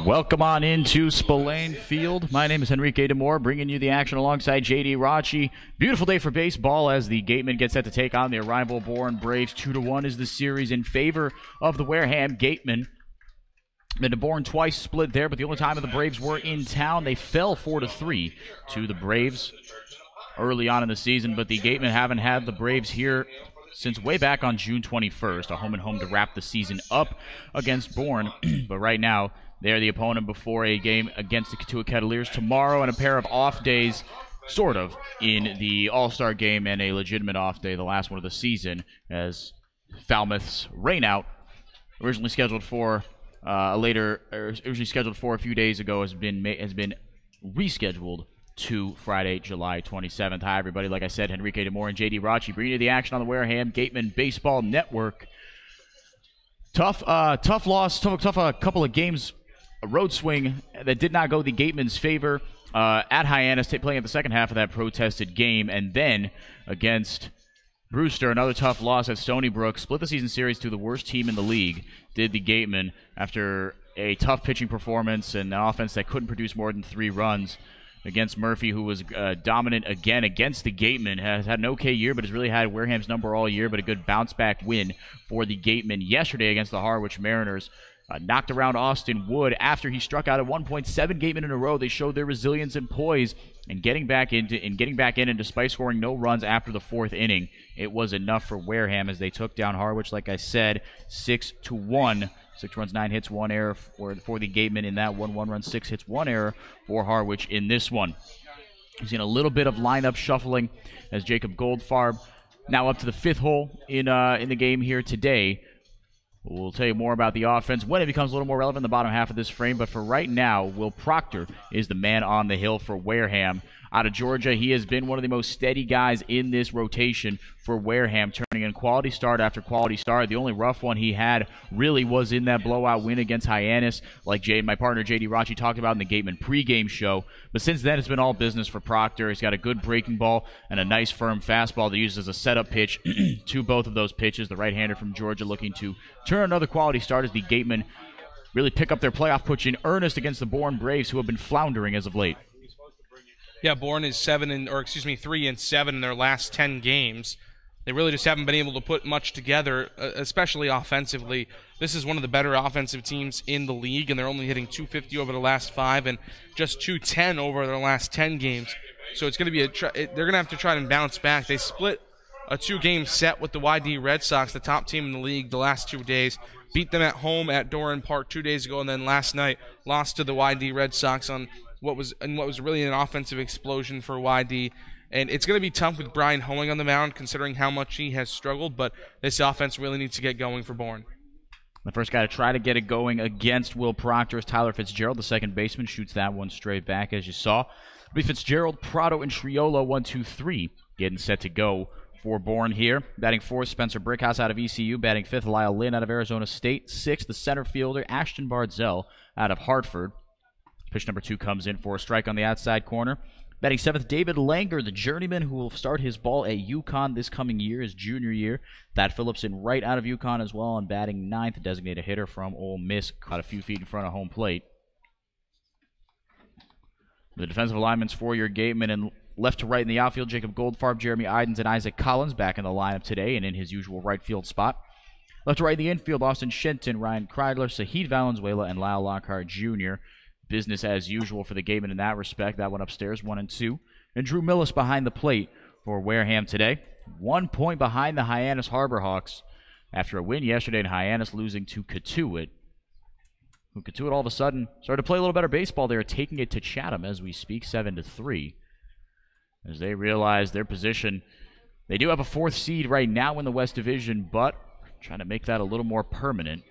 Welcome on into Spillane Field. My name is Enrique Demore, bringing you the action alongside J.D. Rachi. Beautiful day for baseball as the Gatemen get set to take on the rival Bourne Braves. 2-1 is the series in favor of the Wareham Gatemen. The Bourne twice split there, but the only time that the Braves were in town, they fell 4-3 to the Braves early on in the season. But the Gatemen haven't had the Braves here since way back on June 21st, a home-and-home to wrap the season up against Bourne. But right now, they're the opponent before a game against the Cotuit Kettleers tomorrow and a pair of off days, sort of, in the All-Star game and a legitimate off day, the last one of the season, as Falmouth's rainout, originally scheduled for a few days ago, has been rescheduled to Friday, July 27th. Hi, everybody. Like I said, Enrique Demore and J.D. Rachi bringing you the action on the Wareham Gatemen Baseball Network. Tough couple of games, a road swing that did not go the Gatemen's favor at Hyannis, playing at the second half of that protested game, and then against Brewster, another tough loss at Stony Brook. Split the season series to the worst team in the league, did the Gatemen, after a tough pitching performance and an offense that couldn't produce more than 3 runs against Murphy, who was dominant again against the Gatemen. Has had an okay year, but has really had Wareham's number all year, but a good bounce-back win for the Gatemen yesterday against the Harwich Mariners. Knocked around Austin Wood after he struck out at 1.7 Gatemen in a row. They showed their resilience and poise and getting back in, and despite scoring no runs after the 4th inning, it was enough for Wareham as they took down Harwich, like I said, 6-1. 6 runs, 9 hits, 1 error for the Gatemen in that one. 1 run, 6 hits, 1 error for Harwich in this one. We've seen a little bit of lineup shuffling as Jacob Goldfarb now up to the 5th hole in the game here today. We'll tell you more about the offense when it becomes a little more relevant in the bottom half of this frame. But for right now, Will Proctor is the man on the hill for Wareham. Out of Georgia, he has been one of the most steady guys in this rotation for Wareham, turning in quality start after quality start. The only rough one he had really was in that blowout win against Hyannis, like my partner J.D. Rachi talked about in the Gatemen Pregame Show. But since then, it's been all business for Proctor. He's got a good breaking ball and a nice firm fastball that uses as a setup pitch to both of those pitches. The right-hander from Georgia looking to turn another quality start as the Gatemen really pick up their playoff push in earnest against the Bourne Braves, who have been floundering as of late. Yeah, Bourne is 3-7 in their last 10 games. They really just haven't been able to put much together, especially offensively. This is one of the better offensive teams in the league, and they're only hitting .250 over the last 5 and just .210 over their last 10 games. So it's going to be they're going to have to try and bounce back. They split a 2-game set with the YD Red Sox, the top team in the league, the last 2 days. Beat them at home at Doran Park 2 days ago, and then last night lost to the YD Red Sox on what was really an offensive explosion for YD. And it's going to be tough with Brian Hoeing on the mound, considering how much he has struggled, but this offense really needs to get going for Bourne. The first guy to try to get it going against Will Proctor is Tyler Fitzgerald, the second baseman. Shoots that one straight back, as you saw. It'll be Fitzgerald, Prado, and Triolo, 1, 2, 3, getting set to go for Bourne here. Batting 4th, Spencer Brickhouse out of ECU. Batting 5th, Lyle Lynn out of Arizona State. 6th, the center fielder, Ashton Bardzell out of Hartford. Pitch number 2 comes in for a strike on the outside corner. Batting 7th, David Langer, the journeyman who will start his ball at UConn this coming year, his junior year. Thad Phillipson right out of UConn as well, and batting 9th, a designated hitter from Ole Miss, caught a few feet in front of home plate. The defensive alignments for your Gatemen, and left to right in the outfield, Jacob Goldfarb, Jeremy Idens, and Isaac Collins back in the lineup today and in his usual right field spot. Left to right in the infield, Austin Shenton, Ryan Kreidler, Sahid Valenzuela, and Lyle Lockhart Jr. Business as usual for the Gatemen in that respect. That one upstairs, 1 and 2. And Drew Millis behind the plate for Wareham today. 1 point behind the Hyannis Harbor Hawks after a win yesterday in Hyannis, losing to Cotuit. Cotuit all of a sudden started to play a little better baseball. They are taking it to Chatham as we speak, 7-3. As they realize their position. They do have a 4th seed right now in the West Division, but trying to make that a little more permanent.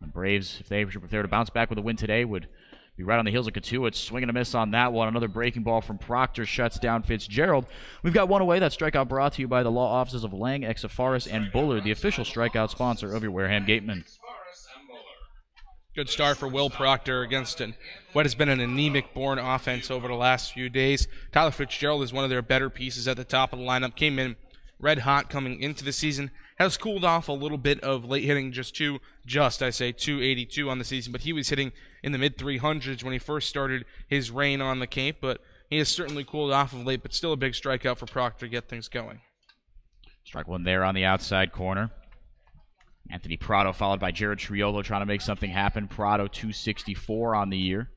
The Braves, if they were to bounce back with a win today, would be right on the heels of Cotuit. Swing and a miss on that one. Another breaking ball from Proctor shuts down Fitzgerald. We've got one away. That strikeout brought to you by the law offices of Lang, Exafaris, and Buller, the official strikeout sponsor of your Wareham Gatemen. Good start for Will Proctor against what has been an anemic Bourne offense over the last few days. Tyler Fitzgerald is one of their better pieces at the top of the lineup. Came in red hot coming into the season. Has cooled off a little bit of late hitting, just 282 on the season, but he was hitting in the mid-300s when he first started his reign on the Cape, but he has certainly cooled off of late, but still a big strikeout for Proctor to get things going. Strike one there on the outside corner. Anthony Prado followed by Jared Triolo trying to make something happen. Prado 264 on the year.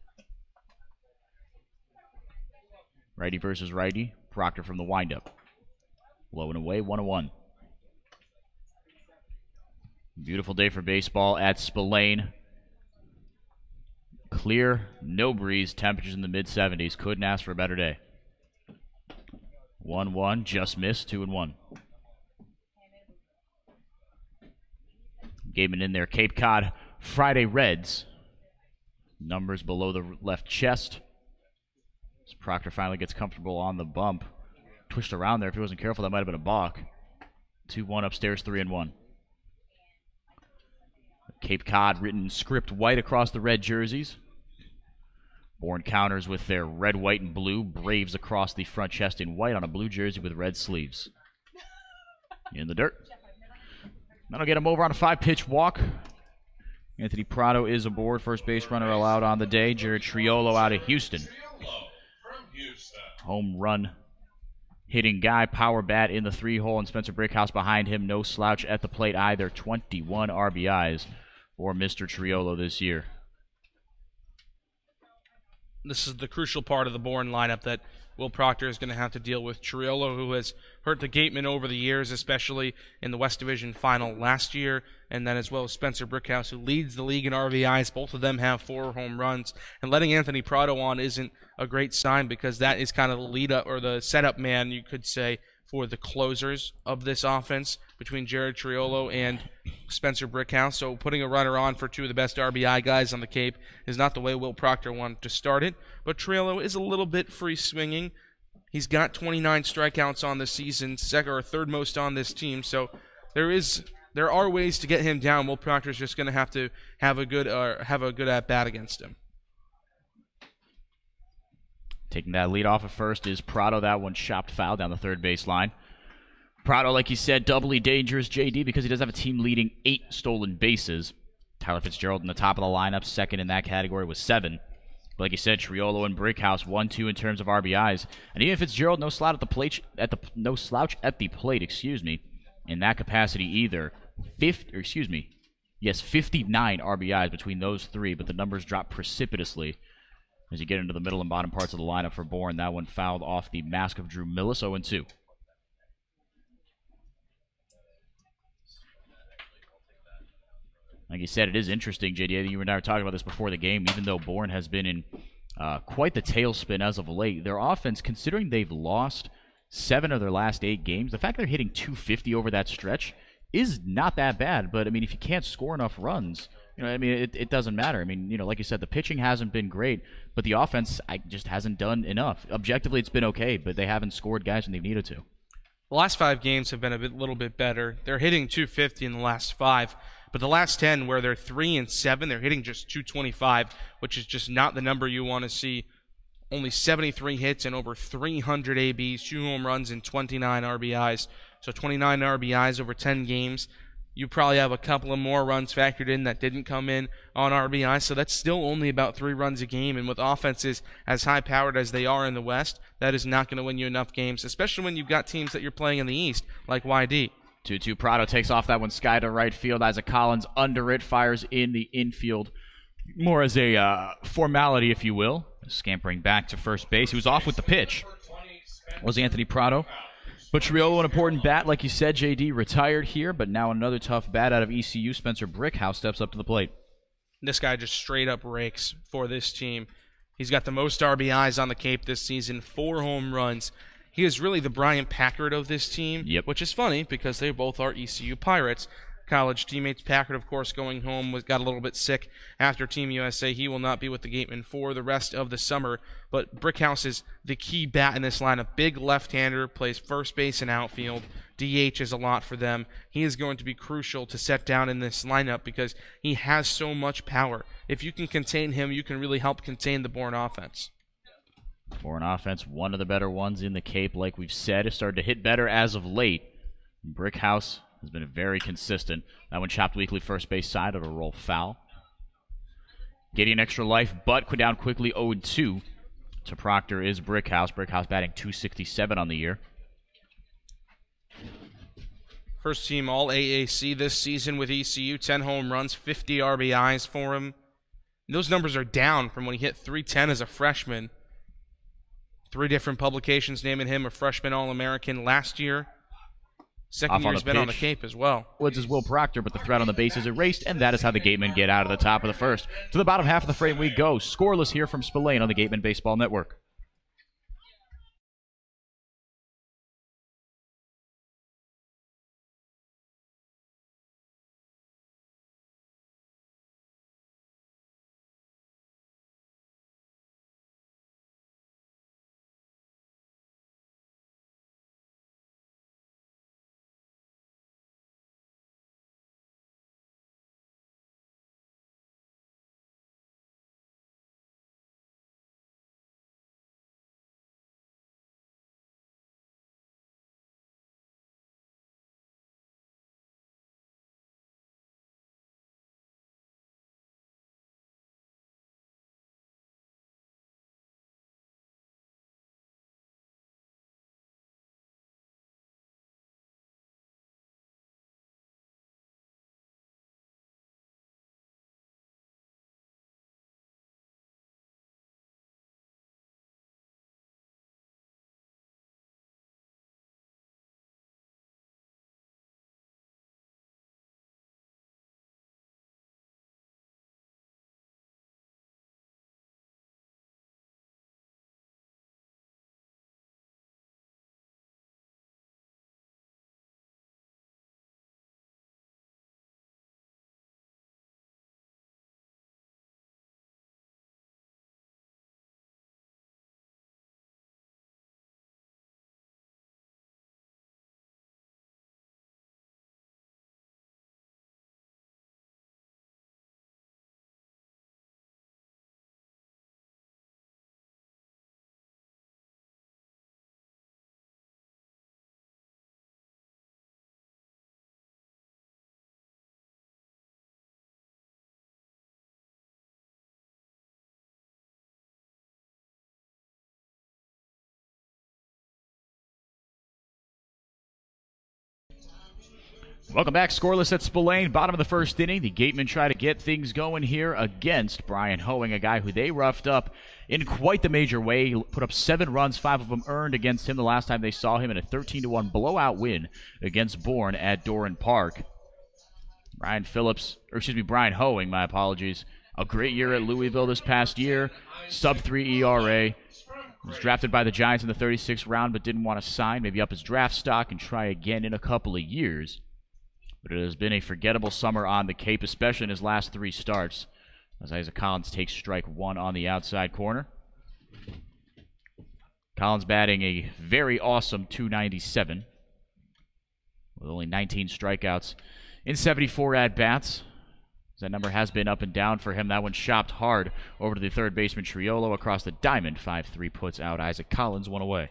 Righty versus righty. Proctor from the windup. Low and away, 1-1. Beautiful day for baseball at Spillane. Clear, no breeze, temperatures in the mid-70s. Couldn't ask for a better day. 1-1, just missed, 2-1. Gatemen in there. Cape Cod Friday Reds. Numbers below the left chest. As Proctor finally gets comfortable on the bump. Twitched around there. If he wasn't careful, that might have been a balk. 2-1 upstairs, 3-1. Cape Cod written script white across the red jerseys. Bourne counters with their red, white, and blue. Braves across the front chest in white on a blue jersey with red sleeves. In the dirt. That'll get him over on a 5-pitch walk. Anthony Prado is aboard. First base runner allowed on the day. Jared Triolo out of Houston. Home run hitting guy. Power bat in the 3-hole. And Spencer Brickhouse behind him. No slouch at the plate either. 21 RBIs for Mr. Triolo this year. This is the crucial part of the Bourne lineup that Will Proctor is going to have to deal with. Triolo, who has hurt the Gatemen over the years, especially in the West Division final last year, and then as well as Spencer Brickhouse, who leads the league in RBIs. Both of them have 4 home runs. And letting Anthony Prado on isn't a great sign because that is kind of the lead up or the setup man, you could say, for the closers of this offense between Jared Triolo and Spencer Brickhouse. So putting a runner on for 2 of the best RBI guys on the Cape is not the way Will Proctor wanted to start it. But Triolo is a little bit free swinging. He's got 29 strikeouts on the season, second or third most on this team. So there are ways to get him down. Will Proctor's just going to have a good at bat against him. Taking that lead off at first is Prado. That one chopped foul down the third base line. Prado, like you said, doubly dangerous, JD, because he does have a team-leading 8 stolen bases. Tyler Fitzgerald in the top of the lineup, second in that category with 7. But like you said, Triolo and Brickhouse 1-2 in terms of RBIs, and even Fitzgerald no slouch at the plate. Excuse me, in that capacity either. 59 RBIs between those 3, but the numbers drop precipitously as you get into the middle and bottom parts of the lineup for Bourne. That one fouled off the mask of Drew Millis, 0-2. Like you said, it is interesting, JD. You and I were talking about this before the game. Even though Bourne has been in quite the tailspin as of late, their offense, considering they've lost 7 of their last 8 games, the fact they're hitting .250 over that stretch is not that bad. But, I mean, if you can't score enough runs, it doesn't matter. I mean, like you said, the pitching hasn't been great, but the offense just hasn't done enough. Objectively, it's been okay, but they haven't scored guys when they've needed to. The last 5 games have been a little bit better. They're hitting .250 in the last 5. But the last 10, where they're 3-7, they're hitting just .225, which is just not the number you want to see. Only 73 hits and over 300 ABs, 2 home runs, and 29 RBIs. So 29 RBIs over 10 games. You probably have a couple of more runs factored in that didn't come in on RBI, so that's still only about 3 runs a game. And with offenses as high-powered as they are in the West, that is not going to win you enough games, especially when you've got teams that you're playing in the East, like YD. 2-2. Prado takes off that one sky to right field. Isaac Collins under it, fires in the infield. More as a formality, if you will. Scampering back to first base. He was off with the pitch. Was Anthony Prado. But Triolo, an important bat, like you said, JD, retired here, but now another tough bat out of ECU. Spencer Brickhouse steps up to the plate. This guy just straight up rakes for this team. He's got the most RBIs on the Cape this season, 4 home runs. He is really the Brian Packard of this team, which is funny because they both are ECU Pirates. College teammates. Packard, of course, going home, got a little bit sick after Team USA. He will not be with the Gatemen for the rest of the summer. But Brickhouse is the key bat in this lineup. Big left-hander, plays first base and outfield. DH is a lot for them. He is going to be crucial to set down in this lineup because he has so much power. If you can contain him, you can really help contain the Bourne offense. Bourne offense, one of the better ones in the Cape, like we've said, has started to hit better as of late. Brickhouse has been very consistent. That one chopped weakly first base side. It'll roll foul. Getting extra life, but down quickly 0-2 to Proctor is Brickhouse. Brickhouse batting .267 on the year. First team all AAC this season with ECU. 10 home runs, 50 RBIs for him. Those numbers are down from when he hit .310 as a freshman. 3 different publications naming him a freshman All-American last year. Second year he's been on the Cape as well. Woods is Will Proctor, but the threat on the base is erased, and that is how the Gatemen get out of the top of the first. To the bottom half of the frame we go. Scoreless here from Spillane on the Gatemen Baseball Network. Welcome back. Scoreless at Spillane. Bottom of the first inning. The Gatemen try to get things going here against Brian Hoeing, a guy who they roughed up in quite the major way. He put up 7 runs, 5 of them earned against him the last time they saw him in a 13-1 blowout win against Bourne at Doran Park. Brian Hoeing, my apologies. A great year at Louisville this past year. Sub-3 ERA. Was drafted by the Giants in the 36th round, but didn't want to sign. Maybe up his draft stock and try again in a couple of years. But it has been a forgettable summer on the Cape, especially in his last 3 starts, as Isaac Collins takes strike 1 on the outside corner. Collins batting a very awesome .297 with only 19 strikeouts in 74 at-bats. That number has been up and down for him. That one chopped hard over to the third baseman Triolo across the diamond. 5-3 puts out Isaac Collins, 1 away.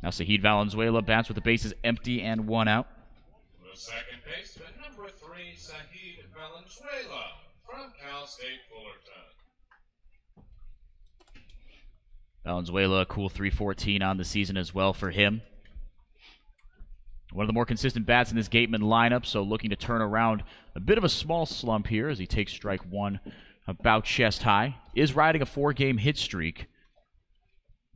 Now Sahid Valenzuela bats with the bases empty and 1 out. The second baseman, number 3, Sahid Valenzuela from Cal State Fullerton. Valenzuela, a cool .314 on the season as well for him. One of the more consistent bats in this Gatemen lineup, so looking to turn around a bit of a small slump here as he takes strike 1 about chest high. Is riding a 4-game hit streak,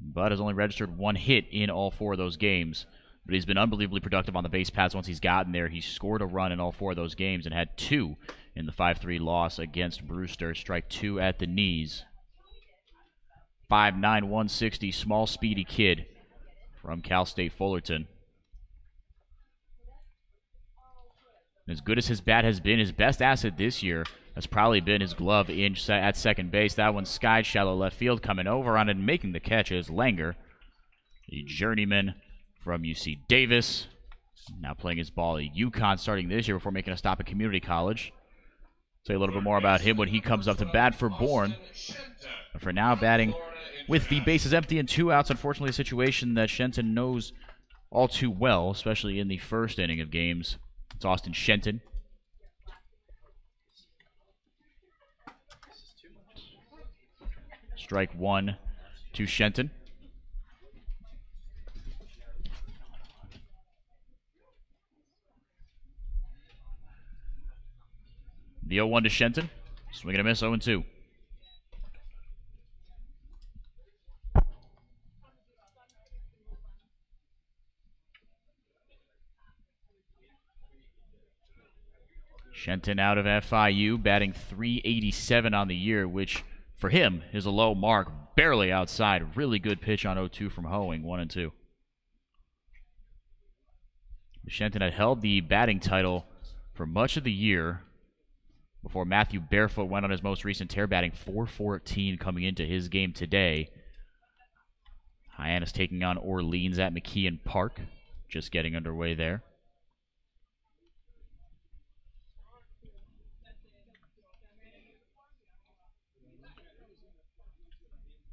but has only registered 1 hit in all 4 of those games. But he's been unbelievably productive on the base paths once he's gotten there. He scored a run in all 4 of those games and had 2 in the 5-3 loss against Brewster. Strike 2 at the knees. 5'9", 160, small, speedy kid from Cal State Fullerton. As good as his bat has been, his best asset this year has probably been his glove at second base. That one skied shallow left field. Coming over on it and making the catch is Langer, the journeyman from UC Davis. Now playing his ball at UConn starting this year before making a stop at community college. Say a little bit more about him when he comes up to bat for Bourne. But for now, batting with the bases empty and 2 outs. Unfortunately, a situation that Shenton knows all too well, especially in the first inning of games. It's Austin Shenton. Strike one to Shenton. The 0-1 to Shenton. Swing and a miss, 0-2. Shenton out of FIU, batting .387 on the year, which for him is a low mark, barely outside. Really good pitch on 0-2 from Hoeing, 1-2. Shenton had held the batting title for much of the year before Matthew Barefoot went on his most recent tear, batting .414 coming into his game today. Hyannis taking on Orleans at McKeon Park, just getting underway there.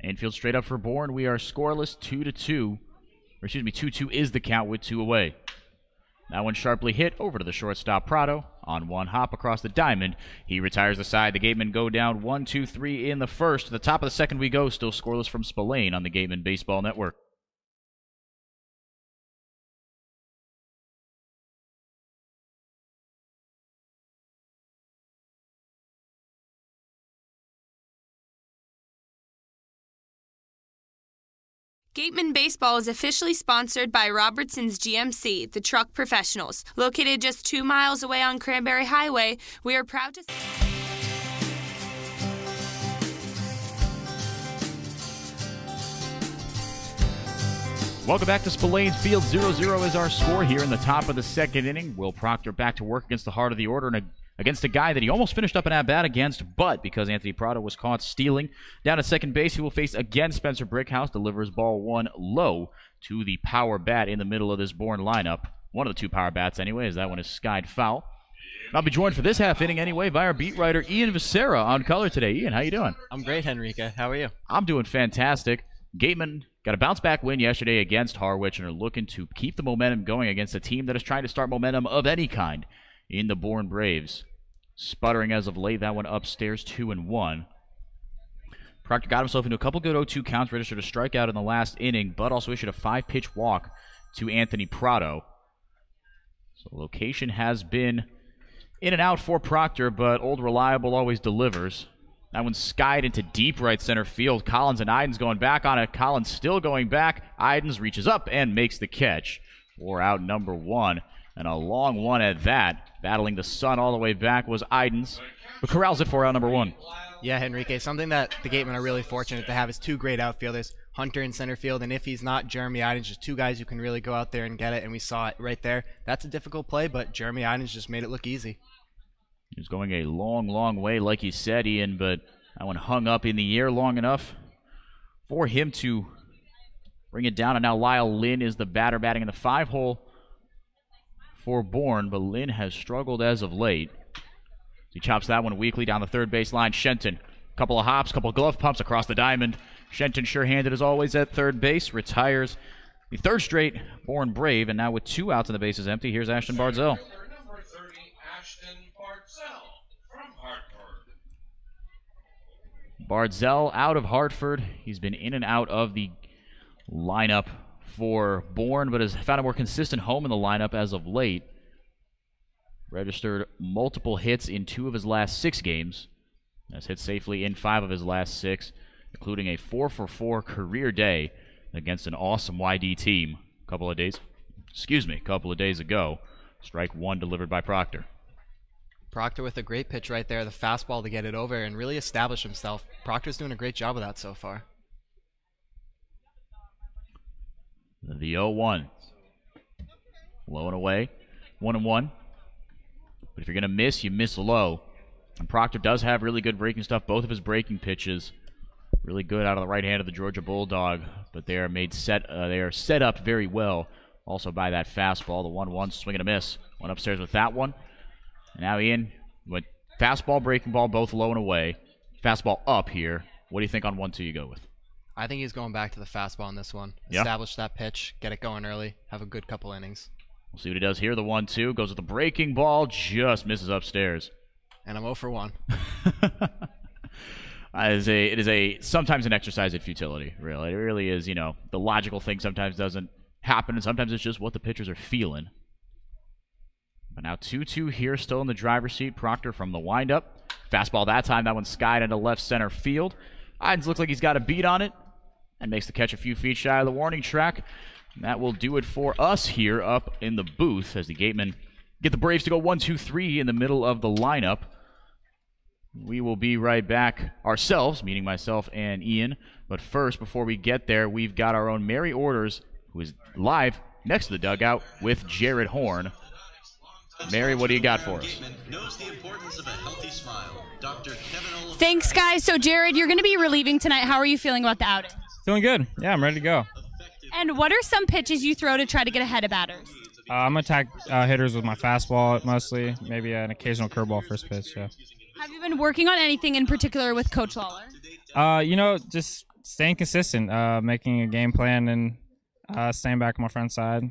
Infield straight up for Bourne. We are scoreless, 2-2. Or excuse me, 2-2 is the count with 2 away. That one sharply hit over to the shortstop Prado. On one hop across the diamond. He retires the side. The Gatemen go down 1-2-3 in the first. To the top of the second we go. Still scoreless from Spillane on the Gatemen Baseball Network. Gatemen Baseball is officially sponsored by Robertson's GMC, the truck professionals. Located just 2 miles away on Cranberry Highway, we are proud to... Welcome back to Spillane Field. 0-0 is our score here in the top of the second inning. Will Proctor back to work against the heart of the order and against a guy that he almost finished up an at-bat against, but because Anthony Prado was caught stealing down at second base, he will face again Spencer Brickhouse. Delivers ball one low to the power bat in the middle of this Bourne lineup. One of the 2 power bats anyway, as that one is skied foul. I'll be joined for this half inning anyway by our beat writer Ian Viscera on color today. Ian, how you doing? I'm great, Henrique. How are you? I'm doing fantastic. Gatemen got a bounce-back win yesterday against Harwich and are looking to keep the momentum going against a team that is trying to start momentum of any kind in the Bourne Braves. Sputtering as of late, that one upstairs, 2-1. Proctor got himself into a couple good 0-2 counts, registered a strikeout in the last inning, but also issued a 5-pitch walk to Anthony Prado. So location has been in and out for Proctor, but Old Reliable always delivers. That one's skied into deep right center field. Collins and Idens going back on it. Collins still going back. Idens reaches up and makes the catch for out number 1. And a long one at that. Battling the sun all the way back was Idens, but corrals it for out number 1. Yeah, Henrique, something that the Gatemen are really fortunate to have is 2 great outfielders, Hunter in center field, and if he's not, Jeremy Idens, just 2 guys who can really go out there and get it, and we saw it right there. That's a difficult play, but Jeremy Idens just made it look easy. He was going a long, long way, like you said, Ian, but that one hung up in the air long enough for him to bring it down, and now Lyle Lynn is the batter batting in the 5-hole for Bourne, but Lynn has struggled as of late. He chops that one weakly down the third base line. Shenton, couple of hops, couple of glove pumps across the diamond. Shenton sure-handed as always at third base, retires the 3rd straight Bourne Brave, and now with 2 outs and the bases empty, here's Ashton Bardzell. Number 30, Ashton Bardzell from Hartford. Bardzell out of Hartford. He's been in and out of the lineup for Bourne, but has found a more consistent home in the lineup as of late. Registered multiple hits in 2 of his last 6 games. Has hit safely in 5 of his last 6, including a 4-for-4 career day against an awesome YD team a couple of days ago. Strike 1 delivered by Proctor. Proctor with a great pitch right there, the fastball to get it over and really establish himself. Proctor's doing a great job of that so far. The 0-1. Low and away. 1-1. But if you're going to miss, you miss low. And Proctor does have really good breaking stuff. Both of his breaking pitches really good out of the right hand of the Georgia Bulldog. But they are set up very well also by that fastball. The 1-1 swing and a miss. Went upstairs with that one. And now Ian went fastball, breaking ball, both low and away. Fastball up here. What do you think on 1-2 you go with? I think he's going back to the fastball in this one. Yeah. Establish that pitch, get it going early, have a good couple innings. We'll see what he does here. The 1-2 goes with the breaking ball, just misses upstairs. And I'm 0 for 1. It is sometimes an exercise in futility, really. It really is, the logical thing sometimes doesn't happen, and sometimes it's just what the pitchers are feeling. But now 2-2 here, still in the driver's seat. Proctor from the windup. Fastball that time. That one skied into left center field. Idens looks like he's got a beat on it and makes the catch a few feet shy of the warning track. And that will do it for us here up in the booth as the Gatemen get the Braves to go 1-2-3 in the middle of the lineup. We will be right back ourselves, meaning myself and Ian. But first, before we get there, we've got our own Mary Orders, who is live next to the dugout with Jared Horn. Mary, what do you got for us? Thanks, guys. So, Jared, you're going to be relieving tonight. How are you feeling about the outing? Feeling good. Yeah, I'm ready to go. And what are some pitches you throw to try to get ahead of batters? I'm going to attack hitters with my fastball mostly, maybe an occasional curveball first pitch. Yeah. Have you been working on anything in particular with Coach Lawler? Just staying consistent, making a game plan and staying back on my front side.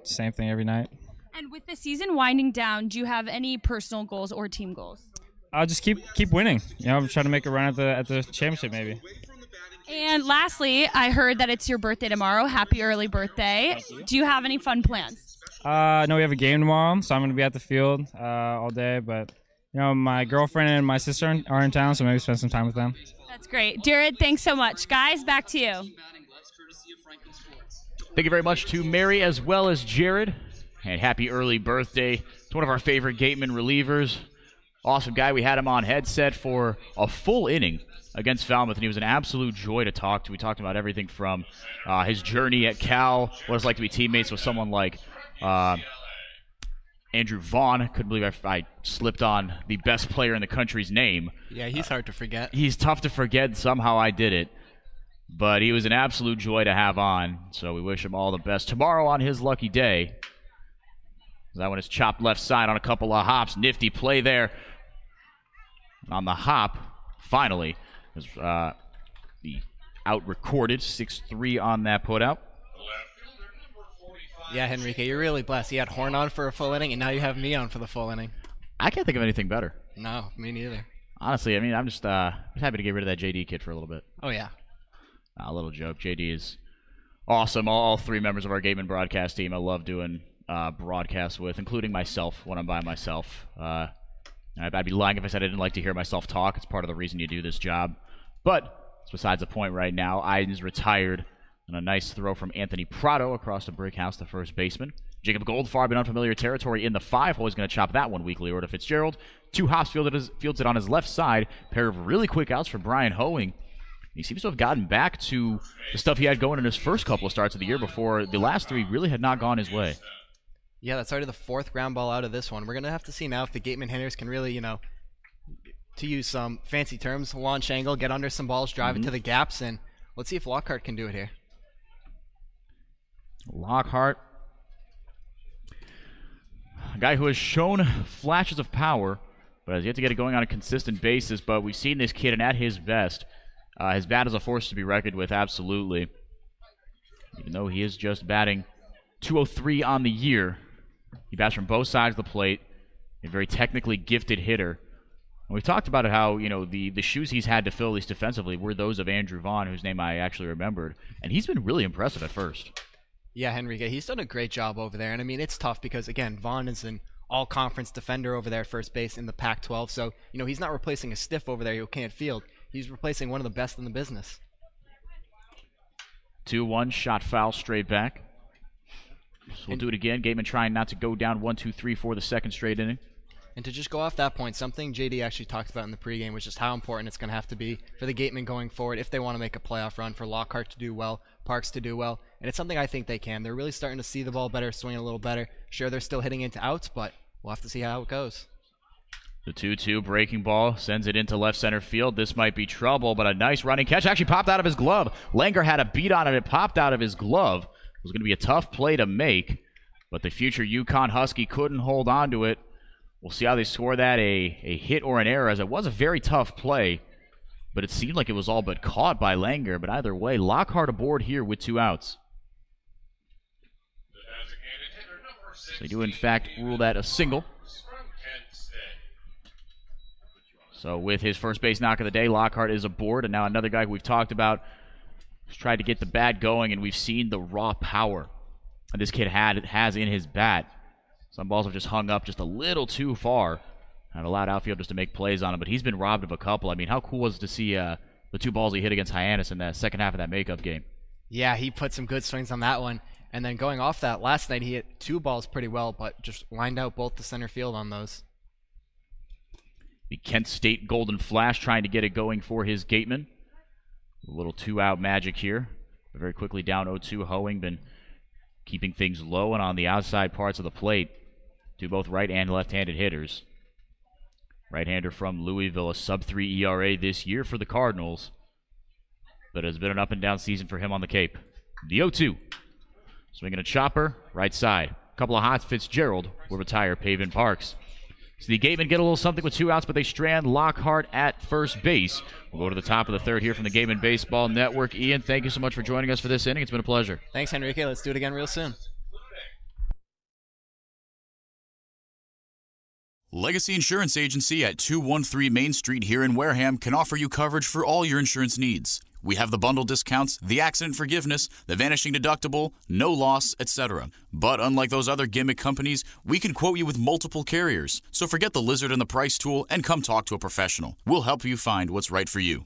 Same thing every night. And with the season winding down, do you have any personal goals or team goals? I'll just keep winning. I'm trying to make a run at the championship maybe. And lastly, I heard that it's your birthday tomorrow. Happy early birthday. Do you have any fun plans? No, we have a game tomorrow, so I'm going to be at the field all day. But, my girlfriend and my sister are in town, so maybe spend some time with them. That's great. Jared, thanks so much. Guys, back to you. Thank you very much to Mary as well as Jared. And happy early birthday to one of our favorite Gatemen relievers. Awesome guy. We had him on headset for a full inning against Falmouth, and he was an absolute joy to talk to. We talked about everything from his journey at Cal, what it's like to be teammates with someone like Andrew Vaughn. Couldn't believe I slipped on the best player in the country's name. Yeah, he's hard to forget. He's tough to forget. Somehow I did it. But he was an absolute joy to have on, so we wish him all the best tomorrow on his lucky day. That one is chopped left side on a couple of hops. Nifty play there. On the hop, finally, is the out recorded. 6-3 on that putout. Yeah, Henrique, you're really blessed. You had Horn on for a full inning, and now you have me on for the full inning. I can't think of anything better. No, me neither. Honestly, I'm just happy to get rid of that JD kid for a little bit. Oh, yeah. A little joke. JD is awesome. All three members of our Gatemen broadcast team I love doing broadcasts with, including myself when I'm by myself. I'd be lying if I said I didn't like to hear myself talk. It's part of the reason you do this job. But it's besides the point right now. Idens retired, and a nice throw from Anthony Prado across the brick house, the first baseman. Jacob Goldfarb in unfamiliar territory in the 5-hole. He's going to chop that one weakly over to Fitzgerald. 2 hops fields it on his left side. Pair of really quick outs for Brian Hoeing. He seems to have gotten back to the stuff he had going in his first couple of starts of the year before the last 3 really had not gone his way. Yeah, that's already the 4th ground ball out of this one. We're going to have to see now if the Gatemen hitters can really, to use some fancy terms, launch angle, get under some balls, drive it to the gaps, and let's see if Lockhart can do it here. Lockhart, a guy who has shown flashes of power, but has yet to get it going on a consistent basis. But we've seen this kid, and at his best, his bat is a force to be reckoned with, absolutely. Even though he is just batting .203 on the year, he bats from both sides of the plate, a very technically gifted hitter. And we've talked about how, the shoes he's had to fill, at least defensively, were those of Andrew Vaughn, whose name I actually remembered. And he's been really impressive at first. Yeah, Henrique, he's done a great job over there. And, it's tough because, again, Vaughn is an all-conference defender over there at first base in the Pac-12. So, he's not replacing a stiff over there who can't field. He's replacing one of the best in the business. 2-1, shot foul straight back. So we'll do it again. Gatemen trying not to go down 1-2-3 for the second straight inning. And to just go off that point, something JD actually talked about in the pregame was just how important it's going to have to be for the Gatemen going forward if they want to make a playoff run, for Lockhart to do well, Parks to do well. And it's something I think they can. They're really starting to see the ball better, swing a little better. Sure, they're still hitting into outs, but we'll have to see how it goes. The 2-2 breaking ball sends it into left center field. This might be trouble, but a nice running catch. Actually popped out of his glove. Langer had a beat on it. It popped out of his glove. It was going to be a tough play to make, but the future UConn Husky couldn't hold on to it. We'll see how they score that, a hit or an error, as it was a very tough play. but it seemed like it was all but caught by Langer. But either way, Lockhart aboard here with 2 outs. So they do, in fact, rule that a single. So with his first base knock of the day, Lockhart is aboard. And now another guy who we've talked about who's tried to get the bat going, and we've seen the raw power that this kid has in his bat. Some balls have just hung up just a little too far and allowed outfielders to make plays on him, but he's been robbed of a couple. I mean, how cool was it to see the 2 balls he hit against Hyannis in that second half of that makeup game? Yeah, he put some good swings on that one. And then going off that, last night he hit 2 balls pretty well, but just lined out both the center field on those. The Kent State Golden Flash trying to get it going for his Gatemen. A little 2-out magic here. But very quickly down 0-2. Hoeing been keeping things low and on the outside parts of the plate to both right and left-handed hitters. Right-hander from Louisville, a sub-3 ERA this year for the Cardinals. But it's been an up-and-down season for him on the Cape. The 0-2. Swinging a chopper, right side. A couple of hots, Fitzgerald will retire Pavin Parks. So the Gatemen get a little something with 2 outs, but they strand Lockhart at first base. We'll go to the top of the third here from the Gatemen Baseball Network. Ian, thank you so much for joining us for this inning. It's been a pleasure. Thanks, Enrique. Let's do it again real soon. Legacy Insurance Agency at 213 Main Street here in Wareham can offer you coverage for all your insurance needs. We have the bundle discounts, the accident forgiveness, the vanishing deductible, no loss, etc. But unlike those other gimmick companies, we can quote you with multiple carriers. So forget the lizard and the price tool and come talk to a professional. We'll help you find what's right for you.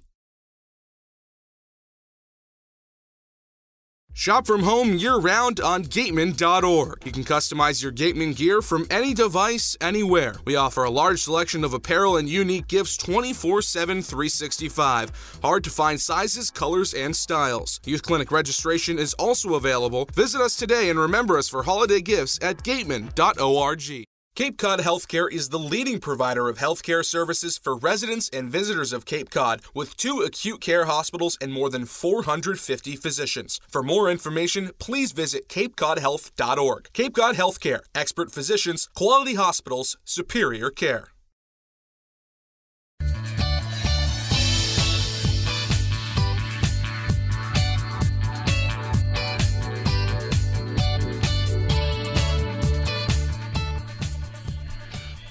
Shop from home year-round on Gatemen.org. You can customize your Gatemen gear from any device, anywhere. We offer a large selection of apparel and unique gifts 24/7, 365. Hard to find sizes, colors, and styles. Youth Clinic registration is also available. Visit us today and remember us for holiday gifts at Gatemen.org. Cape Cod Healthcare is the leading provider of healthcare services for residents and visitors of Cape Cod, with 2 acute care hospitals and more than 450 physicians. For more information, please visit capecodhealth.org. Cape Cod Healthcare, expert physicians, quality hospitals, superior care.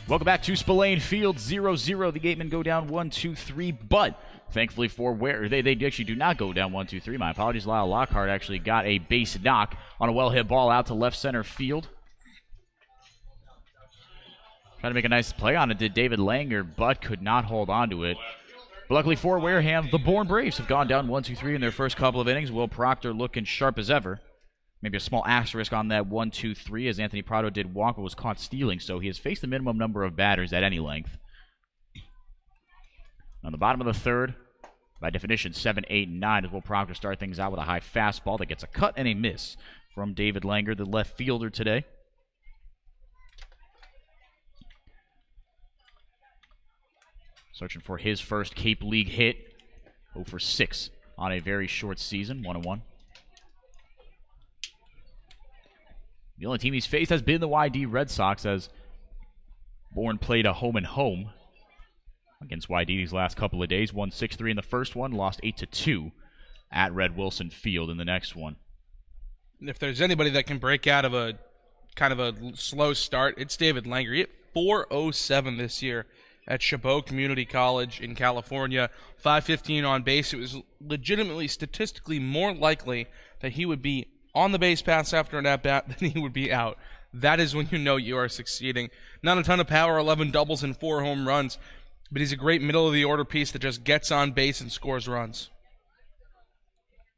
Welcome back to Spillane Field, 0-0. The Gatemen go down 1-2-3, but thankfully for where they actually do not go down 1-2-3. My apologies. Lyle Lockhart actually got a base knock on a well-hit ball out to left center field. Trying to make a nice play on it did David Langer, but could not hold on to it. But luckily for Wareham, the Bourne Braves have gone down 1-2-3 in their first couple of innings. Will Proctor looking sharp as ever. Maybe a small asterisk on that 1-2-3 as Anthony Prado did walk but was caught stealing, so he has faced the minimum number of batters at any length. On the bottom of the third, by definition, 7, 8, and 9, as Will Proctor start things out with a high fastball that gets a cut and a miss from David Langer, the left fielder today. Searching for his first Cape League hit. 0 for 6 on a very short season, 1-1. The only team he's faced has been the YD Red Sox, as Bourne played a home-and-home against YD these last couple of days. Won 6-3 in the first one, lost 8-2 at Red Wilson Field in the next one. If there's anybody that can break out of a kind of a slow start, it's David Langer. He hit .407 this year at Chabot Community College in California. .515 on base. It was legitimately, statistically more likely that he would be on the base pass after an at-bat than he would be out. That is when you know you are succeeding. Not a ton of power, 11 doubles and 4 home runs, but he's a great middle-of-the-order piece that just gets on base and scores runs.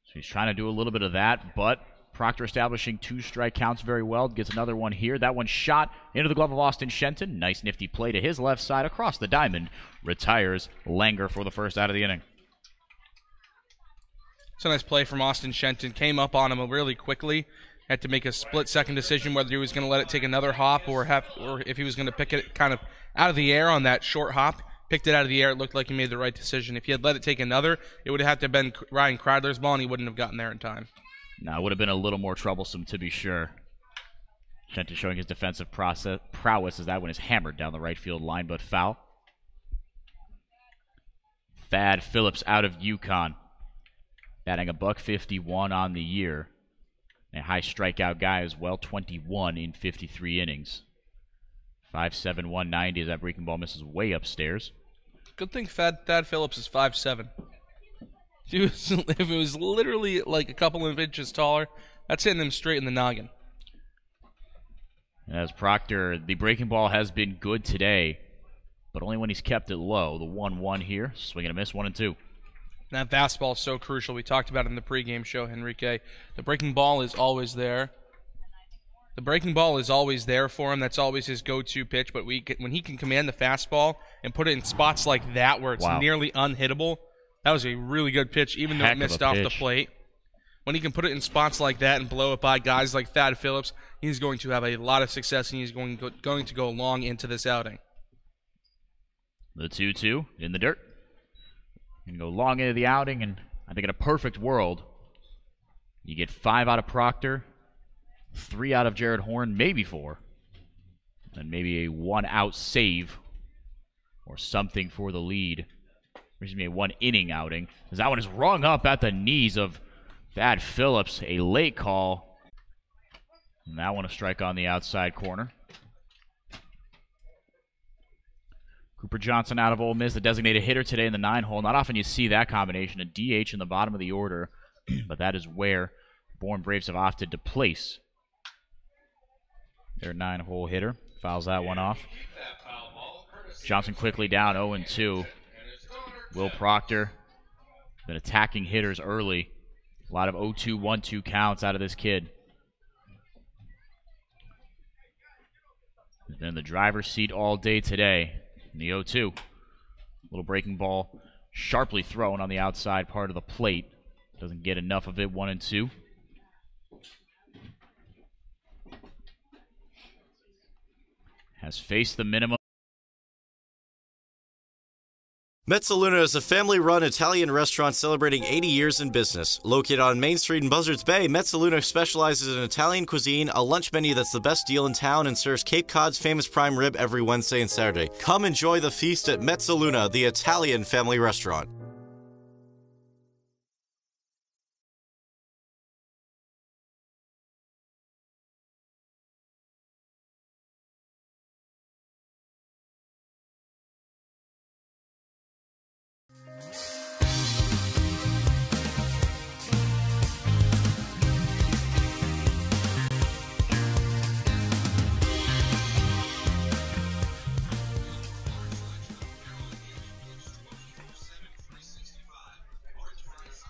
So he's trying to do a little bit of that, but Proctor establishing 2 strike counts very well. Gets another one here. That one shot into the glove of Austin Shenton. Nice nifty play to his left side across the diamond. Retires Langer for the first out of the inning. It's a nice play from Austin Shenton. Came up on him really quickly. Had to make a split-second decision whether he was going to let it take another hop or if he was going to pick it kind of out of the air on that short hop. Picked it out of the air. It looked like he made the right decision. If he had let it take another, it would have had to have been Ryan Kreidler's ball, and he wouldn't have gotten there in time. No, it would have been a little more troublesome, to be sure. Shenton showing his defensive prowess as that one is hammered down the right field line, but foul. Thad Phillips out of UConn, batting $151 on the year. A high strikeout guy as well, 21 in 53 innings. 5'7", 190 as that breaking ball misses way upstairs. Good thing Thad Phillips is 5'7". If it was literally like a couple of inches taller, that's hitting him straight in the noggin. As Proctor, the breaking ball has been good today, but only when he's kept it low. The 1-1 here, swing and a miss, 1-2. That fastball is so crucial. We talked about it in the pregame show, Henrique. The breaking ball is always there. The breaking ball is always there for him. That's always his go-to pitch. But when he can command the fastball and put it in spots like that where it's nearly unhittable, that was a really good pitch, even though it missed off the plate. When he can put it in spots like that and blow it by guys like Thad Phillips, he's going to have a lot of success, and he's going to go long into this outing. The 2-2 in the dirt. Going to go long into the outing, and I think in a perfect world, you get 5 out of Proctor, 3 out of Jared Horn, maybe 4, and maybe a 1-out save or something for the lead. Excuse me, a 1-inning outing. As that one is rung up at the knees of Thad Phillips, a late call. And that one a strike on the outside corner. Cooper Johnson out of Ole Miss, the designated hitter today in the 9-hole. Not often you see that combination, a DH in the bottom of the order, but that is where Bourne Braves have opted to place their 9-hole hitter. Fouls that one off. Johnson quickly down 0-2. Will Proctor been attacking hitters early. A lot of 0-2, 1-2 counts out of this kid. He's been in the driver's seat all day today. In the 0-2. Little breaking ball sharply thrown on the outside part of the plate. Doesn't get enough of it, 1-2. Has faced the minimum. Mezzaluna is a family-run Italian restaurant celebrating 80 years in business. Located on Main Street in Buzzards Bay, Mezzaluna specializes in Italian cuisine, a lunch menu that's the best deal in town, and serves Cape Cod's famous prime rib every Wednesday and Saturday. Come enjoy the feast at Mezzaluna, the Italian family restaurant.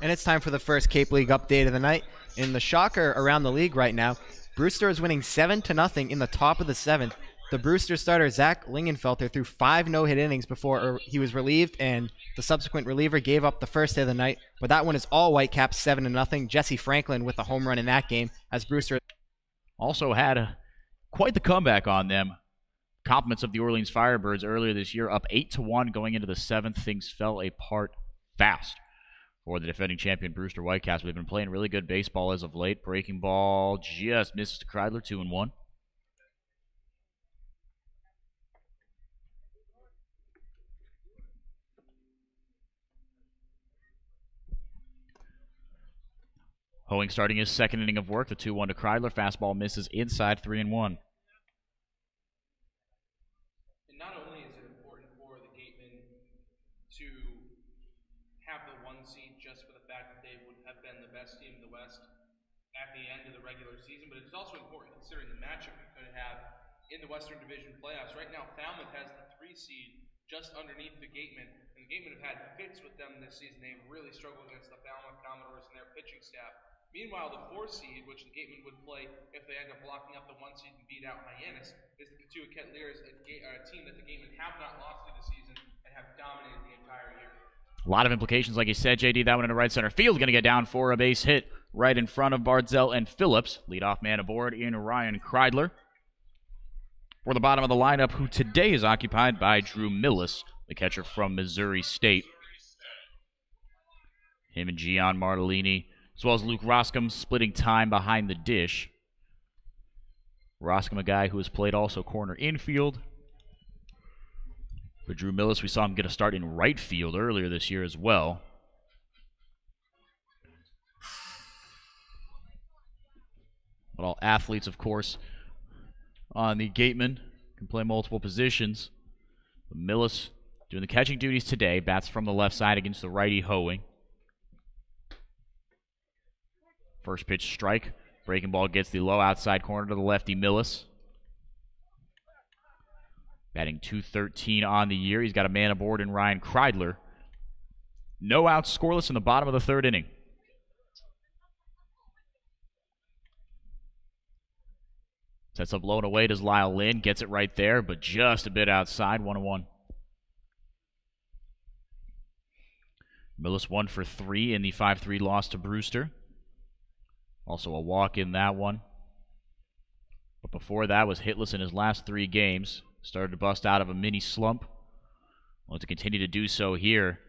And it's time for the first Cape League update of the night. In the shocker around the league right now, Brewster is winning 7-0 in the top of the 7th. The Brewster starter, Zach Lingenfelter, threw 5 no-hit innings before he was relieved, and the subsequent reliever gave up the first hit of the night. But that one is all Whitecaps, 7-0. Jesse Franklin with a home run in that game, as Brewster also had quite the comeback on them. Compliments of the Orleans Firebirds earlier this year, up 8-1 going into the 7th. Things fell apart fast for the defending champion Brewster Whitecaps. They've been playing really good baseball as of late. Breaking ball just misses to Kreidler, 2-1. Hoeing starting his second inning of work, the 2-1 to Kreidler. Fastball misses inside, 3-1. And not only is it important for the Gatemen to have the 1 seed just for the fact that they would have been the best team in the West at the end of the regular season, but it's also important considering the matchup we could have in the Western Division playoffs. Right now, Falmouth has the 3 seed just underneath the Gatemen, and the Gatemen have had fits with them this season. They've really struggled against the Falmouth Commodores and their pitching staff. Meanwhile, the 4 seed, which the Gatemen would play if they end up locking up the 1 seed and beat out Hyannis, is the Katuiket Lears, a team that the Gatemen have not lost to this season and have dominated the entire year. A lot of implications, like you said, JD. That one into right center field, going to get down for a base hit right in front of Bardzell and Phillips. Leadoff man aboard in Ryan Kreidler. For the bottom of the lineup, who today is occupied by Drew Millis, the catcher from Missouri State. Him and Gian Martellini, as well as Luke Roscom, splitting time behind the dish. Roscom, a guy who has played also corner infield. For Drew Millis, we saw him get a start in right field earlier this year as well. But all athletes, of course, on the Gatemen can play multiple positions. But Millis doing the catching duties today. Bats from the left side against the righty Hoeing. First pitch strike. Breaking ball gets the low outside corner to the lefty Millis. Batting .213 on the year. He's got a man aboard in Ryan Kreidler. No outs, scoreless in the bottom of the third inning. Sets up low and away. Does Lyle Lynn. Gets it right there, but just a bit outside. 1-1. Millis 1 for 3 in the 5-3 loss to Brewster. Also a walk in that one. But before that was hitless in his last 3 games. Started to bust out of a mini slump. Well, to continue to do so here.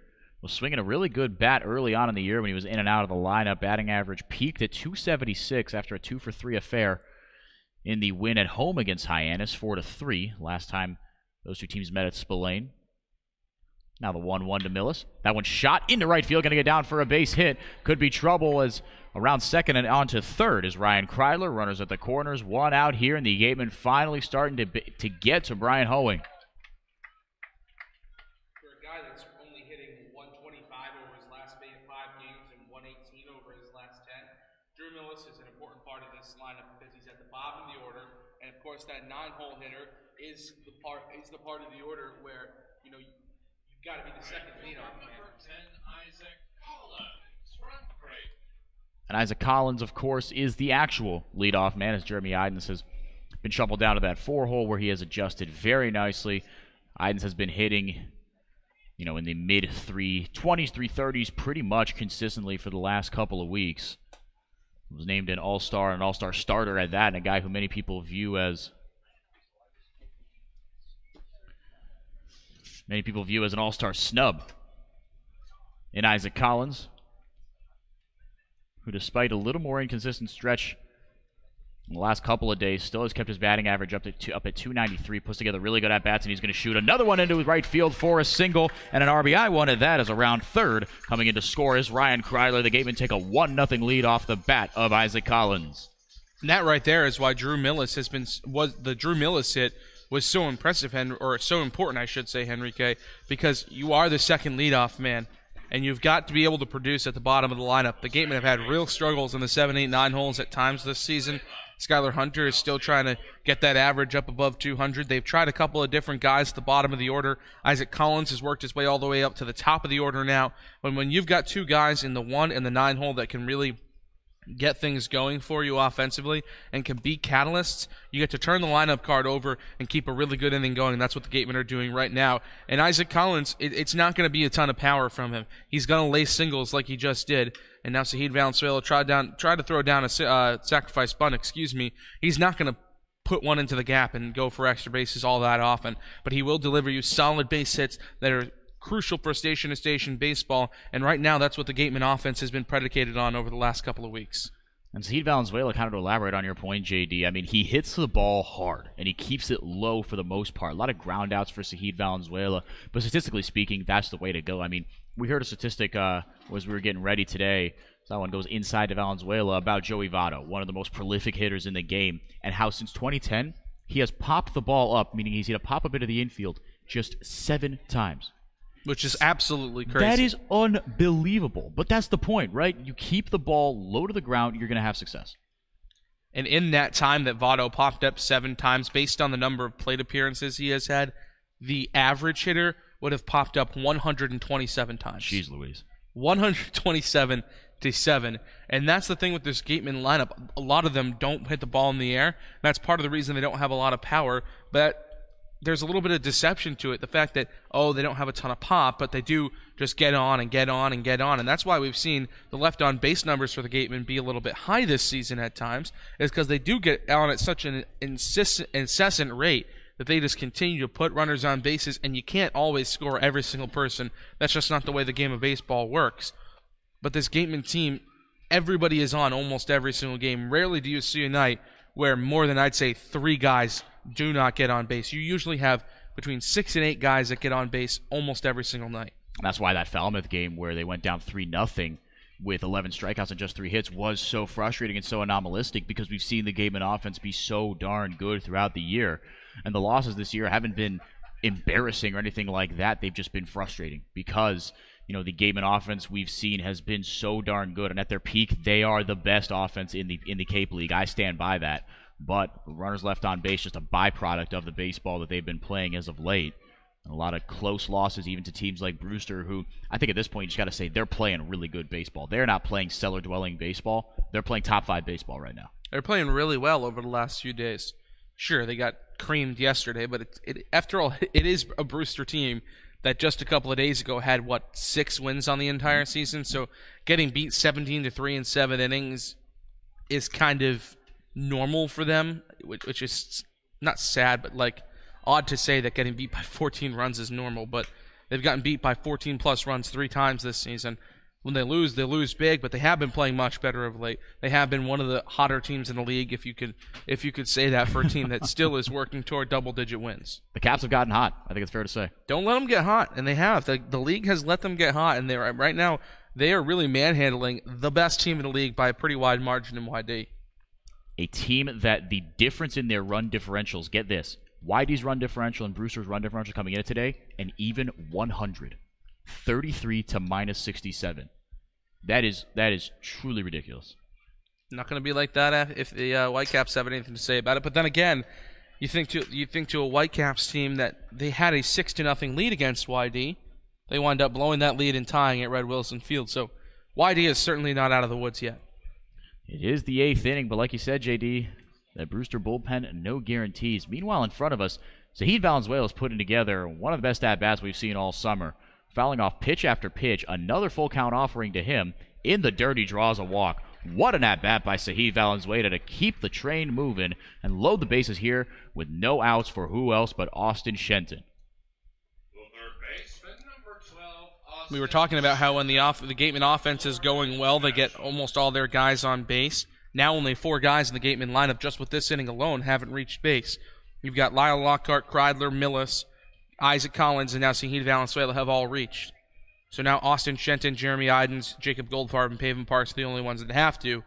Was swinging a really good bat early on in the year when he was in and out of the lineup. Batting average peaked at .276 after a 2 for 3 affair in the win at home against Hyannis, 4-3. Last time those two teams met at Spillane. Now the 1-1 to Millis. That one shot into right field, going to get down for a base hit. Could be trouble as around second and on to third is Ryan Kreidler. Runners at the corners, 1 out here, and the Gatemen finally starting to get to Brian Hoeing. For a guy that's only hitting .125 over his last 5 games and .118 over his last 10, Drew Millis is an important part of this lineup because he's at the bottom of the order, and of course that 9-hole hitter is the part of the order where you've got to be the second leadoff man. Number 10, Isaac Collins from Creighton. And Isaac Collins, of course, is the actual leadoff man, as Jeremy Idens has been shuffled down to that 4-hole where he has adjusted very nicely. Idens has been hitting, in the mid-320s, 330s pretty much consistently for the last couple of weeks. He was named an all-star, an all-star starter at that, and a guy who many people view as an all-star snub in Isaac Collins, who despite a little more inconsistent stretch in the last couple of days, still has kept his batting average up at 293, puts together really good at-bats, and he's going to shoot another one into right field for a single, and an RBI one at that is around third. Coming in to score is Ryan Kreidler. The Gatemen take a 1-0 lead off the bat of Isaac Collins. And that right there is why Drew Millis the Drew Millis hit was so impressive, or so important, I should say, Henrique, because you are the second leadoff man, and you've got to be able to produce at the bottom of the lineup. The Gatemen have had real struggles in the 7, 8, 9 holes at times this season. Skylar Hunter is still trying to get that average up above 200. They've tried a couple of different guys at the bottom of the order. Isaac Collins has worked his way all the way up to the top of the order now. But when you've got 2 guys in the 1 and the 9 hole that can really get things going for you offensively and can be catalysts, you get to turn the lineup card over and keep a really good inning going. And that's what the Gatemen are doing right now. And Isaac Collins, it's not going to be a ton of power from him. He's going to lay singles like he just did. And now Sahid Valenzuela tried to throw down a sacrifice bunt, He's not going to put one into the gap and go for extra bases all that often. But he will deliver you solid base hits that are crucial for station-to-station baseball, and right now that's what the Gatemen offense has been predicated on over the last couple of weeks. And Sahid Valenzuela, kind of to elaborate on your point, JD, I mean, he hits the ball hard, and he keeps it low for the most part. A lot of ground outs for Sahid Valenzuela, but statistically speaking, that's the way to go. I mean, we heard a statistic as we were getting ready today. That one goes inside to Valenzuela about Joey Votto, one of the most prolific hitters in the game, and how since 2010, he has popped the ball up, meaning he's going to pop up into the infield just 7 times. Which is absolutely crazy. That is unbelievable. But that's the point, right? You keep the ball low to the ground, you're going to have success. And in that time that Votto popped up 7 times, based on the number of plate appearances he has had, the average hitter would have popped up 127 times. Jeez Louise. 127 to 7. And that's the thing with this Gatemen lineup. A lot of them don't hit the ball in the air. That's part of the reason they don't have a lot of power. But there's a little bit of deception to it. The fact that, they don't have a ton of pop, but they do just get on and get on and get on. And that's why we've seen the left-on base numbers for the Gatemen be a little bit high this season at times, is because they do get on at such an incessant rate that they just continue to put runners on bases, and you can't always score every single person. That's just not the way the game of baseball works. But this Gatemen team, everybody is on almost every single game. Rarely do you see a night where more than, I'd say, 3 guys do not get on base. You usually have between 6 and 8 guys that get on base almost every single night. That's why that Falmouth game where they went down 3-0 with 11 strikeouts and just 3 hits was so frustrating and so anomalistic, because we've seen the Gatemen offense be so darn good throughout the year. And the losses this year haven't been embarrassing or anything like that. They've just been frustrating because, the Gatemen offense we've seen has been so darn good. And at their peak, they are the best offense in the Cape League. I stand by that. But runners left on base, just a byproduct of the baseball that they've been playing as of late. And a lot of close losses even to teams like Brewster, who I think at this point you just got to say they're playing really good baseball. They're not playing cellar-dwelling baseball. They're playing top 5 baseball right now. They're playing really well over the last few days. Sure, they got creamed yesterday, but after all, it is a Brewster team that just a couple of days ago had, 6 wins on the entire season? So getting beat 17-3 in 7 innings is kind of normal for them, which is not sad, but odd to say that getting beat by 14 runs is normal, but they've gotten beat by 14-plus runs 3 times this season. When they lose big, but they have been playing much better of late. They have been one of the hotter teams in the league, if you could say that for a team that still is working toward double-digit wins. The Caps have gotten hot, I think it's fair to say. Don't let them get hot, and they have. The league has let them get hot, and right now they are really manhandling the best team in the league by a pretty wide margin in YD. A team that the difference in their run differentials, get this, YD's run differential and Brewster's run differential coming in today, an even 100. 33 to minus 67. That is truly ridiculous. Not going to be like that if the Whitecaps have anything to say about it. But then again, you think to a Whitecaps team that they had a 6-0 lead against YD. They wound up blowing that lead and tying at Red Wilson Field. So YD is certainly not out of the woods yet. It is the 8th inning, but like you said, JD, that Brewster bullpen, no guarantees. Meanwhile, in front of us, Zahid Valenzuela is putting together one of the best at-bats we've seen all summer. Fouling off pitch after pitch, another full count offering to him. In the dirt, he draws a walk. What an at-bat by Zahid Valenzuela to keep the train moving and load the bases here with no outs for who else but Austin Shenton. We were talking about how when the Gatemen offense is going well, they get almost all their guys on base. Now only 4 guys in the Gatemen lineup just with this inning alone haven't reached base. You've got Lyle Lockhart, Kreidler, Millis, Isaac Collins, and now Zahid Valenzuela have all reached. So now Austin Shenton, Jeremy Idens, Jacob Goldfarb, and Pavin Parks are the only ones that have to.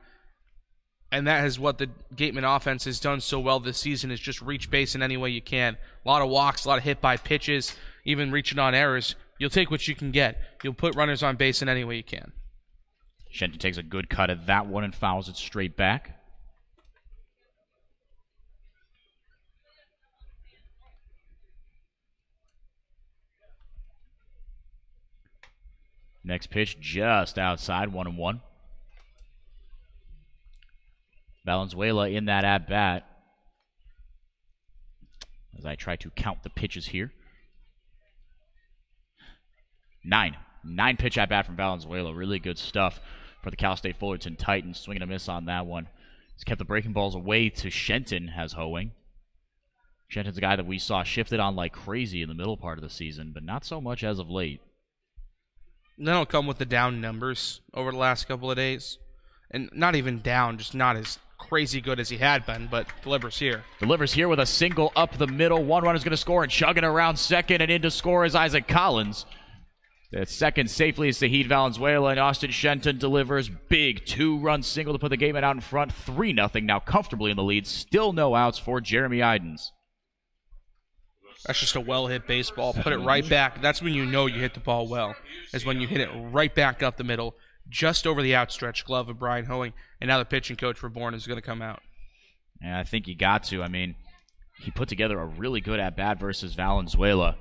And that is what the Gatemen offense has done so well this season, is just reach base in any way you can. A lot of walks, a lot of hit by pitches, even reaching on errors. You'll take what you can get. You'll put runners on base in any way you can. Shenton takes a good cut at that one and fouls it straight back. Next pitch just outside, 1-1. Valenzuela in that at-bat. As I try to count the pitches here. 9 pitch at-bat from Valenzuela. Really good stuff for the Cal State Fullerton Titans. Swing and a miss on that one. He's kept the breaking balls away to Shenton, has Hoeing. Shenton's a guy that we saw shifted on like crazy in the middle part of the season, but not so much as of late. That'll come with the down numbers over the last couple of days. And not even down, just not as crazy good as he had been, but delivers here. Delivers here with a single up the middle. One runner's going to score, and chugging around second, and in to score is Isaac Collins. The second safely is Zahid Valenzuela, and Austin Shenton delivers big 2-run single to put the Gatemen out in front. 3-0, now comfortably in the lead. Still no outs for Jeremy Idens. That's just a well-hit baseball. Put it right back. That's when you know you hit the ball well, is when you hit it right back up the middle, just over the outstretched glove of Brian Hoeing. And now the pitching coach for Bourne is going to come out. And I think you got to. I mean, he put together a really good at-bat versus Valenzuela.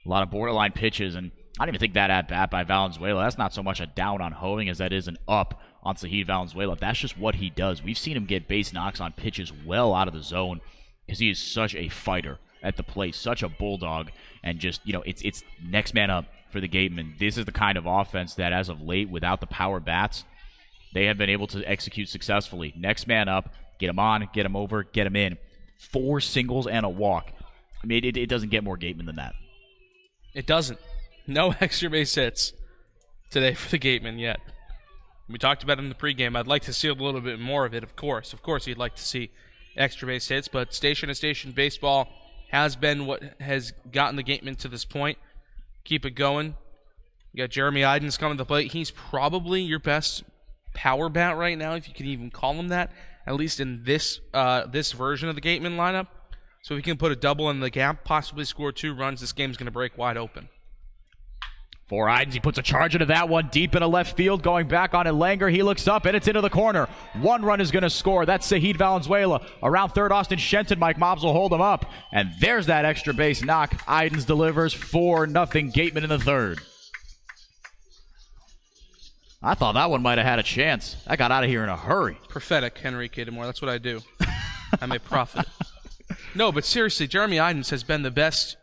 A lot of borderline pitches, and I don't even think that at-bat by Valenzuela, that's not so much a down on Hoeing as that is an up on Zahid Valenzuela. That's just what he does. We've seen him get base knocks on pitches well out of the zone because he is such a fighter at the plate, such a bulldog, and just, it's next man up for the Gatemen. This is the kind of offense that, as of late, without the power bats, they have been able to execute successfully. Next man up, get him on, get him over, get him in. 4 singles and a walk. I mean, it doesn't get more Gatemen than that. It doesn't. No extra base hits today for the Gatemen yet. We talked about it in the pregame. I'd like to see a little bit more of it, of course. Of course, you'd like to see extra base hits, but station-to-station baseball has been what has gotten the Gatemen to this point. Keep it going. You got Jeremy Idens coming to the plate. He's probably your best power bat right now, if you can even call him that, at least in this this version of the Gatemen lineup. So if he can put a double in the gap, possibly score 2 runs, this game's going to break wide open. For Idens, he puts a charge into that one deep into left field, going back on it. Langer, he looks up, and it's into the corner. 1 run is going to score. That's Sahid Valenzuela. Around third, Austin Shenton. Mike Mobbs will hold him up. And there's that extra base knock. Idens delivers 4-0 Gatemen in the third. I thought that one might have had a chance. I got out of here in a hurry. Prophetic, Henrique de Moore. That's what I do. I'm a prophet. No, but seriously, Jeremy Idens has been the best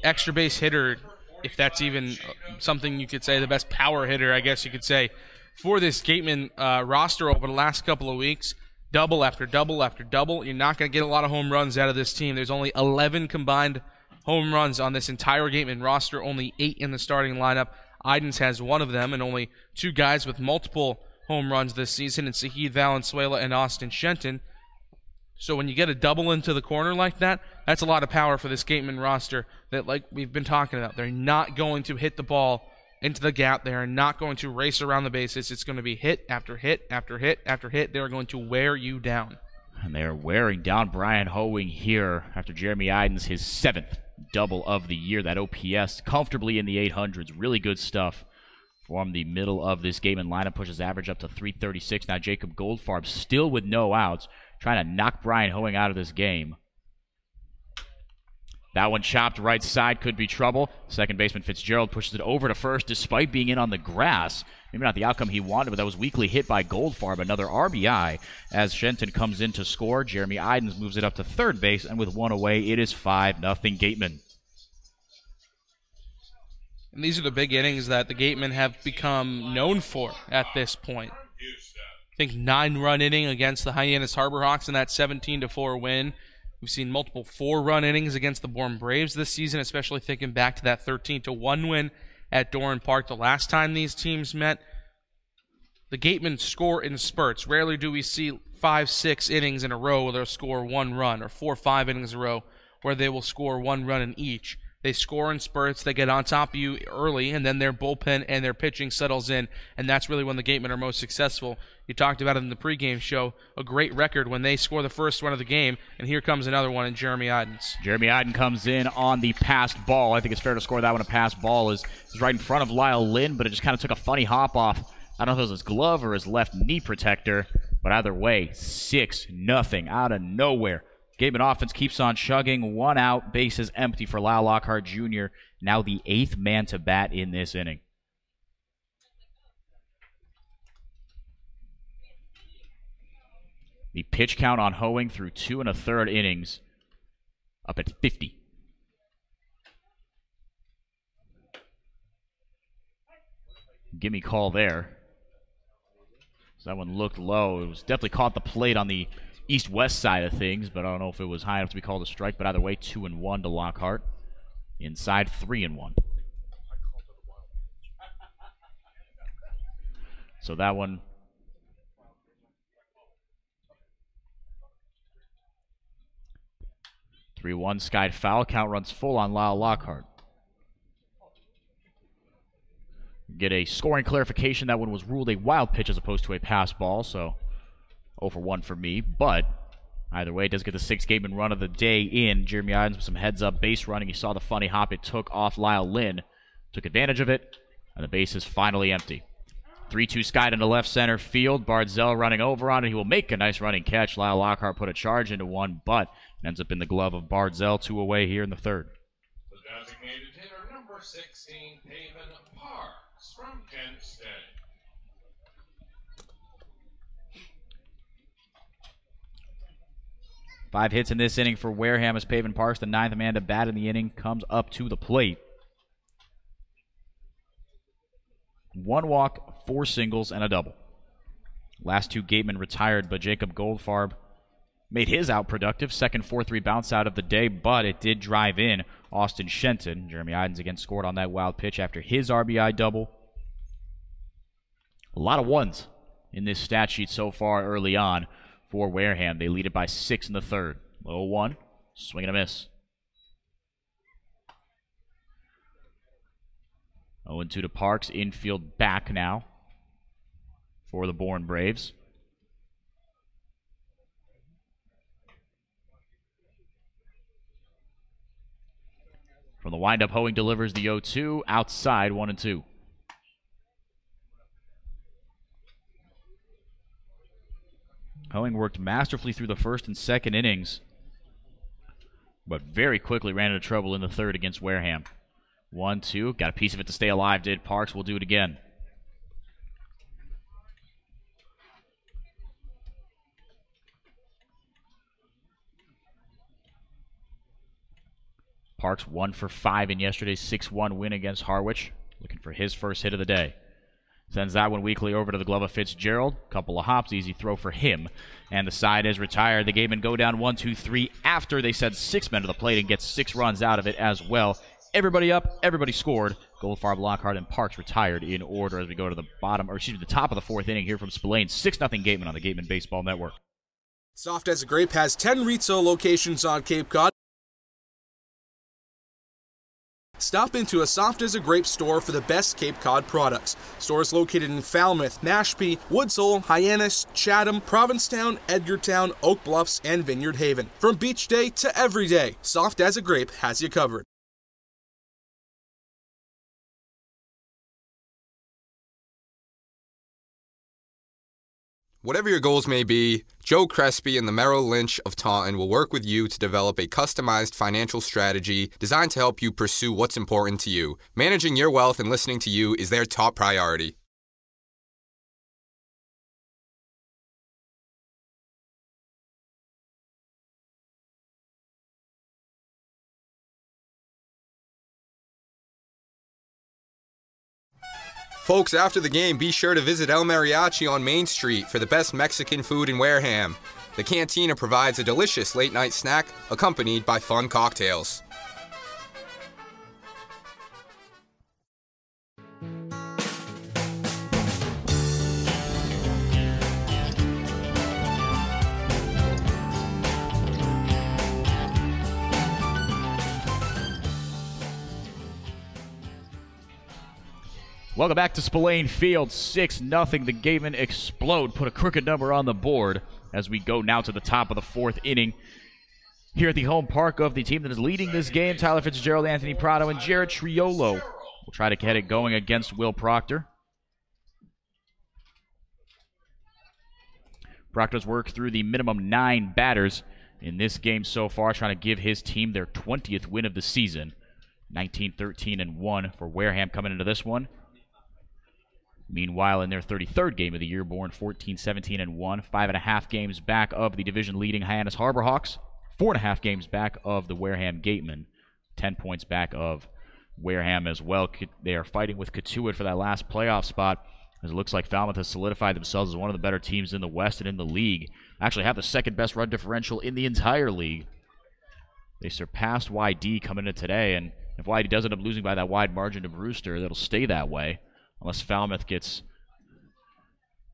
extra base hitter, if that's even something you could say, the best power hitter, I guess you could say, for this Gatemen roster over the last couple of weeks. Double after double after double. You're not going to get a lot of home runs out of this team. There's only 11 combined home runs on this entire Gatemen roster, only 8 in the starting lineup. Idens has 1 of them, and only 2 guys with multiple home runs this season, and Sahid Valenzuela and Austin Shenton. So when you get a double into the corner like that, that's a lot of power for this Gatemen roster that, like we've been talking about, they're not going to hit the ball into the gap. They are not going to race around the bases. It's going to be hit after hit after hit after hit. They are going to wear you down. And they are wearing down Brian Hoeing here after Jeremy Idens, his 7th double of the year. That OPS comfortably in the 800s. Really good stuff from the middle of this Gatemen lineup. Pushes average up to 336. Now Jacob Goldfarb still with no outs, trying to knock Brian Hoeing out of this game. That one chopped right side, could be trouble. Second baseman Fitzgerald pushes it over to first despite being in on the grass. Maybe not the outcome he wanted, but that was weakly hit by Goldfarb. Another RBI as Shenton comes in to score. Jeremy Idens moves it up to third base, and with 1 away, it is 5-0 Gatemen. And these are the big innings that the Gatemen have become known for at this point. I think 9-run inning against the Hyannis Harbor Hawks in that 17-4 win. We've seen multiple 4-run innings against the Bourne Braves this season, especially thinking back to that 13-1 win at Doran Park the last time these teams met. The Gatemen score in spurts. Rarely do we see 5-6 innings in a row where they'll score 1 run, or 4 or 5 innings in a row where they will score 1 run in each. They score in spurts, they get on top of you early, and then their bullpen and their pitching settles in, and that's really when the Gatemen are most successful. You talked about it in the pregame show, a great record when they score the first run of the game, and here comes another one in Jeremy Idens. Jeremy Idens comes in on the passed ball. I think it's fair to score that one. A passed ball is right in front of Lyle Lynn, but it just kind of took a funny hop off. I don't know if it was his glove or his left knee protector, but either way, 6-0 out of nowhere. Gatemen offense keeps on chugging. 1 out, bases empty for Lyle Lockhart Jr., now the 8th man to bat in this inning. The pitch count on Hoeing through 2 1/3 innings up at 50. Gimme call there. So that one looked low. It was definitely caught the plate on the east-west side of things, but I don't know if it was high enough to be called a strike. But either way, 2-1 to Lockhart. Inside 3-1. So that one. (3-1) skied foul. Count runs full on Lyle Lockhart. Get a scoring clarification. That one was ruled a wild pitch as opposed to a pass ball, so 0 for 1 for me. But either way, it does get the 6th Gatemen run of the day in. Jeremy Idens with some heads-up base running. You saw the funny hop it took off Lyle Lynn. Took advantage of it, and the base is finally empty. 3-2 skied into left center field. Bardzell running over on it. He will make a nice running catch. Lyle Lockhart put a charge into one, but ends up in the glove of Bardzell. 2 away here in the third. The designated hitter, number 16, Haven Parks from Kent State. Five hits in this inning for Wareham as Paven Parks, the 9th man to bat in the inning, comes up to the plate. 1 walk, 4 singles, and a double. Last 2 Gatemen retired, but Jacob Goldfarb made his out productive. Second 4-3 bounce out of the day, but it did drive in Austin Shenton. Jeremy Idens again scored on that wild pitch after his RBI double. A lot of ones in this stat sheet so far early on for Wareham. They lead it by 6 in the third. 0-1. Swing and a miss. 0-2 to Parks. Infield back now for the Bourne Braves. From the windup, Hoeing delivers the 0-2. Outside, 1-2. Hoeing worked masterfully through the first and second innings, but very quickly ran into trouble in the third against Wareham. 1-2. Got a piece of it to stay alive, did Parks. Will do it again. Parks 1 for 5 in yesterday's 6-1 win against Harwich. Looking for his first hit of the day. Sends that one weakly over to the glove of Fitzgerald. Couple of hops, easy throw for him. And the side is retired. The Gatemen go down 1-2-3 after they sent 6 men to the plate and get 6 runs out of it as well. Everybody up, everybody scored. Goldfarb, Lockhart, and Parks retired in order as we go to the the top of the 4th inning here from Spillane. 6-0 Gatemen on the Gatemen Baseball Network. Soft as a Grape has 10 retail locations on Cape Cod. Stop into a Soft as a Grape store for the best Cape Cod products. Stores located in Falmouth, Mashpee, Woods Hole, Hyannis, Chatham, Provincetown, Edgartown, Oak Bluffs, and Vineyard Haven. From beach day to every day, Soft as a Grape has you covered. Whatever your goals may be, Joe Crespi and the Merrill Lynch of Taunton will work with you to develop a customized financial strategy designed to help you pursue what's important to you. Managing your wealth and listening to you is their top priority. Folks, after the game, be sure to visit El Mariachi on Main Street for the best Mexican food in Wareham. The cantina provides a delicious late-night snack accompanied by fun cocktails. Welcome back to Spillane Field. 6-0. The Gatemen explode. Put a crooked number on the board as we go now to the top of the 4th inning. Here at the home park of the team that is leading this game, Tyler Fitzgerald, Anthony Prado, and Jared Triolo will try to get it going against Will Proctor. Proctor's worked through the minimum 9 batters in this game so far, trying to give his team their 20th win of the season. 19-13-1 for Wareham coming into this one. Meanwhile, in their 33rd game of the year, Bourne 14-17-1, 5.5 games back of the division-leading Hyannis Harbor Hawks, 4.5 games back of the Wareham Gatemen, 10 points back of Wareham as well. They are fighting with Cotuit for that last playoff spot, as it looks like Falmouth has solidified themselves as one of the better teams in the West and in the league. Actually have the 2nd best run differential in the entire league. They surpassed YD coming into today, and if YD does end up losing by that wide margin to Brewster, that'll stay that way. Unless Falmouth gets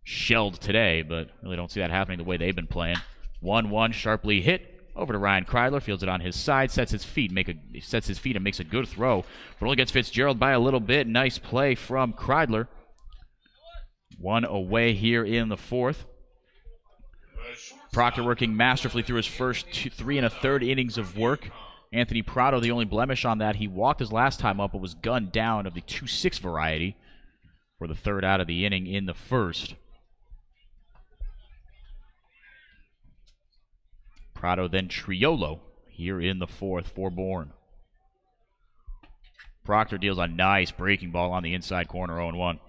shelled today, but really don't see that happening the way they've been playing. 1-1, sharply hit over to Ryan Kreidler, fields it on his side, sets his feet and makes a good throw, but only gets Fitzgerald by a little bit. Nice play from Kreidler. 1 away here in the 4th. Proctor working masterfully through his first 3 1/3 innings of work. Anthony Prado, the only blemish on that, he walked his last time up but was gunned down of the 2-6 variety for the 3rd out of the inning in the 1st. Prado then Triolo here in the 4th for Bourne. Proctor deals a nice breaking ball on the inside corner, 0-1.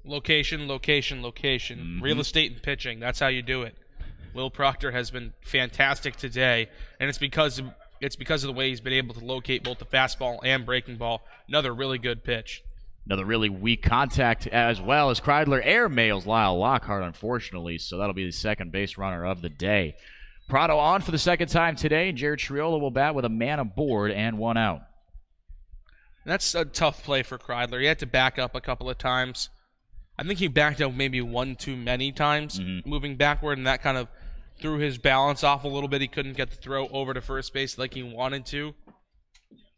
Location, location, location. Mm-hmm. Real estate and pitching. That's how you do it. Will Proctor has been fantastic today, and it's because of the way he's been able to locate both the fastball and breaking ball. Another really good pitch. Another really weak contact as well as Kreidler airmails Lyle Lockhart, unfortunately, so that'll be the 2nd base runner of the day. Prado on for the 2nd time today, and Jared Triolo will bat with a man aboard and 1 out. That's a tough play for Kreidler. He had to back up a couple of times. I think he backed up maybe 1 too many times, moving backward, and that kind of threw his balance off a little bit. He couldn't get the throw over to first base like he wanted to.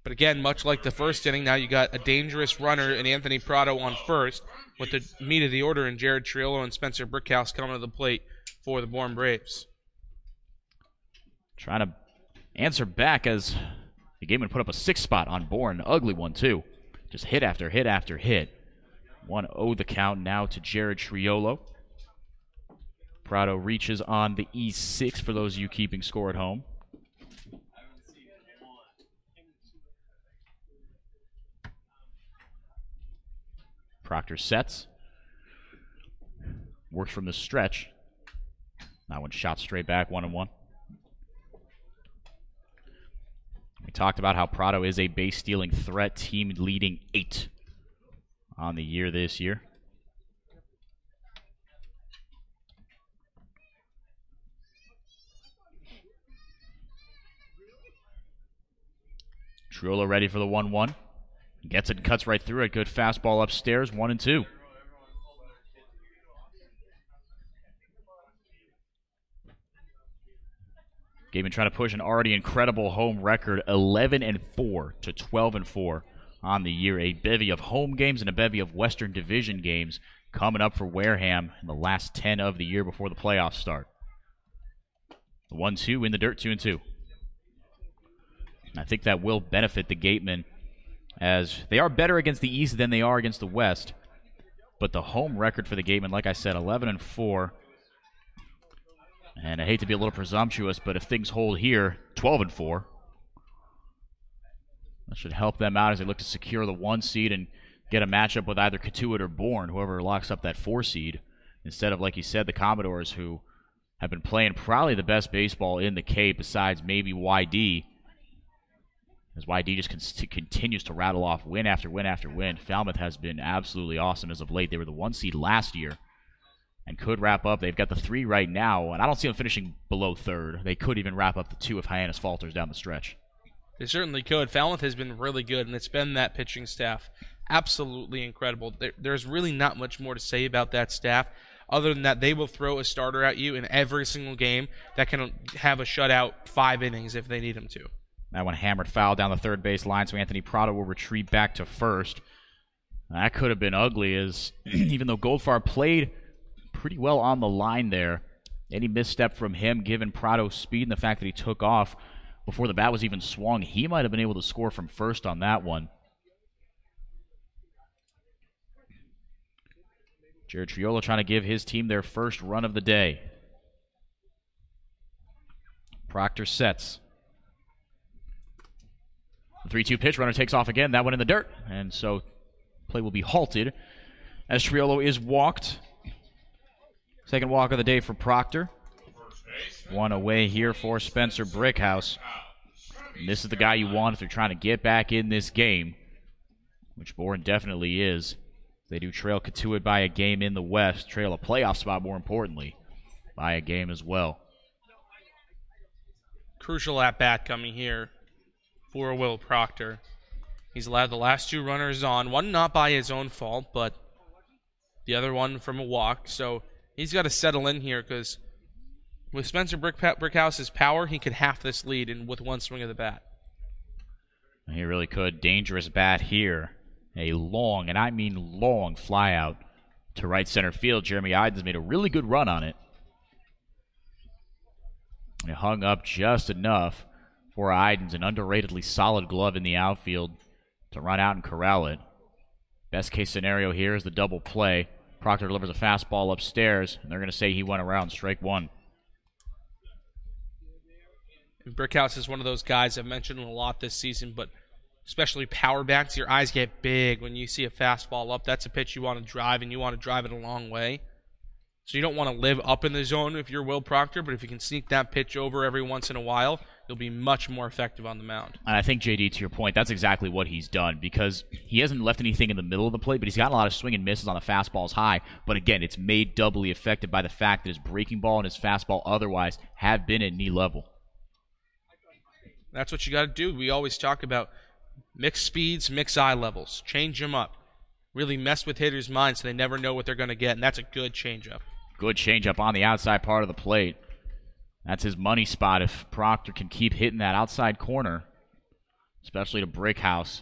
But again, much like the first inning, now you got a dangerous runner in Anthony Prado on first, with the meat of the order in Jared Triolo and Spencer Brickhouse coming to the plate for the Bourne Braves. Trying to answer back as the Gatemen put up a 6 spot on Bourne. Ugly one, too. Just hit after hit after hit. 1-0 the count now to Jared Triolo. Prado reaches on the E6 for those of you keeping score at home. Proctor sets. Works from the stretch. That one shot straight back, 1-1. We talked about how Prado is a base stealing threat, team leading 8 on the year this year. Triolo ready for the 1-1. Gets it and cuts right through it. Good fastball upstairs, 1-2. Gatemen trying to push an already incredible home record, 11-4 to 12-4 on the year. A bevy of home games and a bevy of Western Division games coming up for Wareham in the last 10 of the year before the playoffs start. The 1-2 in the dirt, 2-2. I think that will benefit the Gatemen, as they are better against the East than they are against the West. But the home record for the Gatemen, like I said, 11-4. And I hate to be a little presumptuous, but if things hold here, 12-4. That should help them out as they look to secure the 1 seed and get a matchup with either Katuitt or Bourne, whoever locks up that 4 seed, instead of, like you said, the Commodores, who have been playing probably the best baseball in the Cape besides maybe YD. As YD just continues to rattle off win after win after win. Falmouth has been absolutely awesome as of late. They were the 1 seed last year and could wrap up. They've got the 3 right now, and I don't see them finishing below 3rd. They could even wrap up the 2 if Hyannis falters down the stretch. They certainly could. Falmouth has been really good, and it's been that pitching staff. Absolutely incredible. There's really not much more to say about that staff, other than that they will throw a starter at you in every single game that can have a shutout 5 innings if they need them to. That one hammered foul down the third base line, so Anthony Prado will retreat back to first. That could have been ugly, as even though Goldfarb played pretty well on the line there, any misstep from him, given Prado's speed and the fact that he took off before the bat was even swung, he might have been able to score from first on that one. Jared Triolo trying to give his team their first run of the day. Proctor sets. The 3-2 pitch, runner takes off again. That one in the dirt. And so play will be halted as Triolo is walked. Second walk of the day for Proctor. 1 away here for Spencer Brickhouse. And this is the guy you want if they're trying to get back in this game, which Bourne definitely is. They do trail Katuitt by a game in the West. Trail a playoff spot, more importantly, by a game as well. Crucial at-bat coming here for Will Proctor. He's allowed the last 2 runners on, one not by his own fault, but the other one from a walk. So he's got to settle in here, because with Spencer Brickhouse's power, he could half this lead with 1 swing of the bat. He really could. Dangerous bat here. A long, and I mean long, fly out to right center field. Jeremy Idens made a really good run on it. It hung up just enough for Idens, an underratedly solid glove in the outfield, to run out and corral it. Best case scenario here is the double play. Proctor delivers a fastball upstairs, and they're going to say he went around strike 1. Brickhouse is one of those guys I've mentioned a lot this season, but especially power backs, your eyes get big when you see a fastball up. That's a pitch you want to drive, and you want to drive it a long way. So you don't want to live up in the zone if you're Will Proctor, but if you can sneak that pitch over every once in a while, you'll be much more effective on the mound. And I think, JD, to your point, that's exactly what he's done, because he hasn't left anything in the middle of the plate, but he's gotten a lot of swing and misses on the fastballs high. But again, it's made doubly effective by the fact that his breaking ball and his fastball otherwise have been at knee level. That's what you got to do. We always talk about mix speeds, mix eye levels. Change them up. Really mess with hitters' minds so they never know what they're going to get, and that's a good changeup. Good changeup on the outside part of the plate. That's his money spot if Proctor can keep hitting that outside corner, especially to Brickhouse.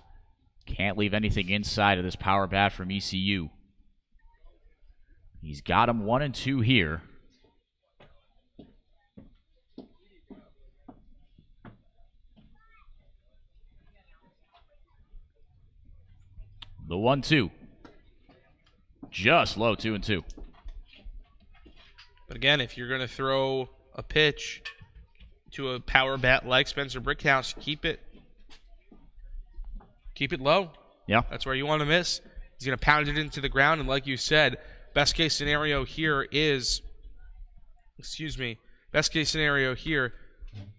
Can't leave anything inside of this power bat from ECU. He's got him 1-2 here. The 1-2. Just low, 2-2. But again, if you're going to throw a pitch to a power bat like Spencer Brickhouse, keep it low. Yeah. That's where you want to miss. He's going to pound it into the ground, and like you said, best case scenario here is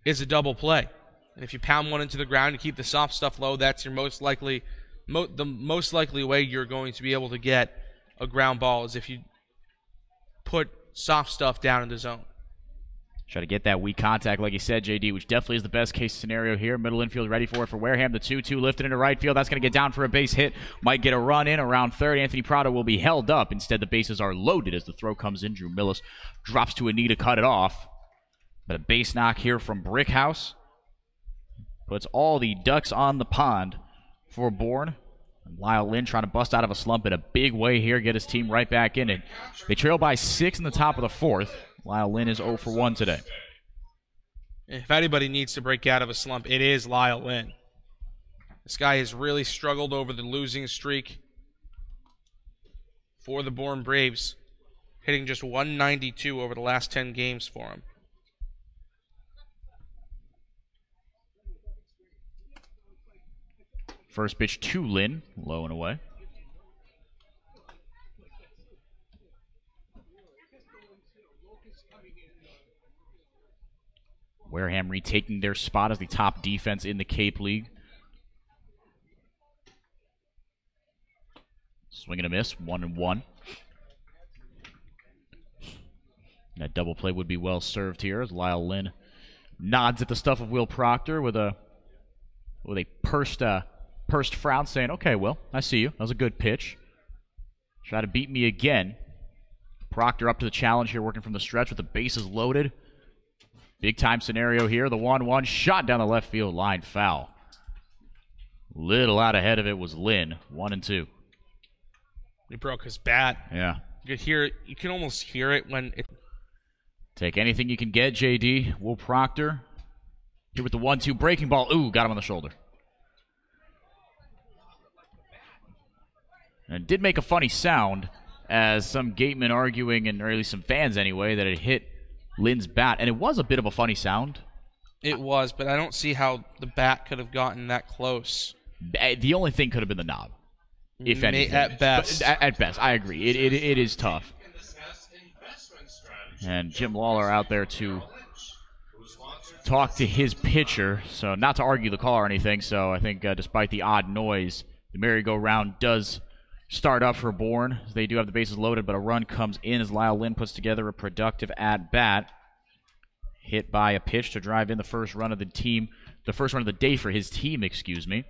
a double play. And if you pound one into the ground and keep the soft stuff low, that's your the most likely way you're going to be able to get a ground ball is if you put soft stuff down in the zone. Try to get that weak contact, like you said, JD, which definitely is the best case scenario here. Middle infield ready for it for Wareham. The 2-2 lifted into right field. That's going to get down for a base hit. Might get a run in around third. Anthony Prado will be held up. Instead, the bases are loaded as the throw comes in. Drew Millis drops to a knee to cut it off. But a base knock here from Brickhouse puts all the ducks on the pond for Bourne. And Lyle Lynn trying to bust out of a slump in a big way here, get his team right back in it. They trail by 6 in the top of the fourth. Lyle Lynn is 0 for 1 today. If anybody needs to break out of a slump, it is Lyle Lynn. This guy has really struggled over the losing streak for the Bourne Braves, hitting just 192 over the last 10 games for him. First pitch to Lynn, low and away. Wareham retaking their spot as the top defense in the Cape League. Swing and a miss, 1-1. That double play would be well served here as Lyle Lynn nods at the stuff of Will Proctor with a pursed frown, saying, "Okay, Will, I see you. That was a good pitch. Try to beat me again." Proctor up to the challenge here, working from the stretch with the bases loaded. Big time scenario here. The 1-1 shot down the left field line, foul. Little out ahead of it was Lynn. 1-2. He broke his bat. Yeah. You could hear it. You can almost hear it when it. Take anything you can get, JD. Will Proctor here with the 1-2 breaking ball. Ooh, got him on the shoulder. And it did make a funny sound as some Gatemen arguing, and or at least some fans anyway, that it hit Lynn's bat. And it was a bit of a funny sound. It was, but I don't see how the bat could have gotten that close. The only thing could have been the knob, if anything. At best. At best, I agree. It is tough. And Jim Lawler out there to talk to his pitcher. So not to argue the call or anything. So I think despite the odd noise, the merry-go-round does start up for Bourne. They do have the bases loaded, but a run comes in as Lyle Lynn puts together a productive at-bat. Hit by a pitch to drive in the first run of the team, the first run of the day for his team, excuse me.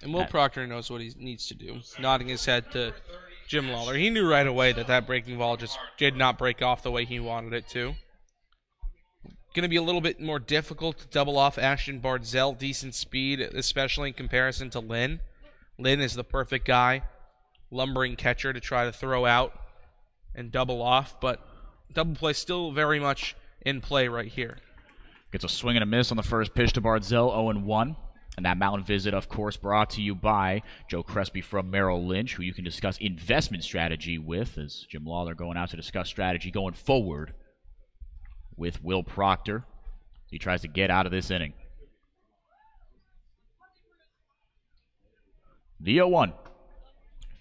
And Will Proctor knows what he needs to do, nodding his head to Jim Lawler. He knew right away that breaking ball just did not break off the way he wanted it to. Going to be a little bit more difficult to double off Ashton Bardzell. Decent speed, especially in comparison to Lynn. Lynn is the perfect guy, lumbering catcher to try to throw out and double off, but double play still very much in play right here. Gets a swing and a miss on the first pitch to Bardzell, 0-1. And that mound visit, of course, brought to you by Joe Crespi from Merrill Lynch, who you can discuss investment strategy with, as Jim Lawler going out to discuss strategy going forward with Will Proctor. He tries to get out of this inning. The 0-1.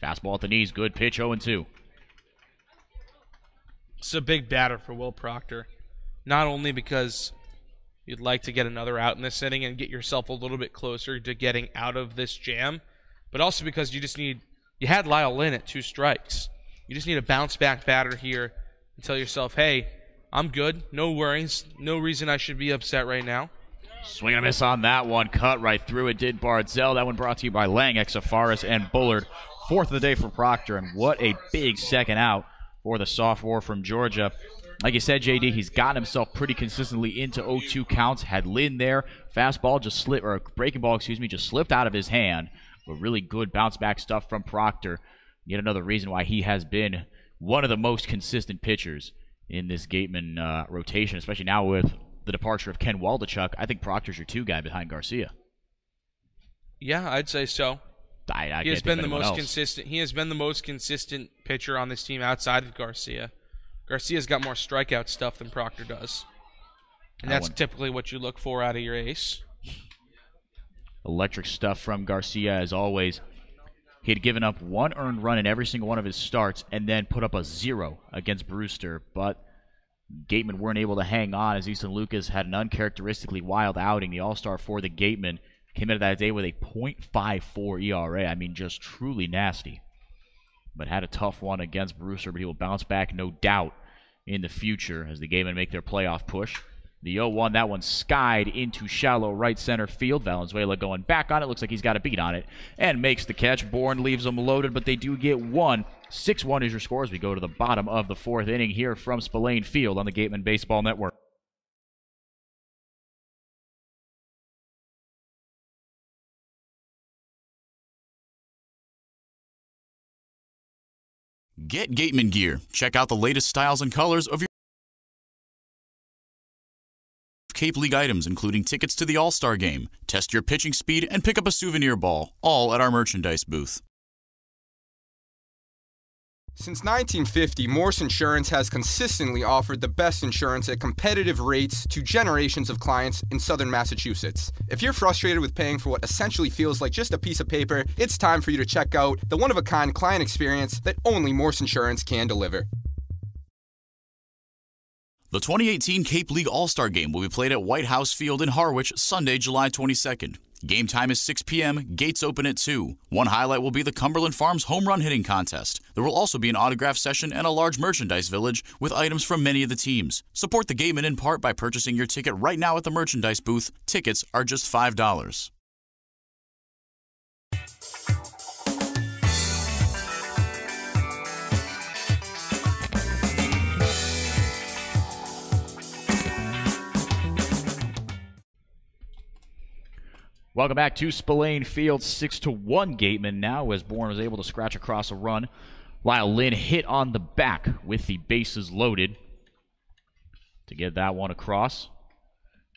Fastball at the knees, good pitch, 0-2. It's a big batter for Will Proctor. Not only because you'd like to get another out in this inning and get yourself a little bit closer to getting out of this jam, but also because you had Lyle Lynn at 2 strikes. You just need a bounce-back batter here and tell yourself, hey, I'm good, no worries, no reason I should be upset right now. Swing and a miss on that one. Cut right through it, did Bardzell. That one brought to you by Lang, Exafaris, and Bullard. 4th of the day for Proctor, and what a big second out for the sophomore from Georgia. Like you said, JD, he's gotten himself pretty consistently into 0-2 counts. Had Lynn there. Fastball just slipped, or breaking ball, just slipped out of his hand. But really good bounce back stuff from Proctor. Yet another reason why he has been one of the most consistent pitchers in this Gatemen rotation, especially now with the departure of Ken Waldachuk. I think Proctor's your 2 guy behind Garcia. Yeah, I'd say so. He has been the most consistent. He has been the most consistent pitcher on this team outside of Garcia. Garcia's got more strikeout stuff than Proctor does, and that's typically what you look for out of your ace. Electric stuff from Garcia as always. He had given up 1 earned run in every single one of his starts and then put up a 0 against Brewster, but Gatemen weren't able to hang on as Easton Lucas had an uncharacteristically wild outing. The All-Star for the Gatemen came into that day with a .54 ERA. I mean, just truly nasty. But had a tough one against Brewster, but he will bounce back, no doubt, in the future as the Gatemen make their playoff push. The 0-1, that one skied into shallow right center field. Valenzuela going back on it. Looks like he's got a beat on it and makes the catch. Bourne leaves them loaded, but they do get 1. 6-1 is your score as we go to the bottom of the 4th inning here from Spillane Field on the Gatemen Baseball Network. Get Gatemen gear. Check out the latest styles and colors of your Cape League items, including tickets to the All-Star Game. Test your pitching speed and pick up a souvenir ball, all at our merchandise booth. Since 1950, Morse Insurance has consistently offered the best insurance at competitive rates to generations of clients in southern Massachusetts. If you're frustrated with paying for what essentially feels like just a piece of paper, it's time for you to check out the one-of-a-kind client experience that only Morse Insurance can deliver. The 2018 Cape League All-Star Game will be played at White House Field in Harwich, Sunday, July 22nd. Game time is 6 p.m., gates open at 2. One highlight will be the Cumberland Farms home run hitting contest. There will also be an autograph session and a large merchandise village with items from many of the teams. Support the Gatemen in part by purchasing your ticket right now at the merchandise booth. Tickets are just $5. Welcome back to Spillane Field. 6-1 Gatemen now as Bourne was able to scratch across a run. Lyle Lynn hit on the back with the bases loaded to get that one across.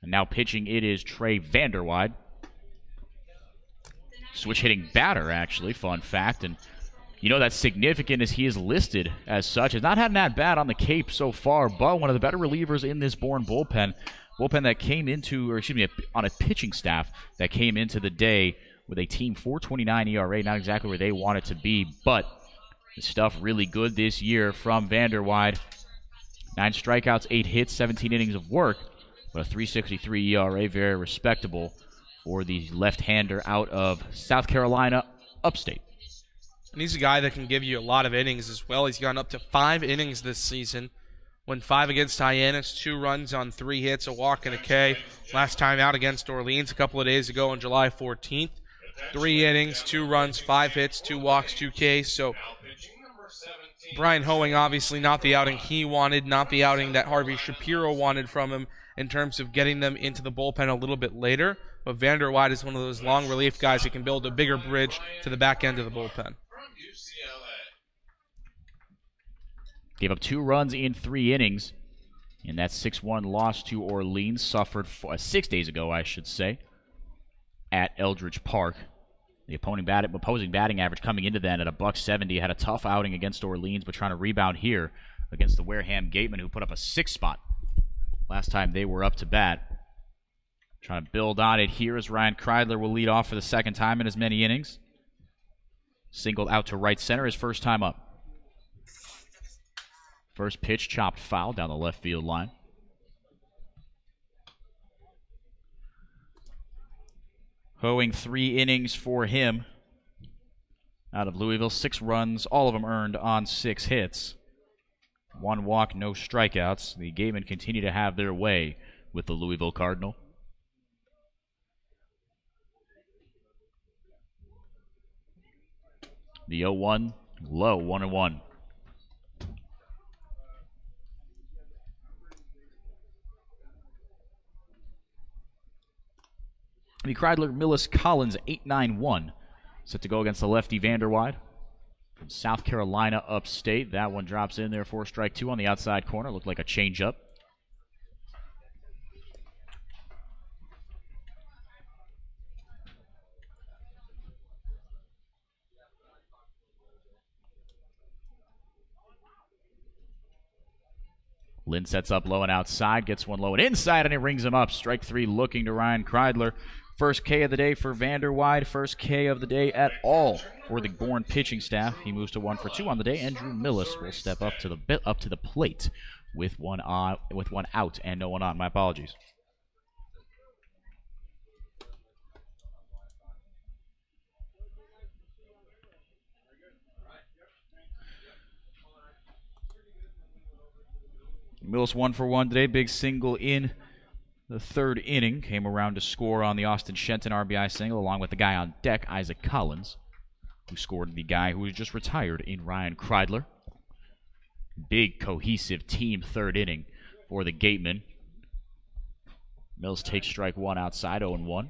And now pitching it is Trey Vanderwide. Switch hitting batter, actually, fun fact. And you know that's significant as he is listed as such. Has not had an at-bat on the Cape so far, but one of the better relievers in this Bourne bullpen. Bullpen that came into, or excuse me, on a pitching staff that came into the day with a team 4.29 ERA, not exactly where they want it to be, but the stuff really good this year from Vanderwide. 9 strikeouts, 8 hits, 17 innings of work, but a 3.63 ERA, very respectable for the left-hander out of South Carolina, upstate. And he's a guy that can give you a lot of innings as well. He's gone up to 5 innings this season. Went 5 against Hyannis, 2 runs on 3 hits, a walk and a K. Last time out against Orleans a couple of days ago on July 14th. 3 innings, 2 runs, 5 hits, 2 walks, 2 Ks. So Brian Hoeing obviously not the outing he wanted, not the outing that Harvey Shapiro wanted from him in terms of getting them into the bullpen a little bit later. But Vanderwide is one of those long relief guys that can build a bigger bridge to the back end of the bullpen. Gave up 2 runs in 3 innings in that 6-1 loss to Orleans, suffered 6 days ago, I should say, at Eldridge Park. The opposing batting average coming into that at $170. Had a tough outing against Orleans, but trying to rebound here against the Wareham Gatemen, who put up a 6 spot last time they were up to bat. Trying to build on it here as Ryan Kreidler will lead off for the 2nd time in as many innings. Singled out to right center his first time up. First pitch chopped foul down the left field line. Hoeing 3 innings for him out of Louisville. 6 runs, all of them earned on 6 hits. 1 walk, no strikeouts. The Gatemen continue to have their way with the Louisville Cardinal. The 0-1, low, 1-1. The Kreidler Millis Collins 8-9-1. Set to go against the lefty Vanderwide from South Carolina upstate. That one drops in there for strike two on the outside corner. Looked like a changeup. Lynn sets up low and outside, gets one low and inside, and he rings him up. Strike three looking to Ryan Kreidler. First K of the day for Vanderwide. First K of the day at all for the Bourne pitching staff. He moves to 1 for 2 on the day, and Drew Millis will step up to the plate with one out and no one on. My apologies. Millis 1 for 1 today. Big single in the third inning. Came around to score on the Austin Shenton RBI single, along with the guy on deck, Isaac Collins, who scored the guy who was just retired in Ryan Kreidler. Big, cohesive team third inning for the Gatemen. Mills takes strike one outside, 0-1.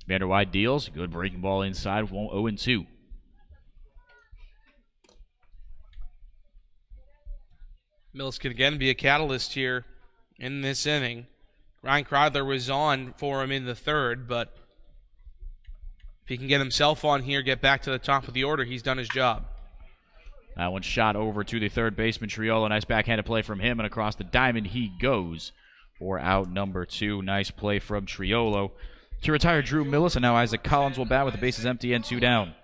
Vanderwide deals. Good breaking ball inside, 0-2. Mills could again be a catalyst here in this inning. Ryan Kreidler was on for him in the third, but if he can get himself on here, get back to the top of the order, he's done his job. That one shot over to the third baseman, Triolo. Nice backhanded play from him, and across the diamond he goes for out number 2. Nice play from Triolo to retire Drew Millis, and now Isaac Collins will bat with the bases empty and 2 down.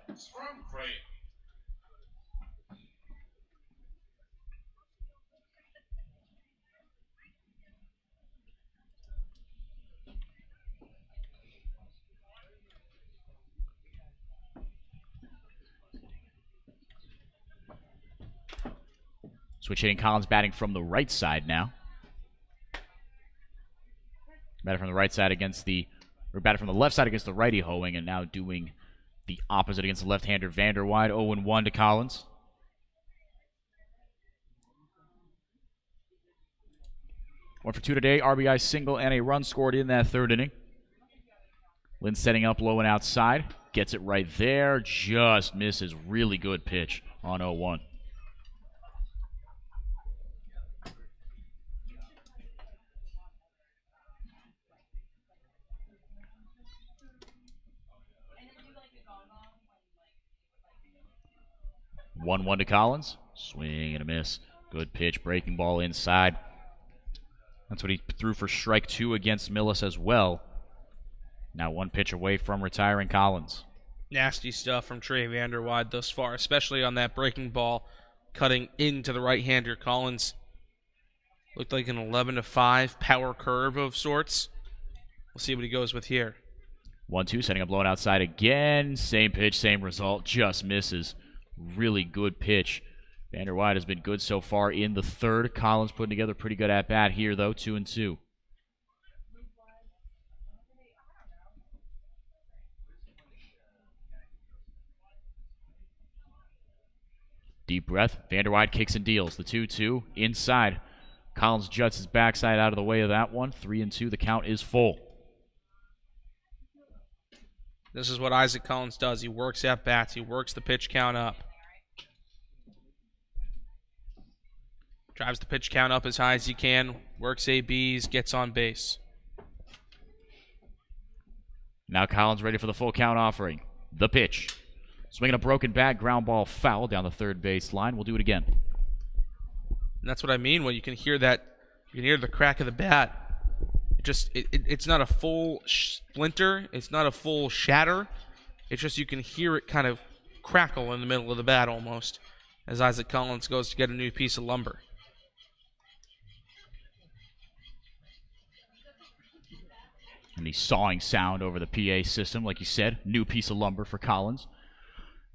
Switch hitting, Collins batting from the right side now. Batting from the right side batting from the left side against the righty Hoeing, and now doing the opposite against the left-hander Vanderwide. 0-1 to Collins. One for 2 today, RBI single and a run scored in that third inning. Lynn setting up low and outside. Gets it right there, just misses. Really good pitch on 0-1. One to Collins. Swing and a miss. Good pitch. Breaking ball inside. That's what he threw for strike 2 against Millis as well. Now one pitch away from retiring Collins. Nasty stuff from Trey Vanderwide thus far, especially on that breaking ball cutting into the right-hander. Collins looked like an 11-5 power curve of sorts. We'll see what he goes with here. 1-2, setting up low and outside again. Same pitch, same result. Just misses. Really good pitch. Vanderwide has been good so far in the third. Collins putting together a pretty good at-bat here, though. 2-2. Deep breath. Vanderwide kicks and deals. The 2-2 inside. Collins juts his backside out of the way of that one. 3-2. The count is full. This is what Isaac Collins does. He works at-bats. He works the pitch count up. Drives the pitch count up as high as he can, works ABs, gets on base. Now Collins ready for the full count offering. The pitch. Swinging a broken bat, ground ball foul down the third base line. We'll do it again. And that's what I mean when you can hear that, you can hear the crack of the bat. It's not a full splinter, it's not a full shatter. It's just you can hear it kind of crackle in the middle of the bat almost as Isaac Collins goes to get a new piece of lumber. And the sawing sound over the PA system, like you said. New piece of lumber for Collins.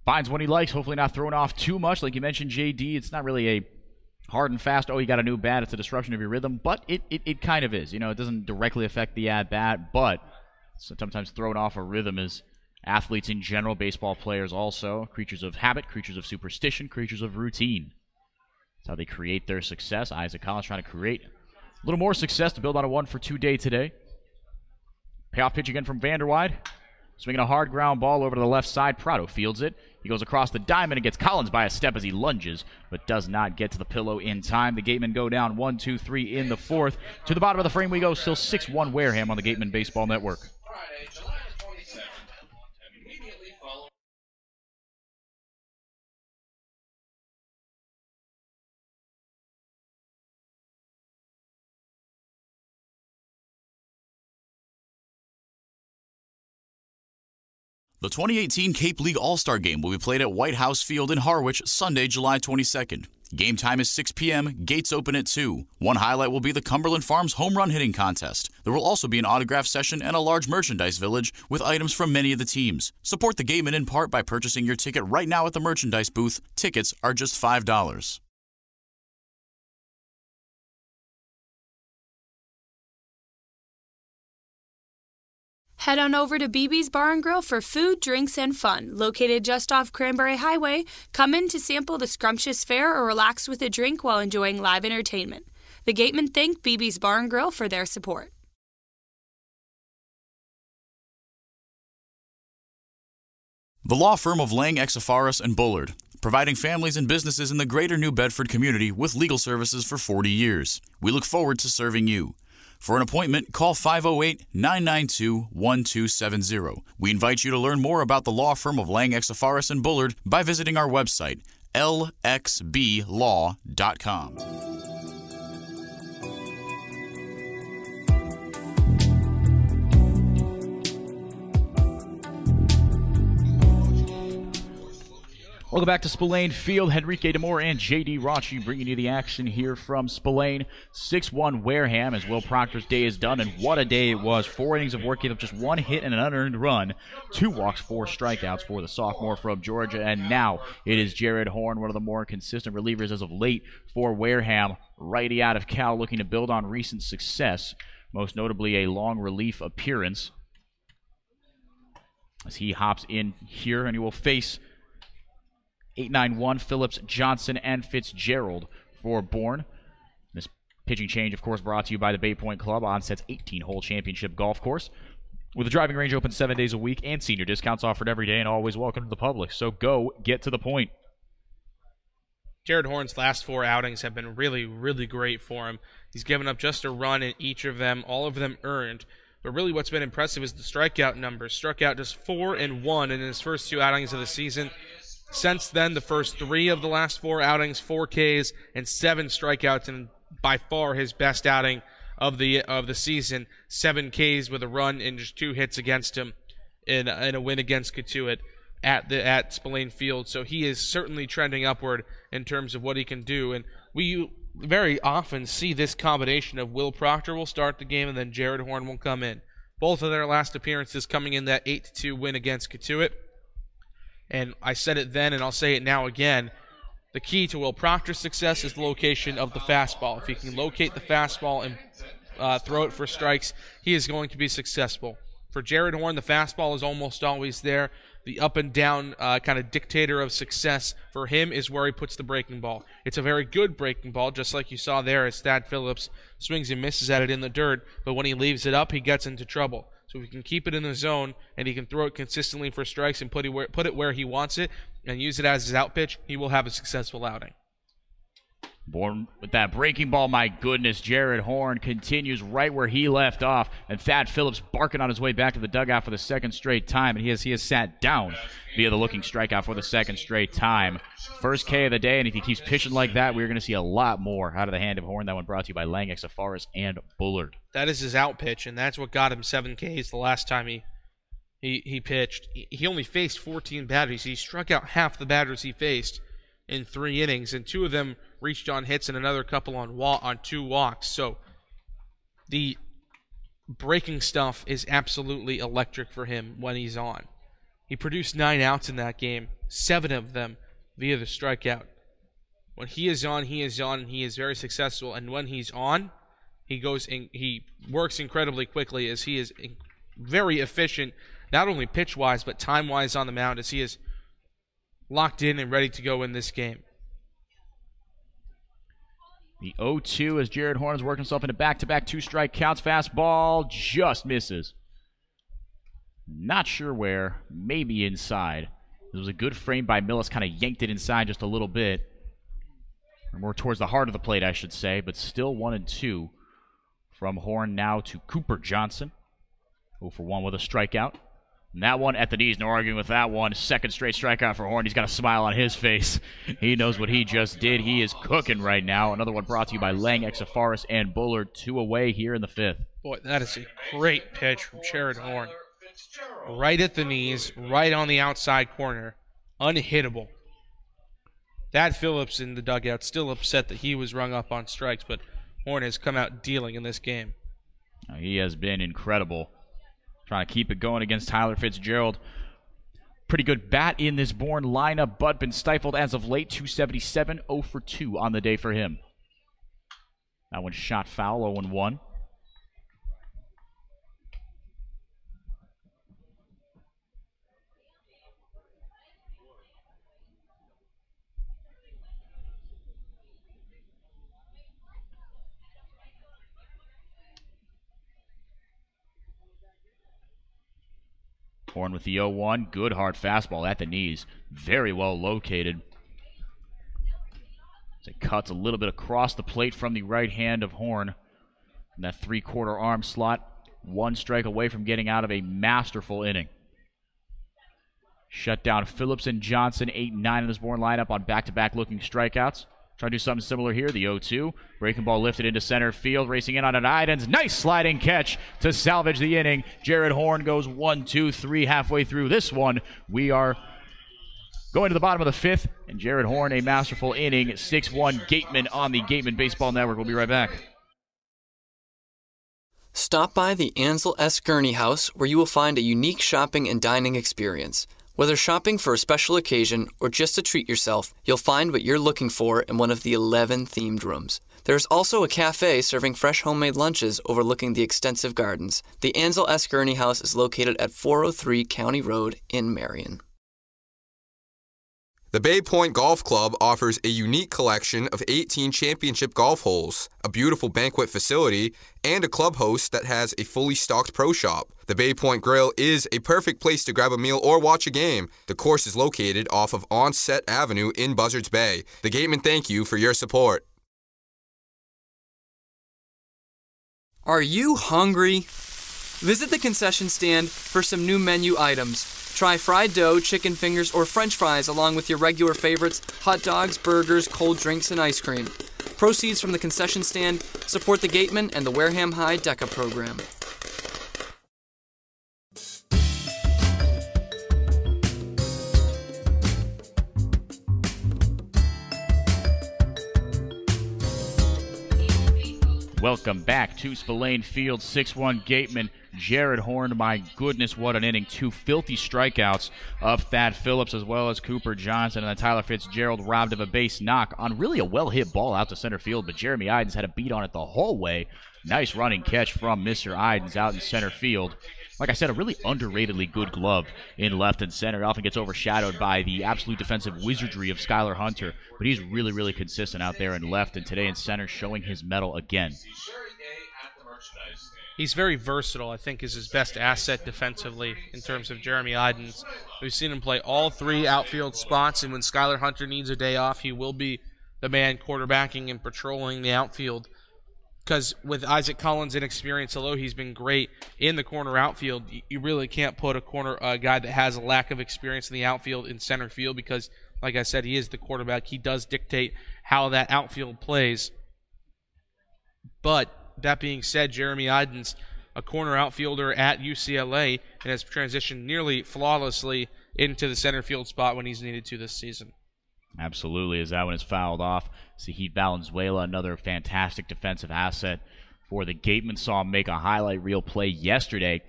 Finds one he likes, hopefully not thrown off too much. Like you mentioned, JD, it's not really a hard and fast, oh, you got a new bat, it's a disruption of your rhythm, but it kind of is. You know, it doesn't directly affect the at-bat, but sometimes thrown off a rhythm is athletes in general, baseball players also, creatures of habit, creatures of superstition, creatures of routine. That's how they create their success. Isaac Collins trying to create little more success to build on a 1-for-2 day today. Payoff pitch again from Vanderwide. Swinging a hard ground ball over to the left side. Prado fields it. He goes across the diamond and gets Collins by a step as he lunges, but does not get to the pillow in time. The Gatemen go down 1-2-3 in the fourth. To the bottom of the frame we go. Still 6-1 Wareham on the Gatemen Baseball Network. Friday, July 27th. Immediately following. The 2018 Cape League All-Star Game will be played at White House Field in Harwich Sunday, July 22nd. Game time is 6 p.m., gates open at 2. One highlight will be the Cumberland Farms home run hitting contest. There will also be an autograph session and a large merchandise village with items from many of the teams. Support the Gatemen in part by purchasing your ticket right now at the merchandise booth. Tickets are just $5. Head on over to BB's Bar and Grill for food, drinks, and fun. Located just off Cranberry Highway, come in to sample the scrumptious fare or relax with a drink while enjoying live entertainment. The Gatemen thank BB's Bar and Grill for their support. The law firm of Lang, Exafaris & Bullard, providing families and businesses in the greater New Bedford community with legal services for 40 years. We look forward to serving you. For an appointment, call 508-992-1270. We invite you to learn more about the law firm of Lang, Exafaris & Bullard by visiting our website, lxblaw.com. Welcome back to Spillane Field. Henrique DeMore and J.D. Rauchi bringing you the action here from Spillane. 6-1 Wareham as Will Proctor's day is done, and what a day it was. 4 innings of work, gave up just 1 hit and an unearned run. 2 walks, 4 strikeouts for the sophomore from Georgia, and now it is Jared Horn, one of the more consistent relievers as of late for Wareham. Righty out of Cal, looking to build on recent success, most notably a long relief appearance. As he hops in here, and he will face 8-9-1, Phillips, Johnson, and Fitzgerald for Bourne. This pitching change, of course, brought to you by the Bay Point Club, Onset's 18-hole championship golf course. With the driving range open 7 days a week and senior discounts offered every day and always welcome to the public. So go get to the point. Jared Horn's last 4 outings have been really, really great for him. He's given up just a run in each of them, all of them earned. But really what's been impressive is the strikeout numbers. Struck out just 4 and 1 in his first 2 outings of the season. Since then, the first 3 of the last 4 outings, 4 Ks and 7 strikeouts, and by far his best outing of the season. 7 Ks with a run and just 2 hits against him in a win against Cotuit at Spillane Field. So he is certainly trending upward in terms of what he can do. And we very often see this combination of Will Proctor will start the game and then Jared Horn will come in. Both of their last appearances coming in that 8-2 win against Cotuit. And I said it then, and I'll say it now again, the key to Will Proctor's success is the location of the fastball. If he can locate the fastball and throw it for strikes, he is going to be successful. For Jared Horn, the fastball is almost always there. The up and down kind of dictator of success for him is where he puts the breaking ball. It's a very good breaking ball, just like you saw there as Thad Phillips swings and misses at it in the dirt, but when he leaves it up, he gets into trouble. So if he can keep it in the zone and he can throw it consistently for strikes and put it where he wants it and use it as his out pitch, he will have a successful outing. Bourne with that breaking ball, my goodness. Jared Horn continues right where he left off, and Thad Phillips barking on his way back to the dugout for the second straight time, and he has sat down via the looking strikeout for the second straight time. First K of the day, and if he keeps pitching like that, we're going to see a lot more out of the hand of Horn. That one brought to you by Lang, Exafaris, and Bullard. That is his out pitch, and that's what got him 7 Ks the last time he pitched. He only faced 14 batters. He struck out half the batters he faced in 3 innings, and 2 of them reached on hits and another couple on 2 walks. So the breaking stuff is absolutely electric for him when he's on. He produced 9 outs in that game, 7 of them via the strikeout. When he is on, and he is very successful. And when he's on, he works incredibly quickly, as he is very efficient, not only pitch-wise but time-wise on the mound, as he is locked in and ready to go in this game. The 0-2 as Jared Horn is working himself into back-to-back two-strike counts. Fastball just misses. Not sure where. Maybe inside. It was a good frame by Millis. Kind of yanked it inside just a little bit. Or more towards the heart of the plate, I should say. But still 1-2 from Horn now to Cooper Johnson. 0-for-1 with a strikeout. And that one at the knees, no arguing with that one. Second straight strikeout for Horn. He's got a smile on his face. He knows what he just did. He is cooking right now. Another one brought to you by Lang, Exafaris, and Bullard. 2 away here in the 5th. Boy, that is a great pitch from Jared Horn. Right at the knees, right on the outside corner. Unhittable. Thad Phillips in the dugout still upset that he was rung up on strikes, but Horn has come out dealing in this game. He has been incredible. Trying to keep it going against Tyler Fitzgerald. Pretty good bat in this Bourne lineup, but been stifled as of late. 277, 0-for-2 on the day for him. That one shot foul, 0-1. Horn with the 0-1. Good hard fastball at the knees. Very well located. As it cuts a little bit across the plate from the right hand of Horn. In that 3/4 arm slot. 1 strike away from getting out of a masterful inning. Shut down Phillips and Johnson. 8-9 in this Bourne lineup on back-to-back looking strikeouts. Try to do something similar here. The 0-2. Breaking ball lifted into center field. Racing in on an Idens. Nice sliding catch to salvage the inning. Jared Horn goes 1, 2, 3 halfway through this one. We are going to the bottom of the 5th. And Jared Horn, a masterful inning. 6-1 Gatemen on the Gatemen Baseball Network. We'll be right back. Stop by the Ansel S. Gurney House, where you will find a unique shopping and dining experience. Whether shopping for a special occasion or just to treat yourself, you'll find what you're looking for in one of the 11 themed rooms. There's also a cafe serving fresh homemade lunches overlooking the extensive gardens. The Ansel S. Gurney House is located at 403 County Road in Marion. The Bay Point Golf Club offers a unique collection of 18 championship golf holes, a beautiful banquet facility, and a club host that has a fully stocked pro shop. The Bay Point Grill is a perfect place to grab a meal or watch a game. The course is located off of Onset Avenue in Buzzards Bay. The Gatemen thank you for your support. Are you hungry? Visit the concession stand for some new menu items. Try fried dough, chicken fingers, or french fries along with your regular favorites, hot dogs, burgers, cold drinks, and ice cream. Proceeds from the concession stand support the Gatemen and the Wareham High DECA program. Welcome back to Spillane Field. 6-1 Gatemen. Jared Horn, my goodness, what an inning. 2 filthy strikeouts of Thad Phillips as well as Cooper Johnson. And then Tyler Fitzgerald robbed of a base knock on really a well-hit ball out to center field. But Jeremy Idens had a beat on it the whole way. Nice running catch from Mr. Idens out in center field. Like I said, a really underratedly good glove in left and center. It often gets overshadowed by the absolute defensive wizardry of Skylar Hunter. But he's really, really consistent out there in left and today in center, showing his mettle again. He's very versatile, I think, is his best asset defensively in terms of Jeremy Idens. We've seen him play all 3 outfield spots, and when Skylar Hunter needs a day off, he will be the man quarterbacking and patrolling the outfield. Because with Isaac Collins' inexperience, although he's been great in the corner outfield, you really can't put a guy that has a lack of experience in the outfield in center field because, like I said, he is the quarterback. He does dictate how that outfield plays. But that being said, Jeremy Idens, a corner outfielder at UCLA, and has transitioned nearly flawlessly into the center field spot when he's needed to this season. Absolutely, as that one is fouled off. Zahid Valenzuela, another fantastic defensive asset for the Gatemen. Saw him make a highlight reel play yesterday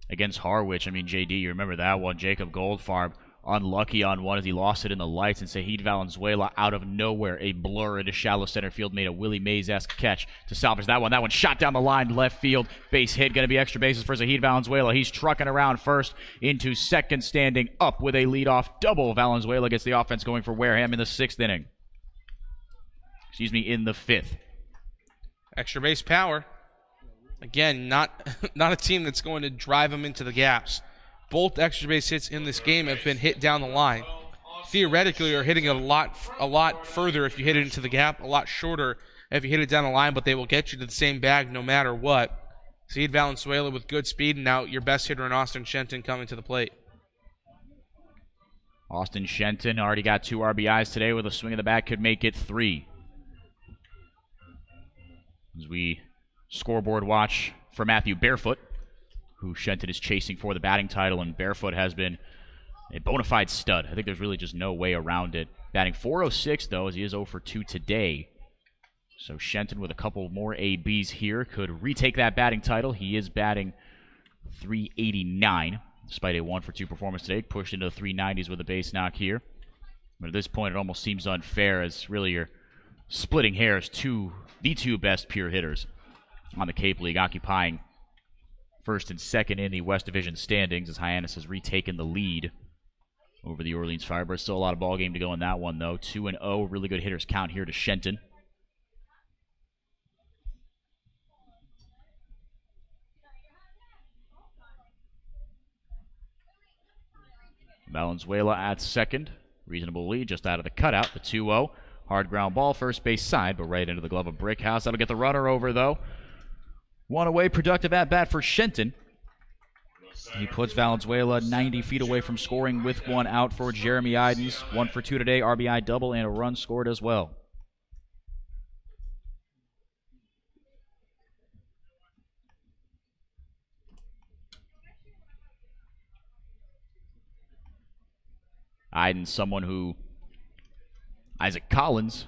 against Harwich. I mean, JD, you remember that one. Jacob Goldfarb unlucky on one as he lost it in the lights, and Zahid Valenzuela out of nowhere, a blur into shallow center field, made a Willie Mays-esque catch to salvage that one. That one shot down the line, left field, base hit, going to be extra bases for Zahid Valenzuela. He's trucking around first into second, standing up with a leadoff double. Valenzuela gets the offense going for Wareham in the 6th inning. In the 5th. Extra base power. Again, not a team that's going to drive them into the gaps. Both extra base hits in this game have been hit down the line. Theoretically, you're hitting it a lot further if you hit it into the gap, a lot shorter if you hit it down the line, but they will get you to the same bag no matter what. Saeed Valenzuela with good speed, and now your best hitter in Austin Shenton coming to the plate. Austin Shenton already got 2 RBIs today with a swing of the bat, could make it 3. As we scoreboard watch for Matthew Barefoot, who Shenton is chasing for the batting title, and Barefoot has been a bona fide stud. I think there's really just no way around it. Batting .406, though, as he is 0 for 2 today. So Shenton with a couple more ABs here could retake that batting title. He is batting .389, despite a 1 for 2 performance today. Pushed into the 390s with a base knock here. But at this point, it almost seems unfair, as really you're splitting hairs. The two best pure hitters on the Cape League, occupying first and second in the West Division standings, as Hyannis has retaken the lead over the Orleans Firebirds. Still a lot of ball game to go in that one, though. 2-0, really good hitters count here to Shenton. Valenzuela at second. Reasonable lead, just out of the cutout. The 2-0. Hard ground ball, first base side, but right into the glove of Brickhouse. That'll get the runner over, though. One away, productive at-bat for Shenton. He puts Valenzuela 90 feet away from scoring with 1 out for Jeremy Idens. 1 for 2 today, RBI double, and a run scored as well. Idens, someone who Isaac Collins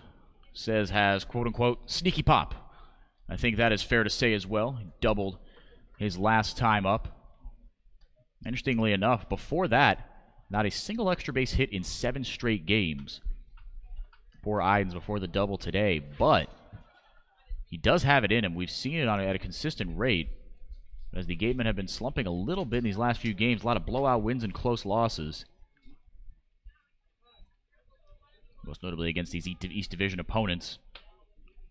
says has, quote-unquote, sneaky pop. I think that is fair to say as well. He doubled his last time up. Interestingly enough, before that, not a single extra base hit in 7 straight games for Idens before the double today. But he does have it in him. We've seen it at a consistent rate, as the Gatemen have been slumping a little bit in these last few games. A lot of blowout wins and close losses, most notably against these East Division opponents,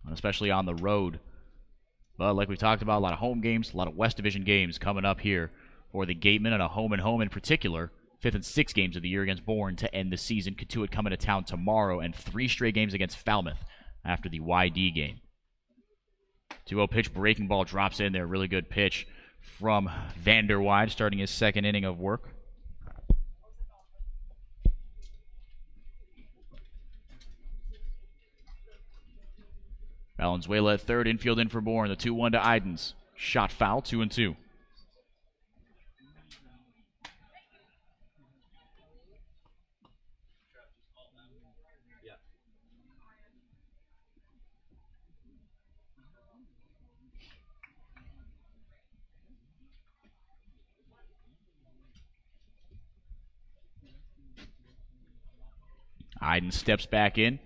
and especially on the road. But like we talked about, a lot of home games, a lot of West Division games coming up here for the Gatemen, and a home in particular. 5th and 6th games of the year against Bourne to end the season. Katuitt coming to town tomorrow, and 3 straight games against Falmouth after the YD game. 2-0 pitch, breaking ball drops in there. Really good pitch from Vanderweide, starting his 2nd inning of work. Valenzuela at third, infield in for Bourne. The 2-1 to Idens. Shot foul, 2-2. Idens steps back in.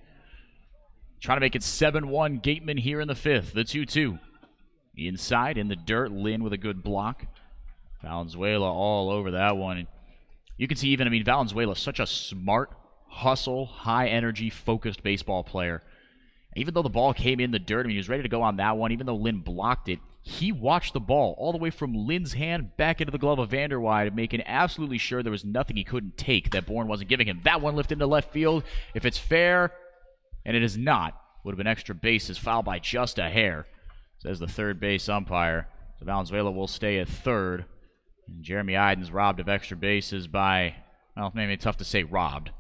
Trying to make it 7-1 Gatemen here in the 5th. The 2-2. Inside, in the dirt, Lynn with a good block. Valenzuela all over that one. And you can see even, Valenzuela, such a smart, hustle, high-energy, focused baseball player. Even though the ball came in the dirt, he was ready to go on that one. Even though Lynn blocked it, he watched the ball all the way from Lynn's hand back into the glove of Vanderweide, making absolutely sure there was nothing he couldn't take that Bourne wasn't giving him. That one lifted into left field. If it's fair, and it is not, would have been extra bases, fouled by just a hair, says the third base umpire. So Valenzuela will stay at third. And Jeremy Idens robbed of extra bases by, well, maybe tough to say robbed,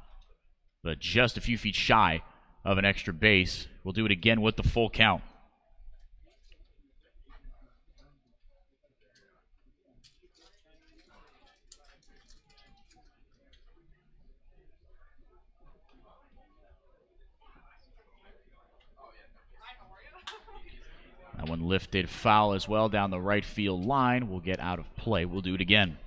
but just a few feet shy of an extra base. We'll do it again with the full count. That one lifted foul as well down the right field line. Will get out of play. We'll do it again.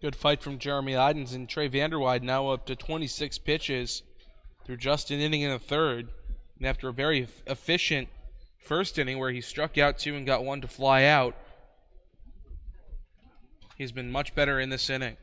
Good fight from Jeremy Idens, and Trey Vanderweide now up to 26 pitches through just an inning and a third. And after a very efficient first inning where he struck out 2 and got 1 to fly out, he's been much better in this inning.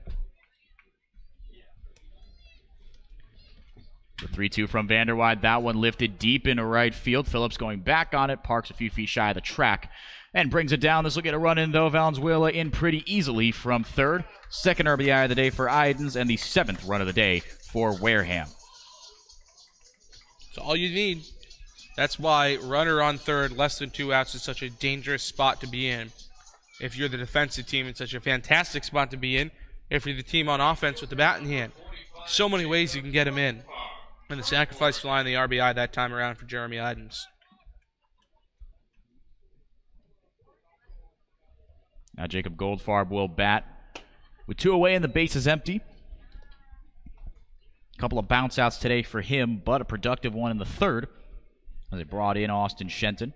The 3-2 from Vanderwide. That one lifted deep into right field. Phillips going back on it, parks a few feet shy of the track, and brings it down. This will get a run in, though. Valenzuela in pretty easily from third. Second RBI of the day for Idens, and the 7th run of the day for Wareham. That's all you need. That's why runner on third, less than 2 outs, is such a dangerous spot to be in. If you're the defensive team, it's such a fantastic spot to be in. If you're the team on offense with the bat in hand, so many ways you can get him in. And the sacrifice fly on the RBI that time around for Jeremy Idens. Now Jacob Goldfarb will bat with 2 away and the base is empty. A couple of bounce outs today for him, but a productive one in the 3rd as they brought in Austin Shenton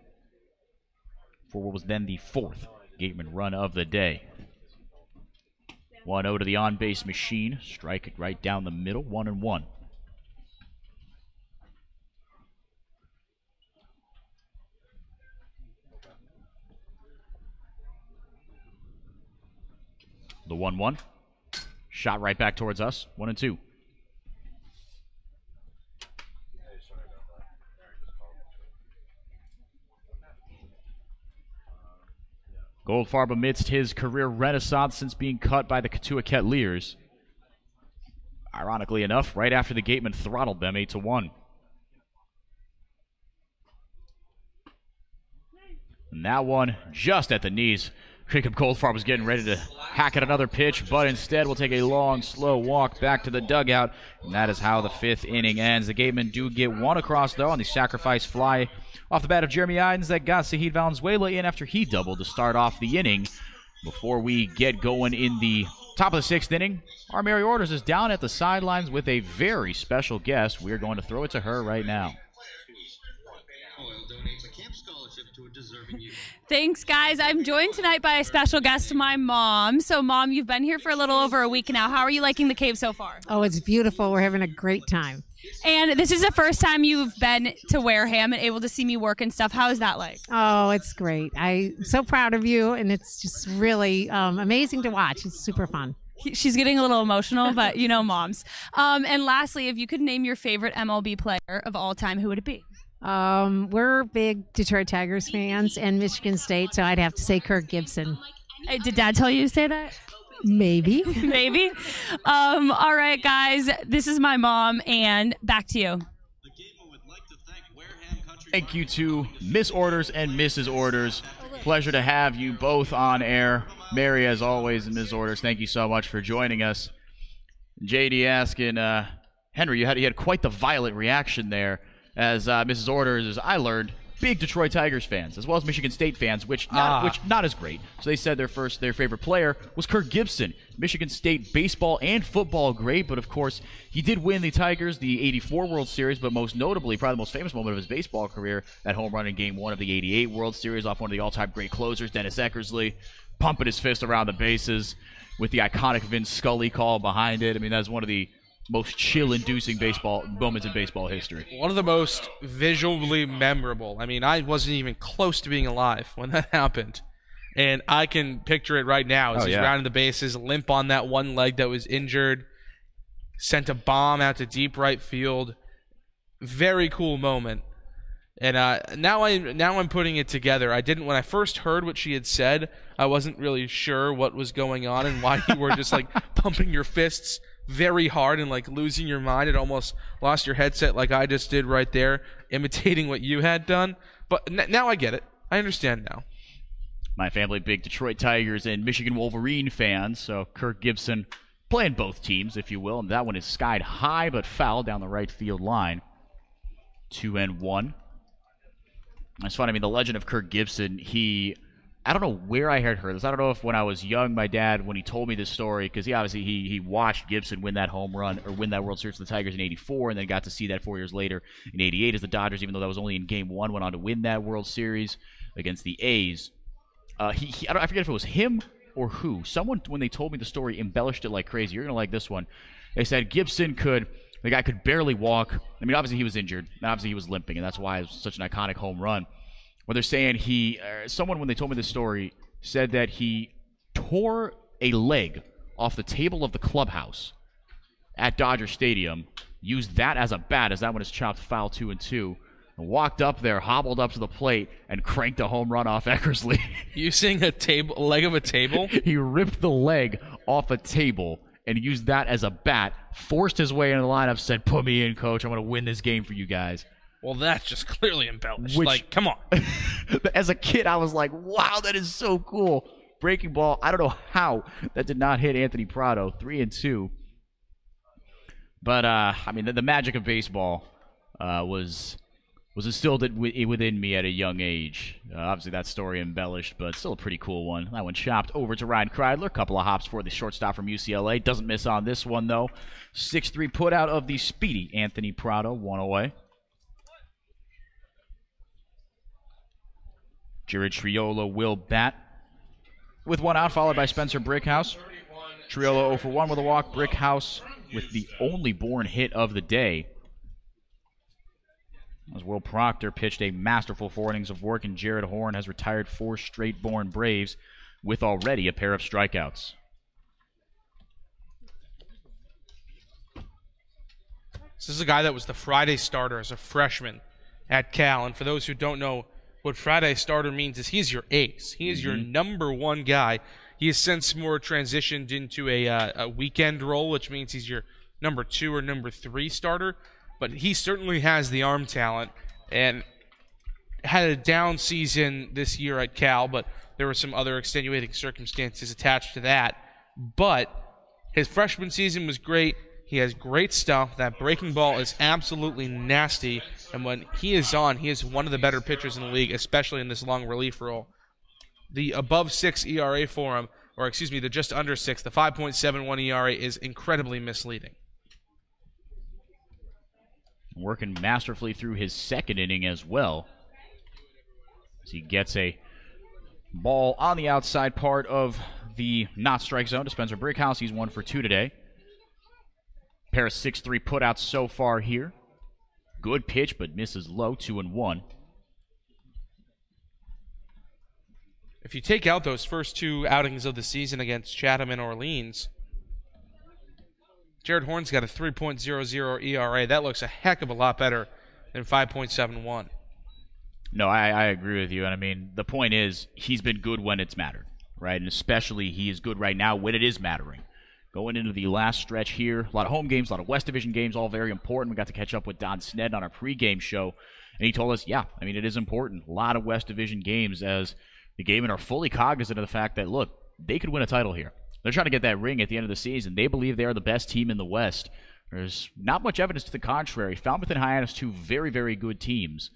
for what was then the 4th Gateman run of the day. 1-0 to the on-base machine. Strike it right down the middle, 1-1. The 1-1. Shot right back towards us, 1-2. Goldfarb amidst his career renaissance since being cut by the Katua Kettleers. Ironically enough, right after the Gatemen throttled them 8-1. And that one just at the knees. Jacob Goldfarb was getting ready to hack at another pitch, but instead will take a long, slow walk back to the dugout. And that is how the 5th inning ends. The Gatemen do get one across, though, on the sacrifice fly off the bat of Jeremy Idens that got Sahid Valenzuela in after he doubled to start off the inning. Before we get going in the top of the 6th inning, our Mary Orders is down at the sidelines with a very special guest. We're going to throw it to her right now. Thanks, guys. I'm joined tonight by a special guest, my mom. So, Mom, you've been here for a little over a week now. How are you liking the cave so far? Oh, it's beautiful. We're having a great time. And this is the first time you've been to Wareham and able to see me work and stuff. How is that like? Oh, it's great. I'm so proud of you, and it's just really amazing to watch. It's super fun. She's getting a little emotional, but you know moms. And lastly, if you could name your favorite MLB player of all time, who would it be? We're big Detroit Tigers fans and Michigan State, so I'd have to say Kirk Gibson. Hey, did Dad tell you to say that? Maybe. Maybe. All right, guys. This is my mom, and back to you. Thank you to Miss Orders and Mrs. Orders. Pleasure to have you both on air. Mary, as always, and Ms. Orders, thank you so much for joining us. JD asking, Henry, you had quite the violent reaction there. As Mrs. Orders, as I learned, big Detroit Tigers fans, as well as Michigan State fans, which not as great. So they said their favorite player was Kirk Gibson, Michigan State baseball and football great, but of course he did win the Tigers the '84 World Series, but most notably, probably the most famous moment of his baseball career, that home run in Game 1 of the '88 World Series off one of the all-time great closers, Dennis Eckersley, pumping his fist around the bases with the iconic Vince Scully call behind it. I mean, that's one of the most chill-inducing baseball moments in baseball history. One of the most visually memorable. I mean, I wasn't even close to being alive when that happened. And I can picture it right now as he's rounding the bases, limp on that one leg that was injured, sent a bomb out to deep right field. Very cool moment. And now I'm putting it together. When I first heard what she had said, I wasn't really sure what was going on and why you were just like pumping your fists very hard and like losing your mind and almost lost your headset like I just did right there, imitating what you had done. But now I get it. I understand now. My family, big Detroit Tigers and Michigan Wolverine fans, so Kirk Gibson playing both teams, if you will, and that one is skied high but foul down the right field line. 2-1. That's fun. I mean, the legend of Kirk Gibson, I don't know where I had heard this. I don't know if when I was young, my dad, when he told me this story, because he watched Gibson win that home run or win that World Series for the Tigers in '84, and then got to see that 4 years later in '88 as the Dodgers, even though that was only in Game 1, went on to win that World Series against the A's. I forget if it was him or who. Someone, when they told me the story, embellished it like crazy. You're going to like this one. They said the guy could barely walk. I mean, obviously he was injured, and obviously he was limping, and that's why it was such an iconic home run. When they're saying someone, when they told me this story, said that he tore a leg off the table of the clubhouse at Dodger Stadium used that as a bat as that one is chopped foul 2-2. And walked up there, hobbled up to the plate, and cranked a home run off Eckersley. Using a leg of a table? He ripped the leg off a table and used that as a bat, forced his way into the lineup, said, "Put me in, coach. I'm going to win this game for you guys." Well, that's just clearly embellished. Come on. As a kid, I was like, wow, that is so cool. Breaking ball. I don't know how that did not hit Anthony Prado. 3-2. But, the magic of baseball was instilled within me at a young age. Obviously, that story embellished, but still a pretty cool one. That one chopped over to Ryan Kreidler. A couple of hops for the shortstop from UCLA. Doesn't miss on this one, though. 6-3 put out of the speedy Anthony Prado. One away. Jared Triolo will bat with one out, followed by Spencer Brickhouse. Triolo 0 for 1 with a walk. Brickhouse with the only Bourne hit of the day. As Will Proctor pitched a masterful 4 innings of work, and Jared Horn has retired 4 straight Bourne Braves with already a pair of strikeouts. This is a guy that was the Friday starter as a freshman at Cal, and for those who don't know what Friday starter means, is he's your ace. He is your number one guy. He has since more transitioned into a weekend role, which means he's your number 2 or number 3 starter. But he certainly has the arm talent and had a down season this year at Cal, but there were some other extenuating circumstances attached to that. But his freshman season was great. He has great stuff. That breaking ball is absolutely nasty. And when he is on, he is one of the better pitchers in the league, especially in this long relief role. The above 6 ERA for him, the just under 6, the 5.71 ERA is incredibly misleading. Working masterfully through his second inning as well, as he gets a ball on the outside part of the not strike zone to Spencer Brickhouse. He's 1 for 2 today. Pair of 6-3 putouts so far here. Good pitch, but misses low. 2-1. If you take out those first 2 outings of the season against Chatham and Orleans, Jared Horn's got a 3.00 ERA. That looks a heck of a lot better than 5.71. No, I agree with you. And the point is, he's been good when it's mattered, right? And especially he is good right now when it is mattering. Going into the last stretch here, a lot of home games, a lot of West Division games, all very important. We got to catch up with Don Sned on our pregame show, and he told us, it is important. A lot of West Division games, as the Gatemen are fully cognizant of the fact that, look, they could win a title here. They're trying to get that ring at the end of the season. They believe they are the best team in the West. There's not much evidence to the contrary. Falmouth and Hyannis, 2 very, very good teams,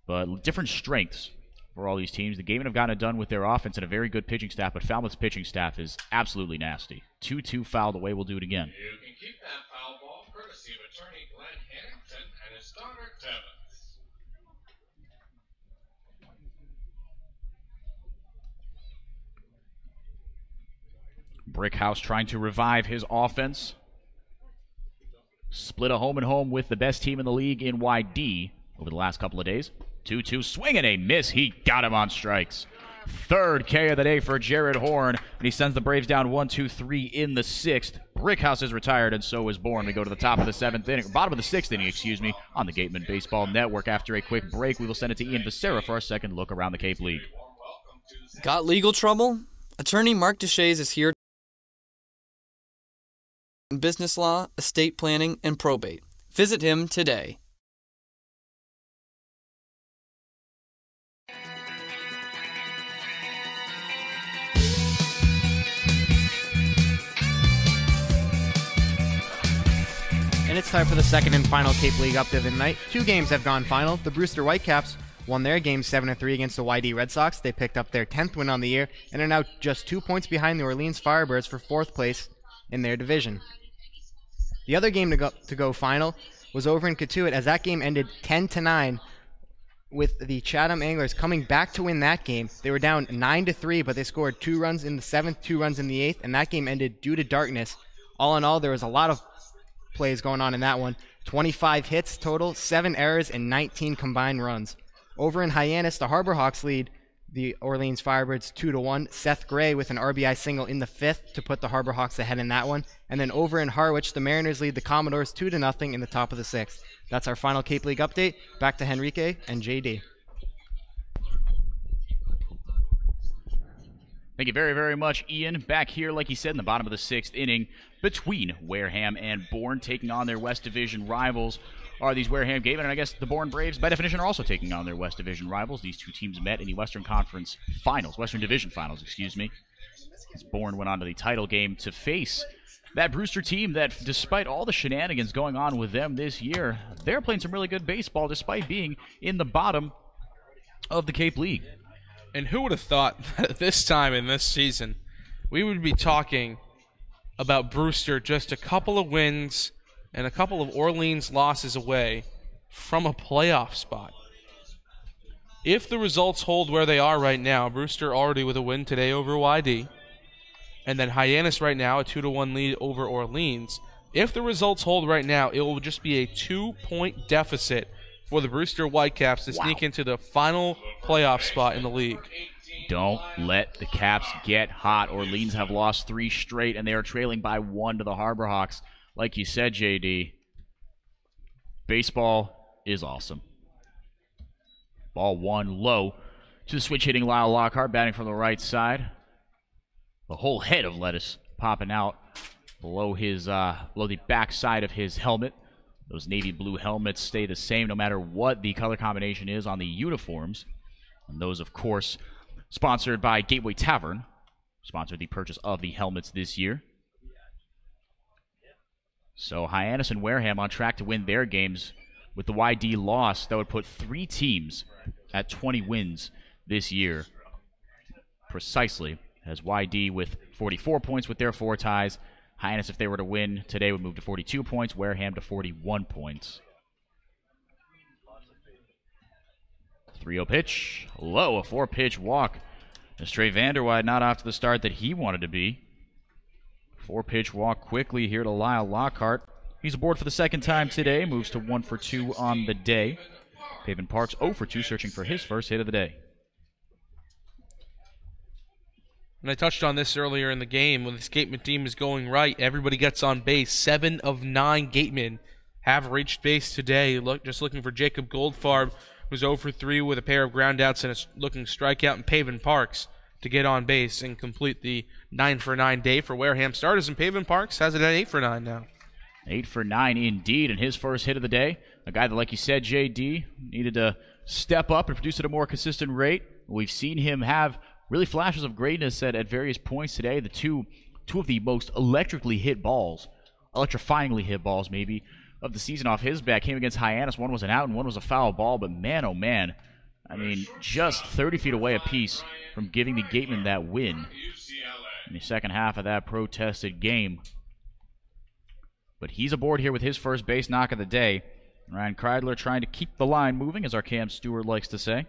but different strengths for all these teams. The Gatemen have gotten it done with their offense and a very good pitching staff, but Falmouth's pitching staff is absolutely nasty. 2-2 fouled away. We'll do it again. You can keep that foul ball courtesy of attorney Glenn Harrington and his daughter Devin. Brickhouse trying to revive his offense. Split a home and home with the best team in the league in YD over the last couple of days. 2-2, swing and a miss. He got him on strikes. 3rd K of the day for Jared Horn, and he sends the Braves down 1-2-3 in the 6th. Brickhouse is retired, and so is Bourne. We go to the top of the 7th inning, bottom of the 6th inning, on the Gatemen Baseball Network. After a quick break, we will send it to Ian Becerra for our second look around the Cape League. Got legal trouble? Attorney Mark Deshays is here. Business law, estate planning, and probate. Visit him today. And it's time for the second and final Cape League update of the night. 2 games have gone final. The Brewster Whitecaps won their game 7-3 against the YD Red Sox. They picked up their 10th win on the year and are now just 2 points behind the Orleans Firebirds for 4th place in their division. The other game to go final was over in Cotuit, as that game ended 10-9 with the Chatham Anglers coming back to win that game. They were down 9-3, but they scored 2 runs in the 7th, 2 runs in the 8th, and that game ended due to darkness. All in all, there was a lot of plays going on in that one. 25 hits total, 7 errors, and 19 combined runs. Over in Hyannis, the Harbor Hawks lead the Orleans Firebirds 2-1. Seth Gray with an RBI single in the 5th to put the Harbor Hawks ahead in that one. And then over in Harwich, the Mariners lead the Commodores 2-0 in the top of the 6th. That's our final Cape League update. Back to Henrique and JD. Thank you very, very much, Ian. Back here, like he said, in the bottom of the 6th inning between Wareham and Bourne, taking on their West Division rivals are these Wareham Gatemen, and I guess the Bourne Braves, by definition, are also taking on their West Division rivals. These two teams met in the Western Division Finals, excuse me. As Bourne went on to the title game to face that Brewster team that, despite all the shenanigans going on with them this year, they're playing some really good baseball despite being in the bottom of the Cape League. And who would have thought that at this time in this season, we would be talking about Brewster just a couple of wins and a couple of Orleans losses away from a playoff spot. If the results hold where they are right now, Brewster already with a win today over YD, and then Hyannis right now a 2-1 lead over Orleans. If the results hold right now, it will just be a 2-point deficit for the Brewster Whitecaps to sneak into the final playoff spot in the league. Don't let the Caps get hot. Orleans have lost 3 straight, and they are trailing by 1 to the Harbor Hawks. Like you said, JD, baseball is awesome. Ball 1 low to the switch-hitting Lyle Lockhart, batting from the right side. The whole head of lettuce popping out below the back side of his helmet. Those navy blue helmets stay the same no matter what the color combination is on the uniforms. And those, of course, sponsored by Gateway Tavern, sponsored the purchase of the helmets this year. So Hyannis and Wareham on track to win their games. With the YD loss, that would put 3 teams at 20 wins this year. Precisely, as YD with 44 points with their 4 ties. Hyannis, if they were to win today, would move to 42 points. Wareham to 41 points. 3-0 pitch. Low, a 4-pitch walk. And Trey Vanderwide not off to the start that he wanted to be. 4-pitch walk quickly here to Lyle Lockhart. He's aboard for the 2nd time today. Moves to 1 for 2 on the day. Pavin Parks 0 for 2, searching for his first hit of the day. And I touched on this earlier in the game. When this Gatemen team is going right, everybody gets on base. 7 of 9 Gatemen have reached base today. Just looking for Jacob Goldfarb, who's 0 for 3 with a pair of groundouts and a looking strikeout, and Pavin Parks to get on base and complete the 9 for 9 day for Wareham starters. And Pavin Parks has it at 8 for 9 now. 8 for 9 indeed, and his first hit of the day. A guy that, like you said, JD, needed to step up and produce at a more consistent rate. We've seen him have really flashes of greatness at various points today. The two of the most electrifyingly hit balls maybe, of the season off his bat came against Hyannis. One was an out and one was a foul ball, but man, oh man, I mean, just 30 feet away apiece from giving the Gatemen that win in the second half of that protested game. But he's aboard here with his first base knock of the day. Ryan Kreidler trying to keep the line moving, as our Cam Stewart likes to say.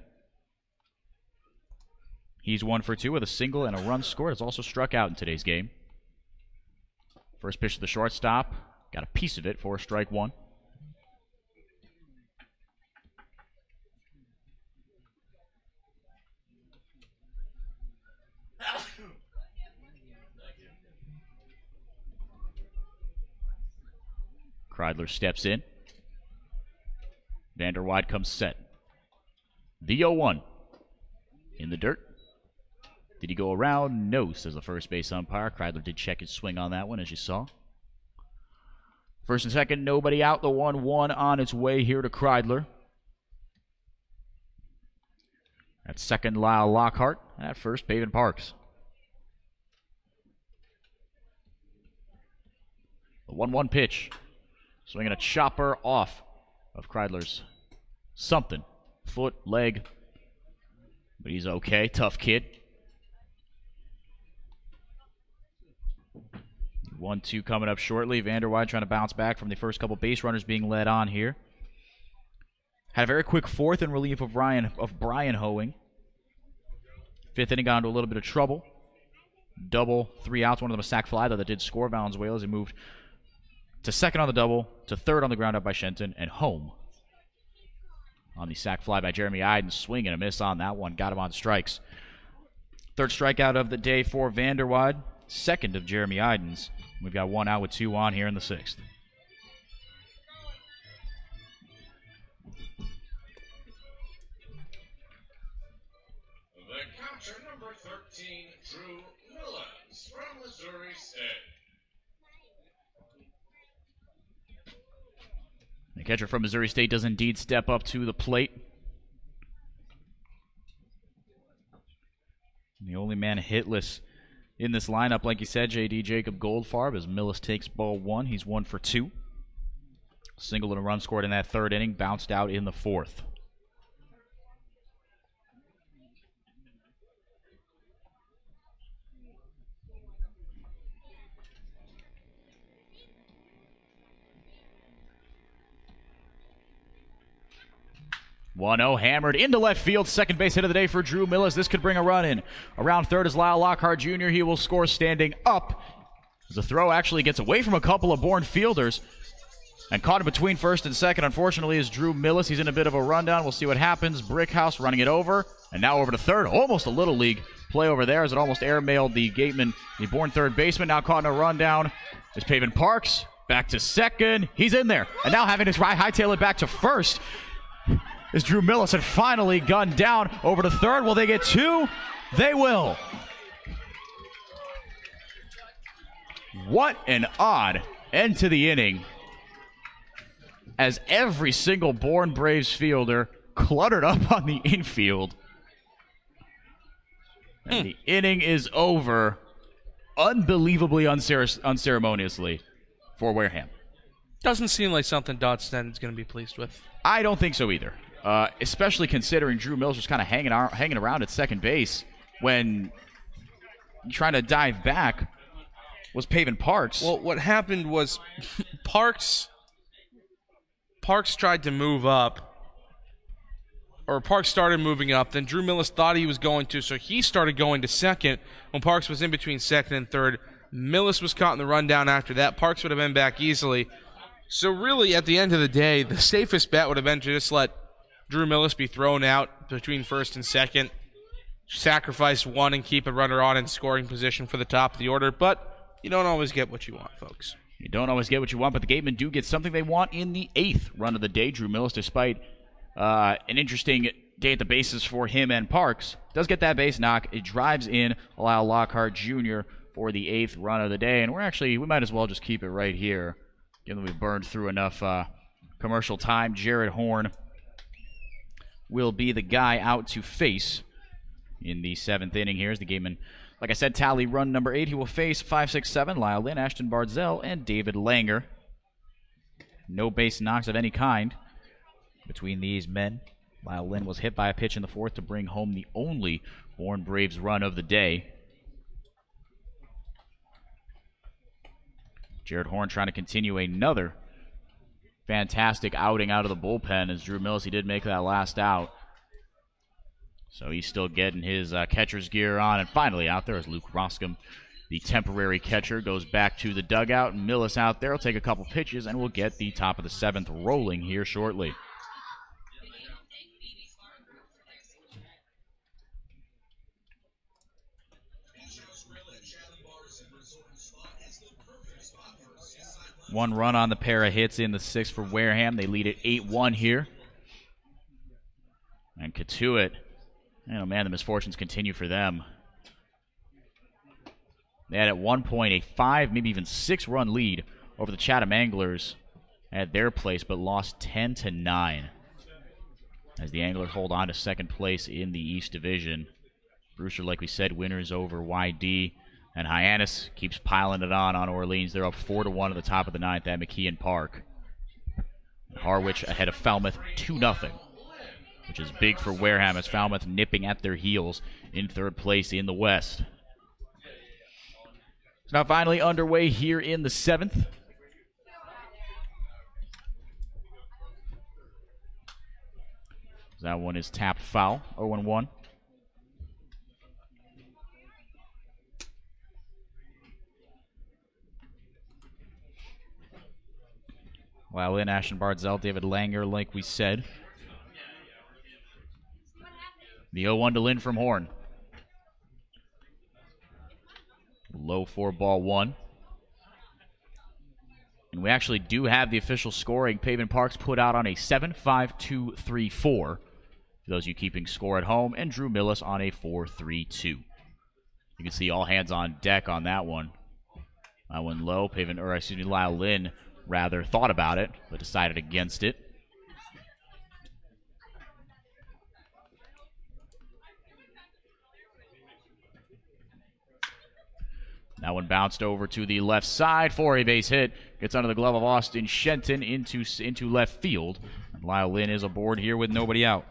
He's 1 for 2 with a single and a run scored. Has also struck out in today's game. First pitch to the shortstop. Got a piece of it for strike 1. Kreidler steps in. Vanderwide comes set. The 0-1. In the dirt. Did he go around? No, says the first base umpire. Kreidler did check his swing on that one, as you saw. First and second, nobody out. The 1-1 on its way here to Kreidler. At second, Lyle Lockhart. At first, Pavin Parks. The 1-1 pitch. Swinging a chopper off of Kreidler's something. Foot, leg. But he's okay. Tough kid. 1-2 coming up shortly. Vanderwide trying to bounce back from the first couple base runners being led on here. Had a very quick 4th in relief of Brian Hoeing. 5th inning got into a little bit of trouble. Double, 3 outs. One of them a sac fly, though, that did score Valenzuela as he moved to second on the double, to third on the ground up by Shenton, and home on the sac fly by Jeremy Iden. Swing and a miss on that one. Got him on strikes. Third strikeout of the day for Vanderwide. Second of Jeremy Iden's. We've got one out with two on here in the sixth. The catcher, number 13, Drew Millis from Missouri State. The catcher from Missouri State does indeed step up to the plate. The only man hitless in this lineup, like you said, JD, Jacob Goldfarb, as Millis takes ball one. He's 1 for 2. Single and a run scored in that third inning, bounced out in the fourth. One-0 hammered into left field. Second base hit of the day for Drew Millis. This could bring a run in. Around third is Lyle Lockhart Jr. He will score standing up. The throw actually gets away from a couple of Bourne fielders and caught in between first and second. Unfortunately, is Drew Millis. He's in a bit of a rundown. We'll see what happens. Brickhouse running it over. And now over to third. Almost a Little League play over there as it almost airmailed the Gatemen, the Bourne third baseman. Now caught in a rundown is Pavin Parks. Back to second. He's in there. And now having his right hightail it back to first is Drew Millis, and finally gunned down over to third. Will they get two? They will. What an odd end to the inning, as every single Bourne Braves fielder cluttered up on the infield. And the inning is over unbelievably unceremoniously for Wareham. Doesn't seem like something Dot Stenton's going to be pleased with. I don't think so either. Especially considering Drew Mills was kind of hanging around at second base when trying to dive back was Pavin Parks. Well, what happened was Parks tried to move up, or Parks started moving up. Then Drew Millis thought he was going to, so he started going to second when Parks was in between second and third. Millis was caught in the rundown after that. Parks would have been back easily. So really, at the end of the day, the safest bet would have been to just let Drew Millis be thrown out between first and second, sacrifice one and keep a runner on in scoring position for the top of the order. But you don't always get what you want, folks. You don't always get what you want, but the Gatemen do get something they want in the eighth run of the day. Drew Millis, despite an interesting day at the bases for him and Parks, does get that base knock. It drives in Lyle Lockhart Jr. for the eighth run of the day. And we might as well just keep it right here, given that we've burned through enough commercial time. Jared Horn will be the guy out to face in the seventh inning here as the Gatemen, like I said, tally run number 8. He will face 5, 6, 7, Lyle Lynn, Ashton Barzell, and David Langer. No base knocks of any kind between these men. Lyle Lynn was hit by a pitch in the fourth to bring home the only Bourne Braves run of the day. Jared Horn trying to continue another fantastic outing out of the bullpen as Drew Millis. He did make that last out. So he's still getting his catcher's gear on. And finally out there is Luke Roscom, the temporary catcher, goes back to the dugout. And Millis out there will take a couple pitches and we'll get the top of the seventh rolling here shortly. One run on the pair of hits in the sixth for Wareham. They lead it 8-1 here. And Katuitt, oh man, the misfortunes continue for them. They had at one point a 5, maybe even 6-run lead over the Chatham Anglers at their place, but lost 10-9 as the Anglers hold on to second place in the East Division. Brewster, like we said, winners over YD. And Hyannis keeps piling it on Orleans. They're up 4-1 at the top of the ninth at McKeon Park. Harwich ahead of Falmouth 2-0, which is big for Wareham as Falmouth nipping at their heels in third place in the West. It's now finally underway here in the seventh. That one is tapped foul, 0-1. While in Ashton Barzell, David Langer, like we said. The 0-1 to Lynn from Horn. Low 4-1. And we actually do have the official scoring. Pavement Parks put out on a 7-5-2-3-4. For those of you keeping score at home. And Drew Millis on a 4-3-2. You can see all hands on deck on that one. That one low. Lyle Lynn rather thought about it, but decided against it. That one bounced over to the left side for a base hit. Gets under the glove of Austin Shenton into left field. And Lyle Lynn is aboard here with nobody out.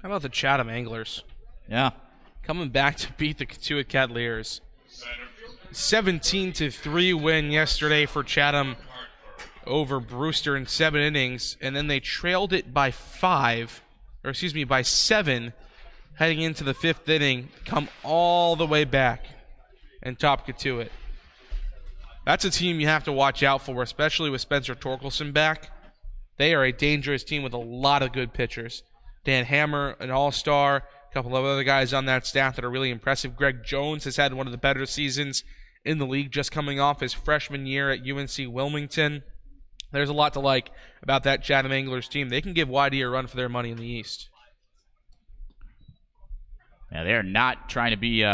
How about the Chatham Anglers? Yeah. Coming back to beat the Katuitt Cavaliers. 17-3 win yesterday for Chatham over Brewster in 7 innings. And then they trailed it by 7 heading into the 5th inning, come all the way back and top Katuitt. That's a team you have to watch out for, especially with Spencer Torkelson back. They are a dangerous team with a lot of good pitchers. Dan Hammer, an all-star, a couple of other guys on that staff that are really impressive. Greg Jones has had one of the better seasons in the league, just coming off his freshman year at UNC Wilmington. There's a lot to like about that Chatham Anglers team. They can give YD a run for their money in the East. Yeah, they're not trying to be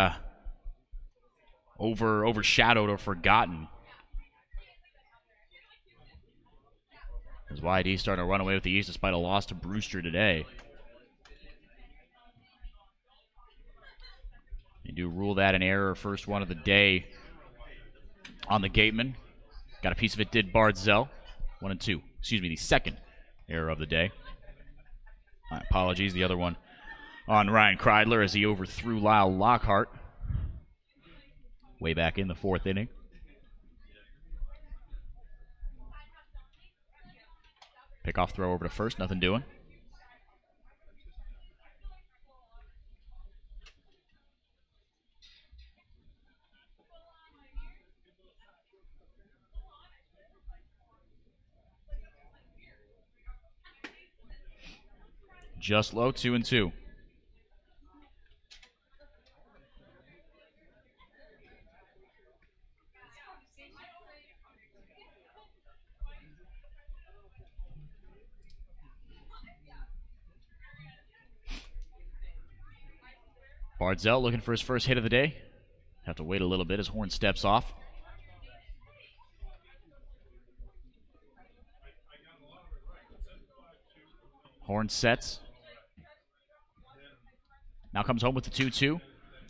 overshadowed or forgotten. As YD starting to run away with the East despite a loss to Brewster today. They do rule that an error, first one of the day on the Gatemen. Got a piece of it, did Bardzell. 1 and 2. Excuse me, the second error of the day. My apologies, the other one on Ryan Kreidler as he overthrew Lyle Lockhart way back in the 4th inning. Pickoff throw over to first, nothing doing. Just low, 2 and 2. Bardzell looking for his first hit of the day. Have to wait a little bit as Horn steps off. Horn sets. Now comes home with the 2-2.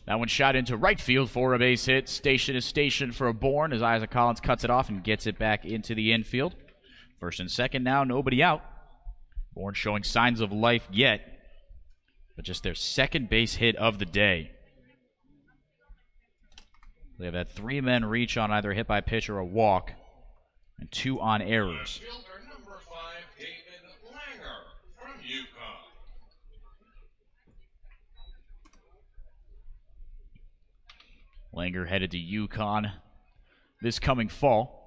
That one shot into right field for a base hit. Station is stationed for a Bourne as Isaac Collins cuts it off and gets it back into the infield. First and second now, nobody out. Bourne showing signs of life yet, but just their second base hit of the day. They have had 3 men reach on either a hit by pitch or a walk, and 2 on errors. Number 5, David Langer from UConn. Langer headed to UConn this coming fall.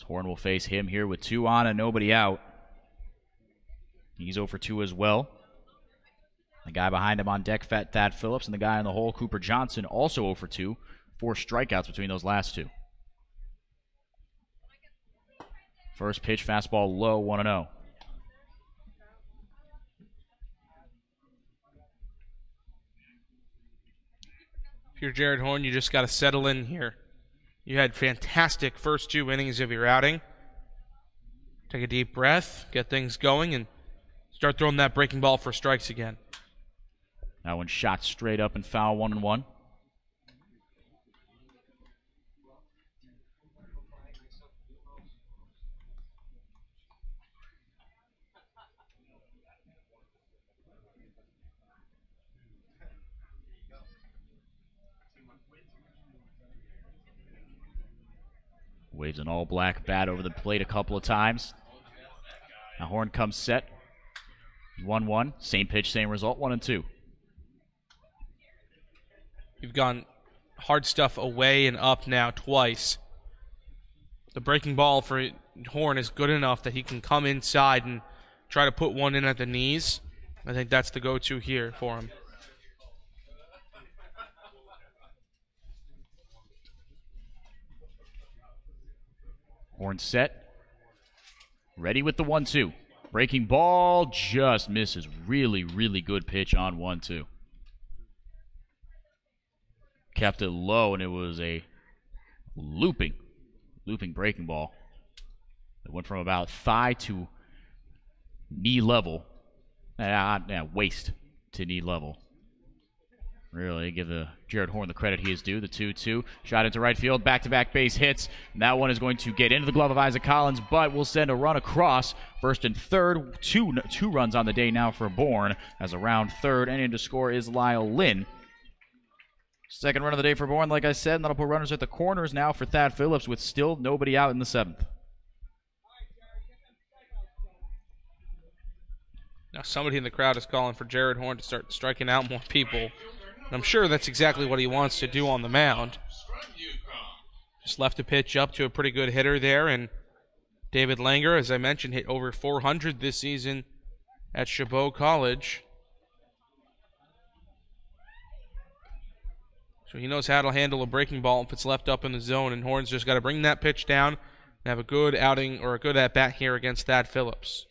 Horn will face him here with 2 on and nobody out. He's 0 for 2 as well. The guy behind him on deck, Thad Phillips, and the guy in the hole, Cooper Johnson, also 0 for 2. 4 strikeouts between those last 2. First pitch, fastball low, 1-0. If you're Jared Horn, you just got to settle in here. You had fantastic first 2 innings of your outing. Take a deep breath, get things going, and start throwing that breaking ball for strikes again. That one shot straight up and foul, 1-1. Waves an all-black bat over the plate a couple of times. Now Horn comes set. 1-1. Same pitch, same result. 1-2. You've gone hard stuff away and up now twice. The breaking ball for Horn is good enough that he can come inside and try to put one in at the knees. I think that's the go-to here for him. Horn set. Ready with the 1-2. Breaking ball just misses. Really, really good pitch on 1-2. Kept it low, and it was a looping breaking ball. It went from about thigh to knee level. Waist to knee level. Really give Jared Horn the credit he is due. The 2-2. Shot into right field. Back-to-back base hits. And that one is going to get into the glove of Isaac Collins, but will send a run across. First and third. Two runs on the day now for Bourne. As around third and in to score is Lyle Lynn. Second run of the day for Bourne, like I said. And that'll put runners at the corners now for Thad Phillips with still nobody out in the seventh. Now somebody in the crowd is calling for Jared Horn to start striking out more people. And I'm sure that's exactly what he wants to do on the mound. Just left a pitch up to a pretty good hitter there. And David Langer, as I mentioned, hit over 400 this season at Chabot College. So he knows how to handle a breaking ball if it's left up in the zone. And Horn's just got to bring that pitch down and have a good outing or a good at-bat here against Thad Phillips.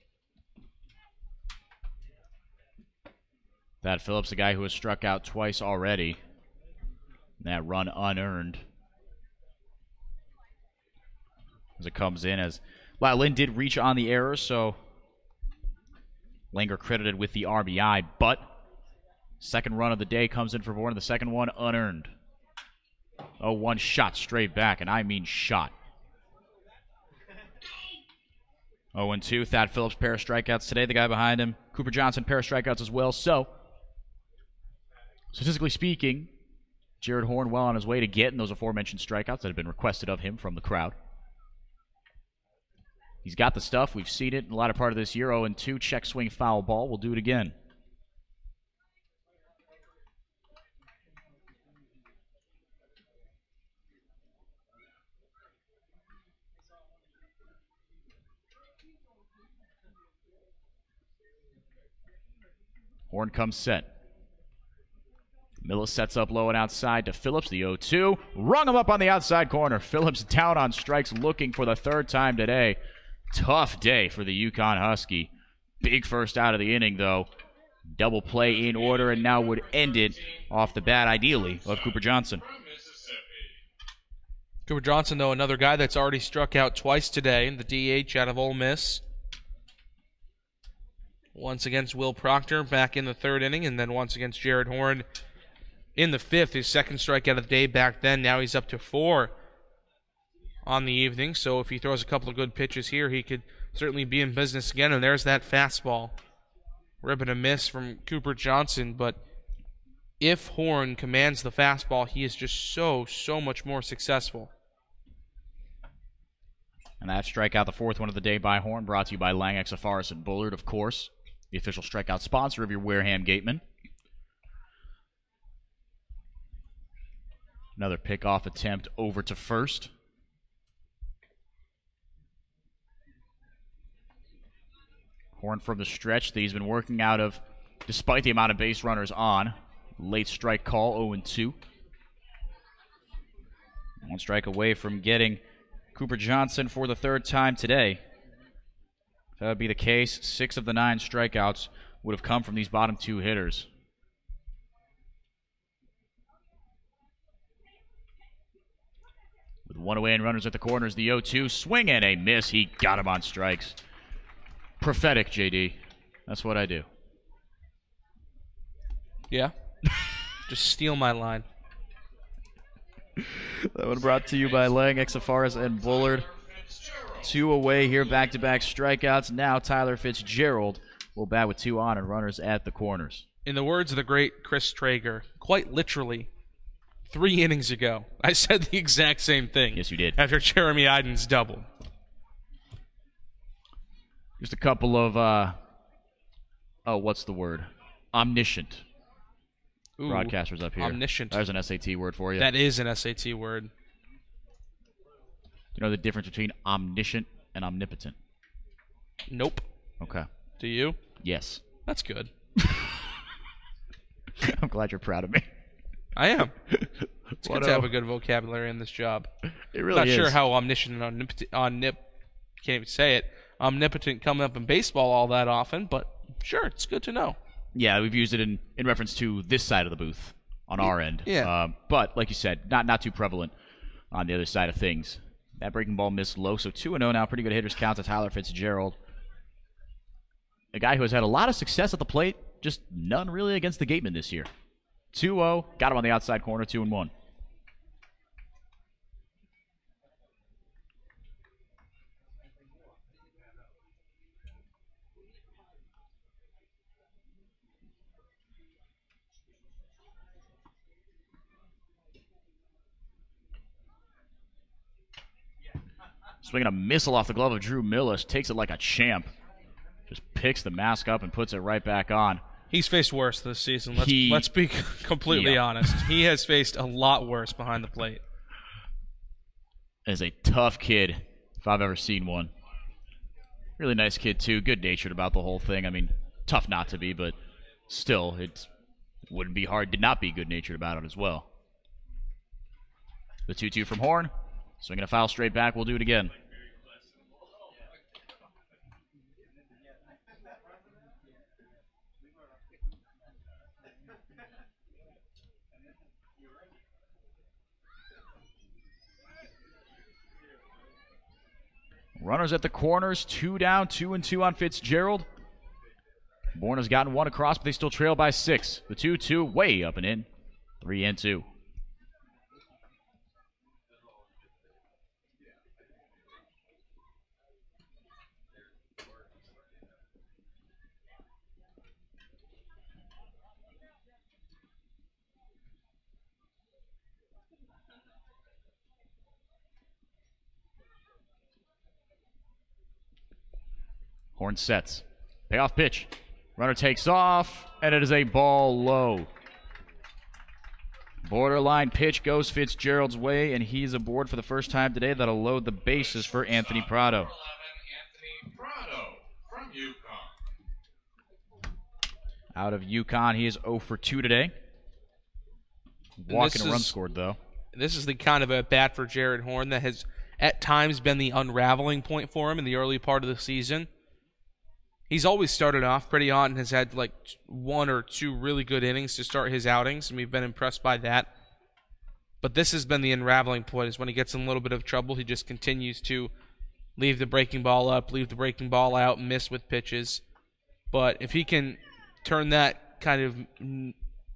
Thad Phillips, a guy who has struck out twice already. That run unearned. As it comes in, as Lynn did reach on the error, so Langer credited with the RBI, but second run of the day comes in for Bourne, the second one unearned. 0-1 shot straight back, and I mean shot. 0-2, Thad Phillips, pair of strikeouts today. The guy behind him, Cooper Johnson, pair of strikeouts as well. So, statistically speaking, Jared Horn well on his way to getting those aforementioned strikeouts that have been requested of him from the crowd. He's got the stuff. We've seen it in the latter part of this year. 0-2, check swing foul ball. We'll do it again. Horn comes set. Miller sets up low and outside to Phillips, the 0-2. Rung him up on the outside corner. Phillips down on strikes, looking for the third time today. Tough day for the Yukon Husky. Big first out of the inning, though. Double play in order, and now would end it off the bat, ideally, of Cooper Johnson. Cooper Johnson, though, another guy that's already struck out twice today, the DH out of Ole Miss. Once against Will Proctor back in the third inning, and then once against Jared Horn in the fifth. His second strikeout of the day back then. Now he's up to 4 on the evening. So if he throws a couple of good pitches here, he could certainly be in business again. And there's that fastball. Ripping a miss from Cooper Johnson. But if Horn commands the fastball, he is just so much more successful. And that strikeout, the fourth one of the day by Horn, brought to you by Lang, Exafaris, and Bullard, of course, the official strikeout sponsor of your Wareham Gatemen. Another pickoff attempt over to first. Horn from the stretch that he's been working out of, despite the amount of base runners on. Late strike call, 0-2. One strike away from getting Cooper Johnson for the third time today. If that would be the case, 6 of the 9 strikeouts would have come from these bottom 2 hitters. With one away and runners at the corners, the 0-2, swing and a miss. He got him on strikes. Prophetic, JD. That's what I do. Yeah? Just steal my line. That one brought to you by Lang, Exafaris, and Bullard. 2 away here, back-to-back strikeouts. Now Tyler Fitzgerald will bat with 2 on and runners at the corners. In the words of the great Chris Traeger, quite literally, 3 innings ago, I said the exact same thing. Yes, you did. After Jeremy Iden's double. Just a couple of, what's the word? Omniscient broadcasters up here. Omniscient. There's an SAT word for you. That is an SAT word. Do you know the difference between omniscient and omnipotent? Nope. Okay. Do you? Yes. That's good. I'm glad you're proud of me. I am. It's good to have a good vocabulary in this job. It really is. Not sure how omniscient and can't even say it. Omnipotent come up in baseball all that often, but sure, it's good to know. Yeah, we've used it in reference to this side of the booth on our end. Yeah. But like you said, not too prevalent on the other side of things. That breaking ball missed low, so 2-0 now. Pretty good hitters count to Tyler Fitzgerald. A guy who has had a lot of success at the plate, just none really against the Gatemen this year. 2-0, got him on the outside corner, 2-1. Swinging a missile off the glove of Drew Millis. Takes it like a champ. Just picks the mask up and puts it right back on. He's faced worse this season. Let's be completely honest. He has faced a lot worse behind the plate. Is a tough kid, if I've ever seen one. Really nice kid, too. Good-natured about the whole thing. I mean, tough not to be, but still, it wouldn't be hard to not be good-natured about it as well. The 2-2 from Horn. Swinging a foul straight back. We'll do it again. Runners at the corners. 2 down, 2-2 on Fitzgerald. Bourne has gotten one across, but they still trail by 6. The 2-2 way up and in. 3-2. Horn sets. Payoff pitch. Runner takes off, and it is a ball low. Borderline pitch goes Fitzgerald's way, and he's aboard for the first time today. That'll load the bases for Anthony Prado. Anthony Prado from UConn. Out of UConn, he is 0 for 2 today. Walking a run scored, though. This is the kind of a bat for Jared Horn that has at times been the unraveling point for him in the early part of the season. He's always started off pretty hot and has had like 1 or 2 really good innings to start his outings, and we've been impressed by that. But this has been the unraveling point, is when he gets in a little bit of trouble, he just continues to leave the breaking ball up, leave the breaking ball out, miss with pitches. But if he can turn that kind of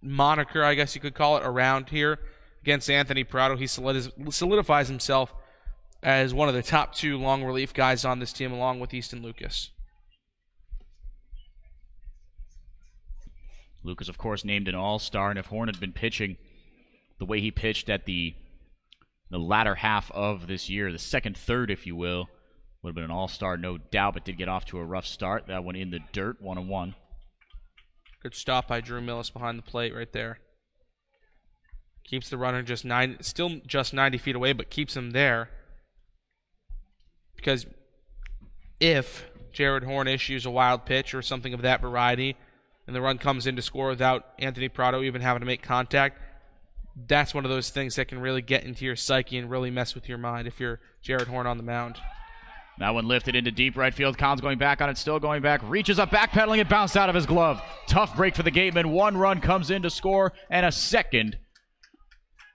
moniker, I guess you could call it, around here against Anthony Prado, he solidifies himself as one of the top 2 long relief guys on this team, along with Easton Lucas. Lucas, of course, named an all-star, and if Horn had been pitching the way he pitched at the latter half of this year, the second third, if you will, would have been an all-star, no doubt, but did get off to a rough start. That one in the dirt, 1-1. Good stop by Drew Millis behind the plate right there. Keeps the runner still just 90 feet away, but keeps him there. Because if Jared Horn issues a wild pitch or something of that variety, and the run comes in to score without Anthony Prado even having to make contact, that's one of those things that can really get into your psyche and really mess with your mind if you're Jared Horn on the mound. That one lifted into deep right field. Collins going back on it, still going back. Reaches up, backpedaling, it bounced out of his glove. Tough break for the Gatemen. 1 run comes in to score, and a second.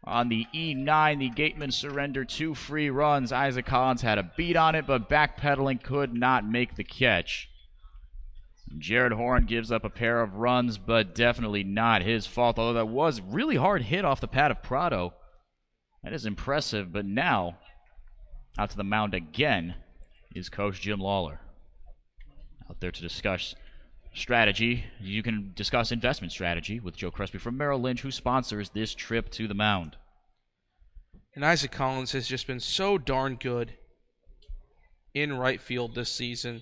On the E9, the Gatemen surrender 2 free runs. Isaac Collins had a beat on it, but backpedaling could not make the catch. Jared Horn gives up a pair of runs, but definitely not his fault, although that was really hard hit off the pad of Prado. That is impressive, but now, out to the mound again, is Coach Jim Lawler. Out there to discuss strategy. You can discuss investment strategy with Joe Crespi from Merrill Lynch, who sponsors this trip to the mound. And Isaac Collins has just been so darn good in right field this season.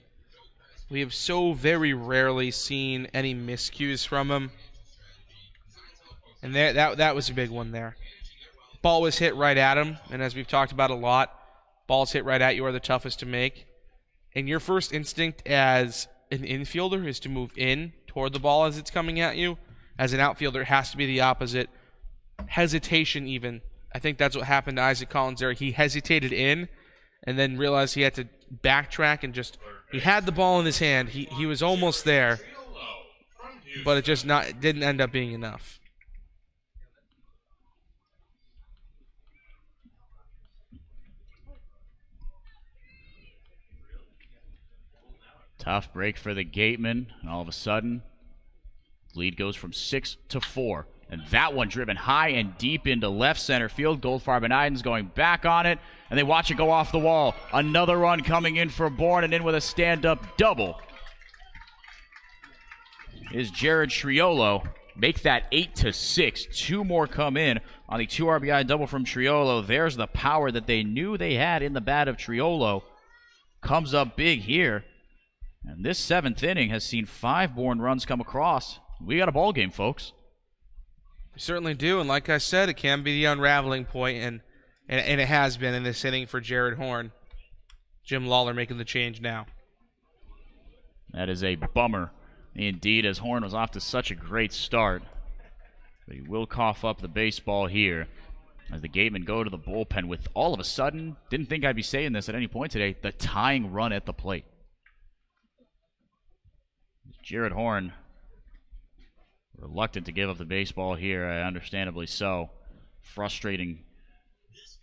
We have so very rarely seen any miscues from him. And that was a big one there. Ball was hit right at him, and as we've talked about a lot, balls hit right at you are the toughest to make. And your first instinct as an infielder is to move in toward the ball as it's coming at you. As an outfielder, it has to be the opposite. Hesitation even. I think that's what happened to Isaac Collins there. He hesitated in and then realized he had to backtrack and he had the ball in his hand. He was almost there, but it didn't end up being enough. Tough break for the Gatemen, and all of a sudden, lead goes from 6 to 4. And that one driven high and deep into left center field. Goldfarb-Eiden's going back on it, and they watch it go off the wall. Another run coming in for Bourne, and in with a stand-up double is Jared Triolo. Make that 8-6. Two more come in on the 2 RBI double from Triolo. There's the power that they knew they had in the bat of Triolo. Comes up big here. And this 7th inning has seen 5 Bourne runs come across. We got a ball game, folks. We certainly do, and like I said, it can be the unraveling point, and it has been in this inning for Jared Horn. Jim Lawler making the change now. That is a bummer indeed, as Horn was off to such a great start. But he will cough up the baseball here as the Gatemen go to the bullpen with, all of a sudden, didn't think I'd be saying this at any point today, the tying run at the plate. Jared Horn reluctant to give up the baseball here, understandably so. Frustrating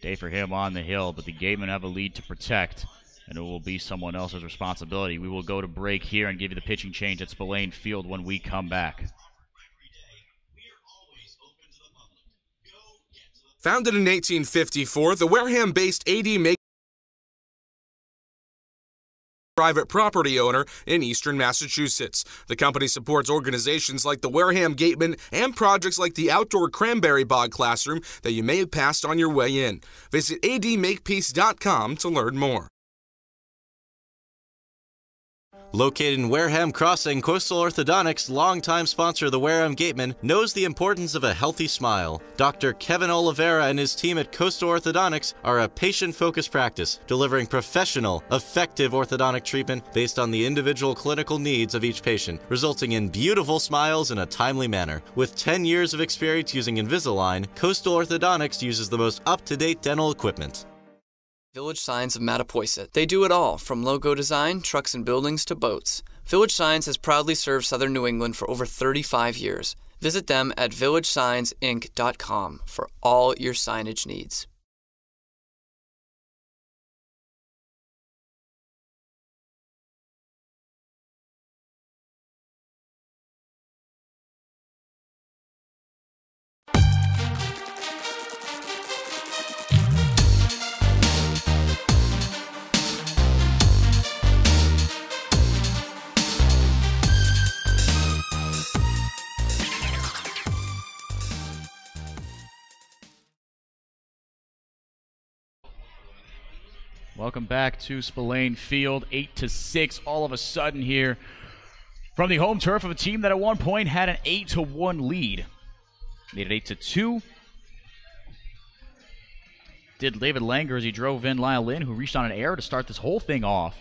day for him on the hill, but the Gatemen have a lead to protect, and it will be someone else's responsibility. We will go to break here and give you the pitching change at Spillane Field when we come back. Founded in 1854, the Wareham-based AD Make private property owner in eastern Massachusetts. The company supports organizations like the Wareham Gatemen and projects like the outdoor cranberry bog classroom that you may have passed on your way in. Visit admakepeace.com to learn more. Located in Wareham Crossing, Coastal Orthodontics, longtime sponsor of the Wareham Gatemen, knows the importance of a healthy smile. Dr. Kevin Oliveira and his team at Coastal Orthodontics are a patient-focused practice, delivering professional, effective orthodontic treatment based on the individual clinical needs of each patient, resulting in beautiful smiles in a timely manner. With 10 years of experience using Invisalign, Coastal Orthodontics uses the most up-to-date dental equipment. Village Signs of Mattapoisett. They do it all, from logo design, trucks and buildings, to boats. Village Signs has proudly served Southern New England for over 35 years. Visit them at villagesigns.inc.com for all your signage needs. Welcome back to Spillane Field, 8-6 all of a sudden here from the home turf of a team that at one point had an 8-1 lead. Made it 8-2. Did David Langer as he drove in Lyle Lynn, who reached on an error to start this whole thing off.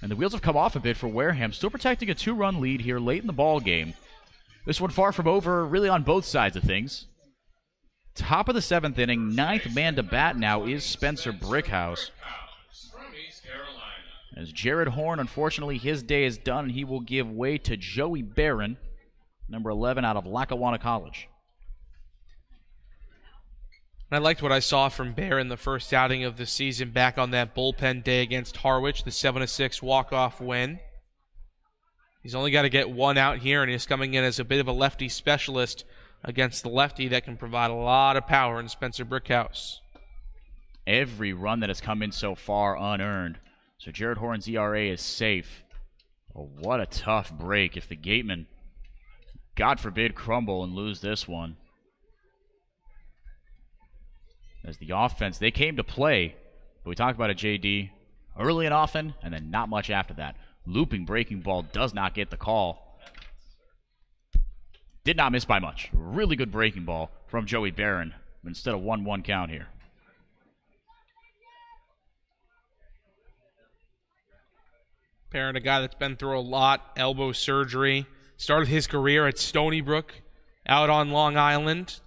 And the wheels have come off a bit for Wareham, still protecting a 2-run lead here late in the ball game. This one far from over, really on both sides of things. Top of the 7th inning, 9th man to bat now is Spencer Brickhouse. As Jared Horn, unfortunately, his day is done, and he will give way to Joey Barron, number 11 out of Lackawanna College. I liked what I saw from Barron the first outing of the season back on that bullpen day against Harwich, the 7-6 walk-off win. He's only got to get one out here, and he's coming in as a bit of a lefty specialist against the lefty that can provide a lot of power in Spencer Brickhouse. Every run that has come in so far unearned. So Jared Horn's ERA is safe. Oh, what a tough break if the Gatemen, God forbid, crumble and lose this one. As the offense, they came to play, but we talked about it, JD, early and often, and then not much after that. Looping breaking ball does not get the call. Did not miss by much. Really good breaking ball from Joey Barron instead of 1-1 count here. Barron, a guy that's been through a lot, elbow surgery. Started his career at Stony Brook out on Long Island.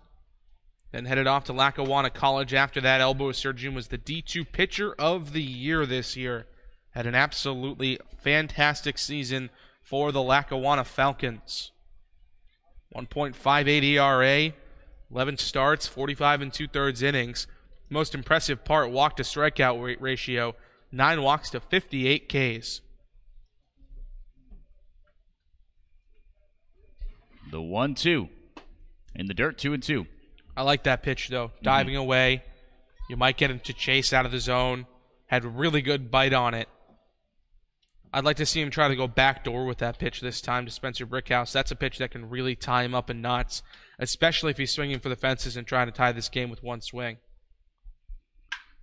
Then headed off to Lackawanna College after that elbow surgery. Was the D2 pitcher of the year this year. Had an absolutely fantastic season for the Lackawanna Falcons. 1.58 ERA, 11 starts, 45 2/3 innings. Most impressive part, walk to strikeout ratio, 9 walks to 58 Ks. The 1-2 in the dirt, 2-2. I like that pitch, though. Diving away. You might get him to chase out of the zone. Had a really good bite on it. I'd like to see him try to go backdoor with that pitch this time to Spencer Brickhouse. That's a pitch that can really tie him up in knots, especially if he's swinging for the fences and trying to tie this game with one swing.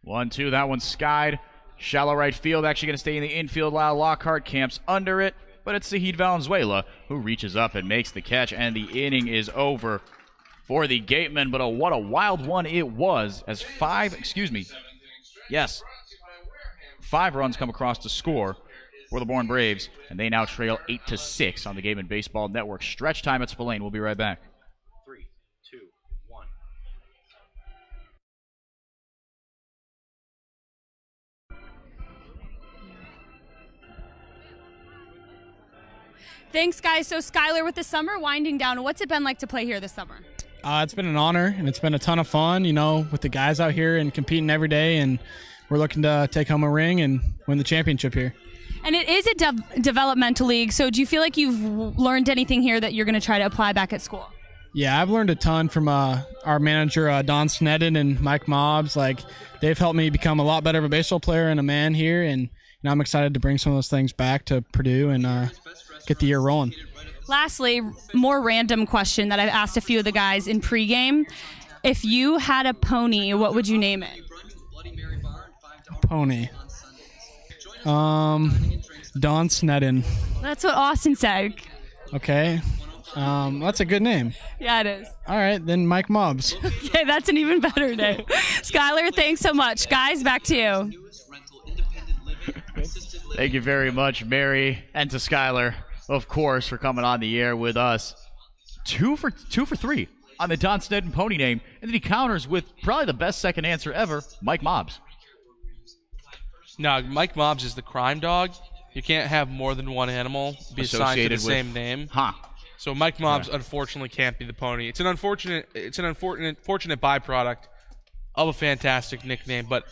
1-2, that one's skied. Shallow right field, actually going to stay in the infield. Lyle Lockhart camps under it, but it's Zahid Valenzuela who reaches up and makes the catch, and the inning is over for the Gatemen. But what a wild one it was, as 5 runs come across to score for the Bourne Braves, and they now trail 8-6 on the Gatemen Baseball Network. Stretch time at Spillane. We'll be right back. 3, 2, 1. Thanks, guys. So, Skylar, with the summer winding down, what's it been like to play here this summer? It's been an honor, and it's been a ton of fun, with the guys out here and competing every day, and we're looking to take home a ring and win the championship here. And it is a developmental league, so do you feel like you've learned anything here that you're going to try to apply back at school? Yeah, I've learned a ton from our manager, Don Sneddon, and Mike Mobbs. They've helped me become a lot better of a baseball player and a man here, and I'm excited to bring some of those things back to Purdue and get the year rolling. Lastly, more random question that I've asked a few of the guys in pregame. If you had a pony, what would you name it? Pony. Don Sneddon. That's what Austin said. Okay. That's a good name. Yeah, it is. All right, then Mike Mobbs. Okay, that's an even better name. Skylar, thanks so much. Guys, back to you. Thank you very much, Mary, and to Skylar, of course, for coming on the air with us. 2 for 3 on the Don Sneddon pony name, and then he counters with probably the best second answer ever, Mike Mobbs. No, Mike Mobbs is the crime dog. You can't have more than one animal be assigned to the same name. Huh. So Mike Mobbs unfortunately can't be the pony. It's an unfortunate byproduct of a fantastic nickname, but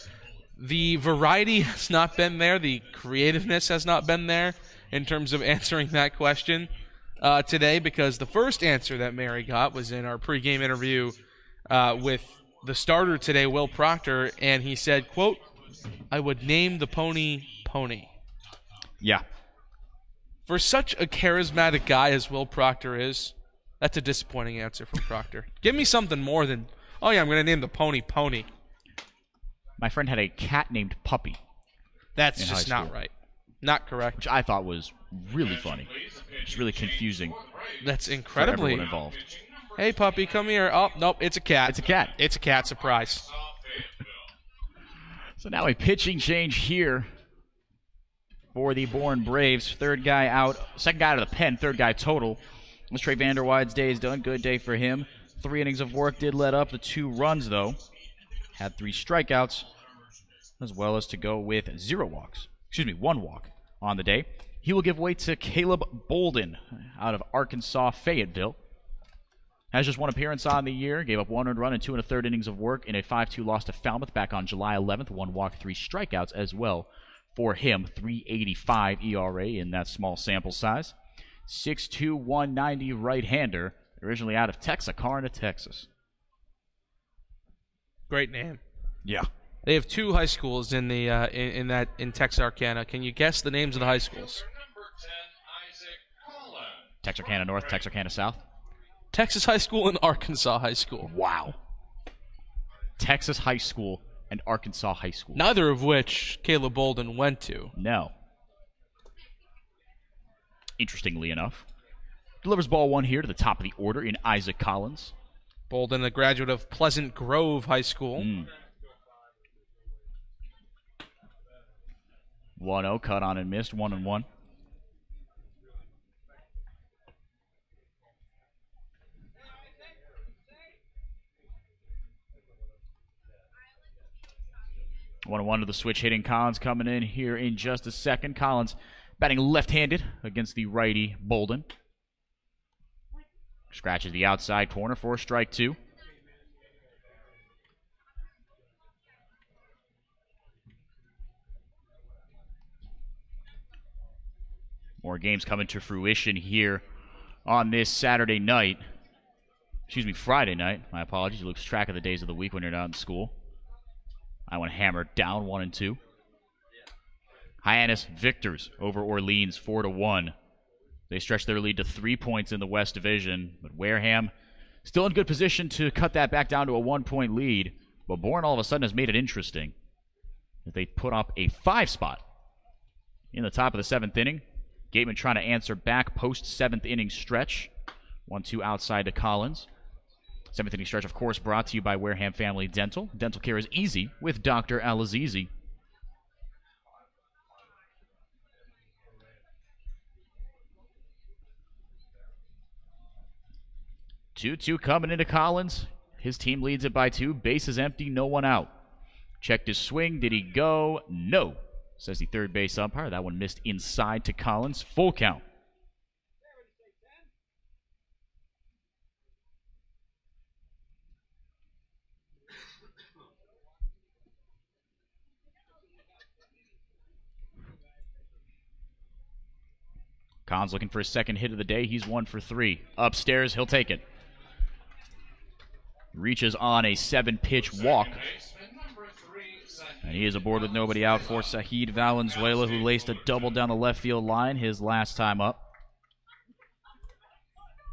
the variety has not been there. The creativeness has not been there in terms of answering that question today, because the first answer that Mary got was in our pregame interview with the starter today, Will Proctor, and he said, quote, "I would name the pony Pony." Yeah. For such a charismatic guy as Will Proctor is, that's a disappointing answer from Proctor. Give me something more than, oh yeah, I'm going to name the pony Pony. My friend had a cat named Puppy. That's just not right. Not correct. Which I thought was really funny. It's really confusing. That's incredibly for everyone involved. Hey, Puppy, come here. Oh, nope, it's a cat. It's a cat. It's a cat. Surprise. So now a pitching change here for the Bourne Braves. Third guy out. Second guy out of the pen. Third guy total. Once Trey Vanderwide's day is done. Good day for him. 3 innings of work. Did let up the 2 runs, though. Had 3 strikeouts, as well as to go with 0 walks. 1 walk on the day. He will give way to Caleb Bolden out of Arkansas, Fayetteville. Has just 1 appearance on the year. Gave up 1 earned run and 2 1/3 innings of work in a 5-2 loss to Falmouth back on July 11th. 1 walk, 3 strikeouts as well for him. 3.85 ERA in that small sample size. 6'2", 190 right-hander. Originally out of Texarkana, Texas. Great name. Yeah. They have 2 high schools in the in Texarkana. Can you guess the names of the high schools? Texarkana North, Texarkana South. Texas High School and Arkansas High School. Wow. Texas High School and Arkansas High School. Neither of which Caleb Bolden went to. No. Interestingly enough. Delivers ball one here to the top of the order in Isaac Collins. Bolden, a graduate of Pleasant Grove High School. 1-0, cut on and missed, 1-1. One to the switch hitting Collins coming in here in just a second. Collins batting left-handed against the righty Bolden. Scratches the outside corner for strike 2. More games coming to fruition here on this Saturday night. Excuse me, Friday night. My apologies. You lose track of the days of the week when you're not in school. I went hammered down 1-2. Hyannis victors over Orleans 4-1. They stretch their lead to 3 points in the West Division, but Wareham still in good position to cut that back down to a 1-point lead. But Bourne all of a sudden has made it interesting. They put up a 5 spot in the top of the 7th inning. Gatemen trying to answer back post 7th inning stretch. 1-2 outside to Collins. 7th inning stretch, of course, brought to you by Wareham Family Dental. Dental care is easy with Dr. Al-Azizi. Two coming into Collins. His team leads it by 2. Bases empty, no one out. Checked his swing. Did he go? No, says the third base umpire. That one missed inside to Collins. Full count. Collins looking for his second hit of the day. He's 1 for 3. Upstairs, he'll take it. Reaches on a 7-pitch walk. And he is aboard with nobody out for Sahid Valenzuela, who laced a double down the left field line his last time up.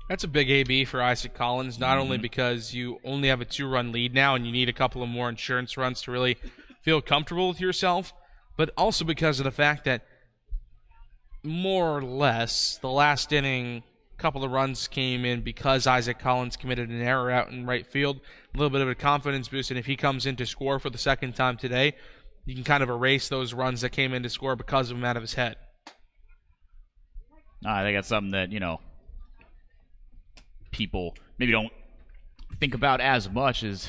That's a big AB for Isaac Collins, not only because you only have a 2-run lead now and you need a couple of more insurance runs to really feel comfortable with yourself, but also because of the fact that more or less the last inning, a couple of runs came in because Isaac Collins committed an error out in right field. A little bit of a confidence boost, and if he comes in to score for the second time today, you can kind of erase those runs that came in to score because of him out of his head. I think that's something that, people maybe don't think about as much as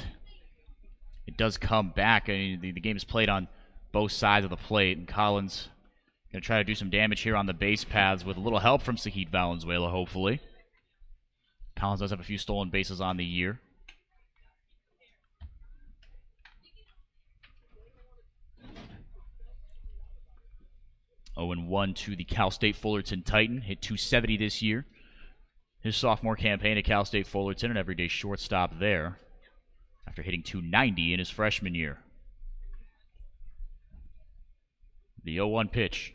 it does come back. I mean, the game is played on both sides of the plate, and Collins going to try to do some damage here on the base paths with a little help from Sahid Valenzuela, hopefully. Collins does have a few stolen bases on the year. Oh, and 1 to the Cal State Fullerton Titan. Hit .270 this year. His sophomore campaign at Cal State Fullerton, an everyday shortstop there, after hitting .290 in his freshman year. The 0-1 pitch.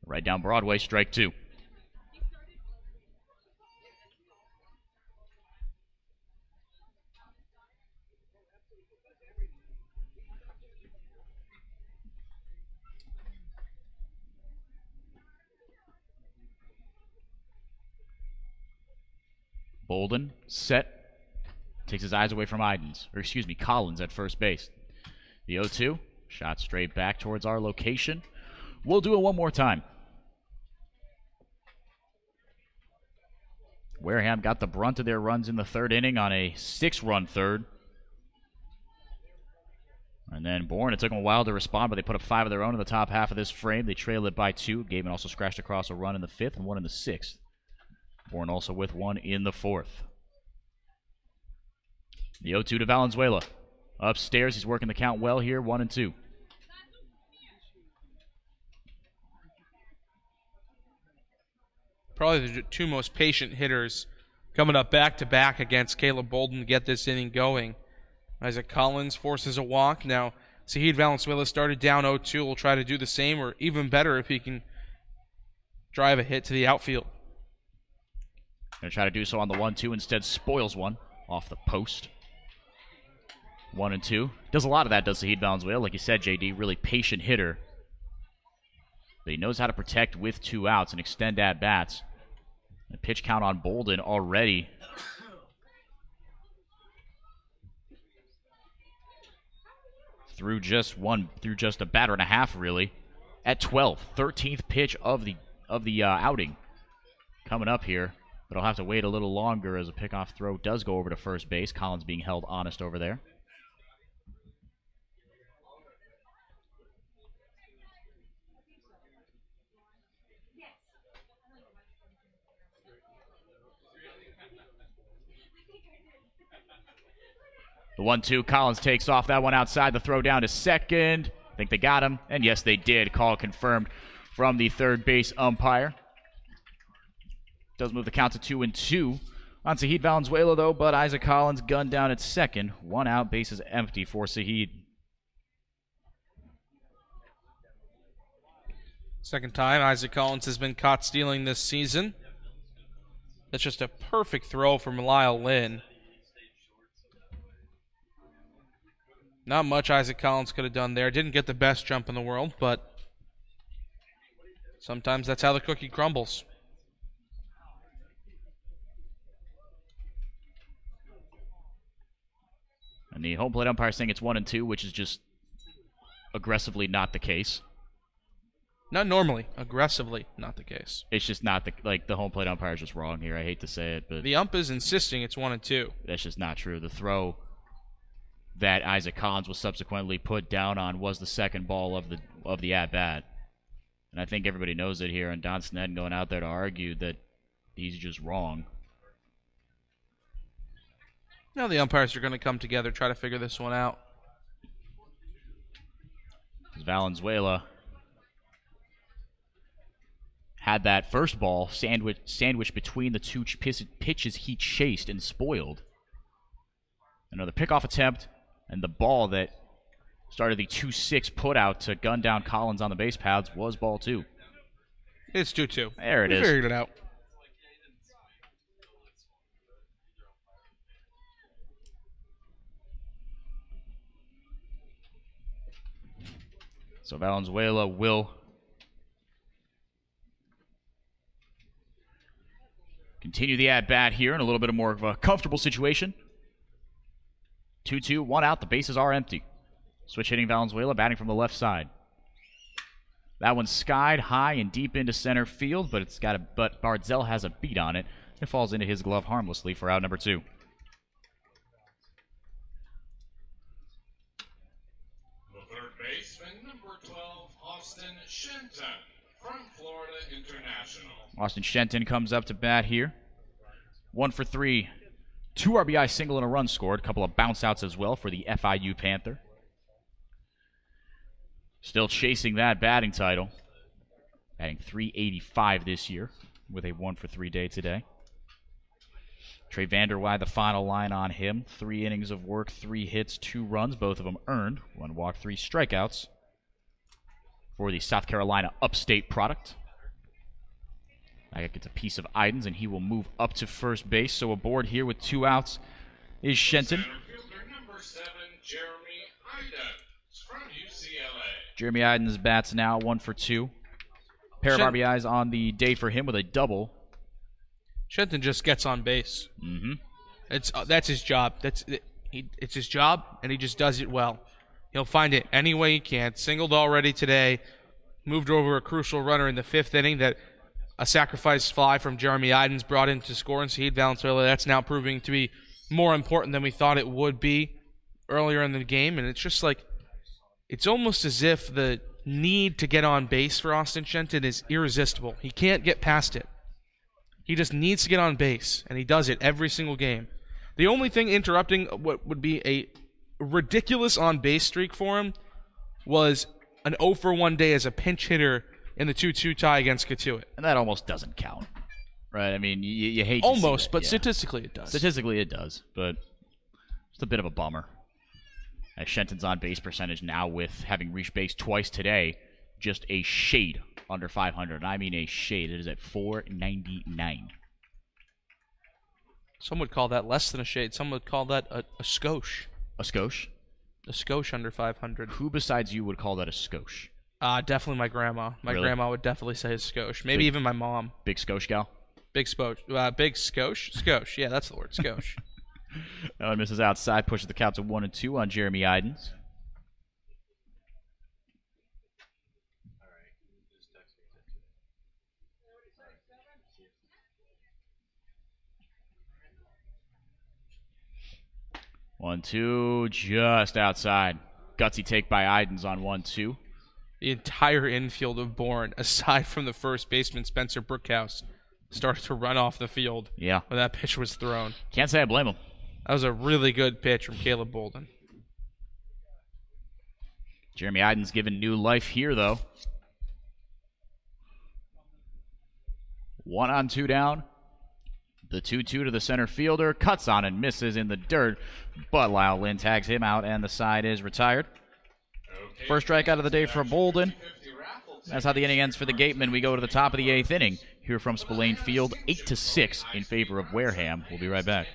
Right down Broadway, strike 2. Bolden, set, takes his eyes away from Collins at first base. The 0-2, shot straight back towards our location. We'll do it one more time. Wareham got the brunt of their runs in the 3rd inning on a 6-run 3rd. And then Bourne, it took them a while to respond, but they put up 5 of their own in the top half of this frame. They trailed it by 2. Gatemen also scratched across a run in the 5th and 1 in the 6th. Bourne also with 1 in the 4th. The 0-2 to Valenzuela. Upstairs, he's working the count well here, 1-2. Probably the 2 most patient hitters coming up back-to-back against Caleb Bolden to get this inning going. Isaac Collins forces a walk. Now, Sahid Valenzuela started down 0-2. Will try to do the same, or even better if he can drive a hit to the outfield. Going to try to do so on the 1-2. Instead, spoils one off the post. 1-2. Does a lot of that, does Sahid Valenzuela. Like you said, JD, really patient hitter. But he knows how to protect with 2 outs and extend at-bats. And pitch count on Bolden already. Through just a batter and a half, really. At 12, 13th pitch of the outing coming up here. But I'll have to wait a little longer as a pickoff throw does go over to first base. Collins being held honest over there. The 1-2, Collins takes off that one outside. The throw down to second. I think they got him. And yes, they did. Call confirmed from the third base umpire. Does move the count to 2-2 on Zahid Valenzuela, though, but Isaac Collins gunned down at second. 1 out, bases empty for Zahid. Second time Isaac Collins has been caught stealing this season. That's just a perfect throw from Lyle Lynn. Not much Isaac Collins could have done there. Didn't get the best jump in the world, but sometimes that's how the cookie crumbles. And the home plate umpire saying it's 1-2, which is just aggressively not the case. Not normally. Aggressively not the case. It's just not the home plate umpire is just wrong here. I hate to say it, but the ump is insisting it's 1-2. That's just not true. The throw that Isaac Collins was subsequently put down on was the second ball of the at-bat. And I think everybody knows it here, and Don Sneddon going out there to argue that he's just wrong. Now the umpires are going to come together, try to figure this one out. Valenzuela had that first ball sandwiched between the two pitches he chased and spoiled. Another pickoff attempt, and the ball that started the 2-6 put out to gun down Collins on the base paths was ball 2. It's 2-2. There it is. We figured it out. So Valenzuela will continue the at-bat here in a little bit more of a comfortable situation. 2-2, 1 out. The bases are empty. Switch hitting Valenzuela, batting from the left side. That one skied high and deep into center field, but Barzell has a beat on it. It falls into his glove harmlessly for out number 2. The third baseman, number 12, Austin Shenton from Florida International. Austin Shenton comes up to bat here. 1 for 3. 2 RBI single and a run scored. A couple of bounce outs as well for the FIU Panther. Still chasing that batting title. Batting .385 this year with a 1 for 3 day today. Trey Vanderweide, the final line on him. 3 innings of work, 3 hits, 2 runs, both of them earned. 1 walk, 3 strikeouts for the South Carolina upstate product. I gets a piece of Idens, and he will move up to first base. So aboard here with 2 outs is Shenton. Center fielder number 7, Jeremy Idens from UCLA. Jeremy Idens bats now 1 for 2. Pair of RBIs on the day for him with a double. Shenton just gets on base. Mm-hmm. That's his job. It's his job, and he just does it well. He'll find it any way he can. Singled already today. Moved over a crucial runner in the 5th inning that a sacrifice fly from Jeremy Idens brought in to score, and Zahid Valenzuela, that's now proving to be more important than we thought it would be earlier in the game. And it's just like, it's almost as if the need to get on base for Austin Shenton is irresistible. He can't get past it. He just needs to get on base, and he does it every single game. The only thing interrupting what would be a ridiculous on-base streak for him was an 0 for 1 day as a pinch hitter in the 2-2 tie against Katuitt. And that almost doesn't count, right? I mean, you hate to almost, see that, but yeah. Statistically it does. Statistically it does, but it's a bit of a bummer. As Shenton's on-base percentage now, with having reached base twice today, just a shade under 500. And I mean a shade. It is at .499. Some would call that less than a shade. Some would call that a skosh. A skosh? A skosh under 500. Who besides you would call that a skosh? Definitely my grandma. My Really? grandma would definitely say a skosh. Maybe even my mom. Big skosh gal? Big Skosh. Yeah, that's the word. Skosh. That one misses outside, pushes the count to 1-2 on Jeremy Idens. One, two, just outside. Gutsy take by Idens on 1-2. The entire infield of Bourne, aside from the first baseman Spencer Brookhouse, started to run off the field when that pitch was thrown. Can't say I blame him. That was a really good pitch from Caleb Bolden. Jeremy Idens given new life here, though. 1-2 down. The 2-2 to the center fielder. Cuts on and misses in the dirt. But Lyle Lynn tags him out, and the side is retired. First strikeout of the day for Bolden. That's how the inning ends for the Gatemen. We go to the top of the 8th inning. Here from Spillane Field, 8-6 in favor of Wareham. We'll be right back.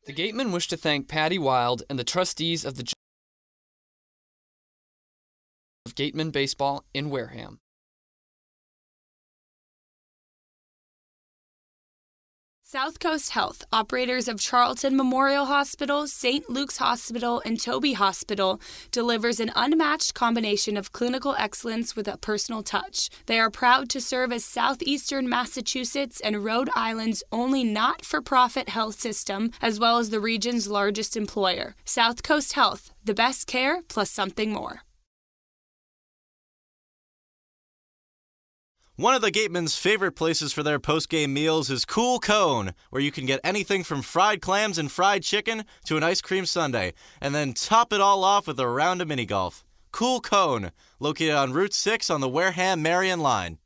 The Gatemen wish to thank Patty Wild and the trustees of the Gatemen Baseball in Wareham. South Coast Health, operators of Charlton Memorial Hospital, St. Luke's Hospital, and Toby Hospital, delivers an unmatched combination of clinical excellence with a personal touch. They are proud to serve as southeastern Massachusetts and Rhode Island's only not-for-profit health system, as well as the region's largest employer. South Coast Health, the best care plus something more. One of the Gatemen's favorite places for their post-game meals is Cool Cone, where you can get anything from fried clams and fried chicken to an ice cream sundae, and then top it all off with a round of mini golf. Cool Cone, located on Route 6 on the Wareham-Marion line.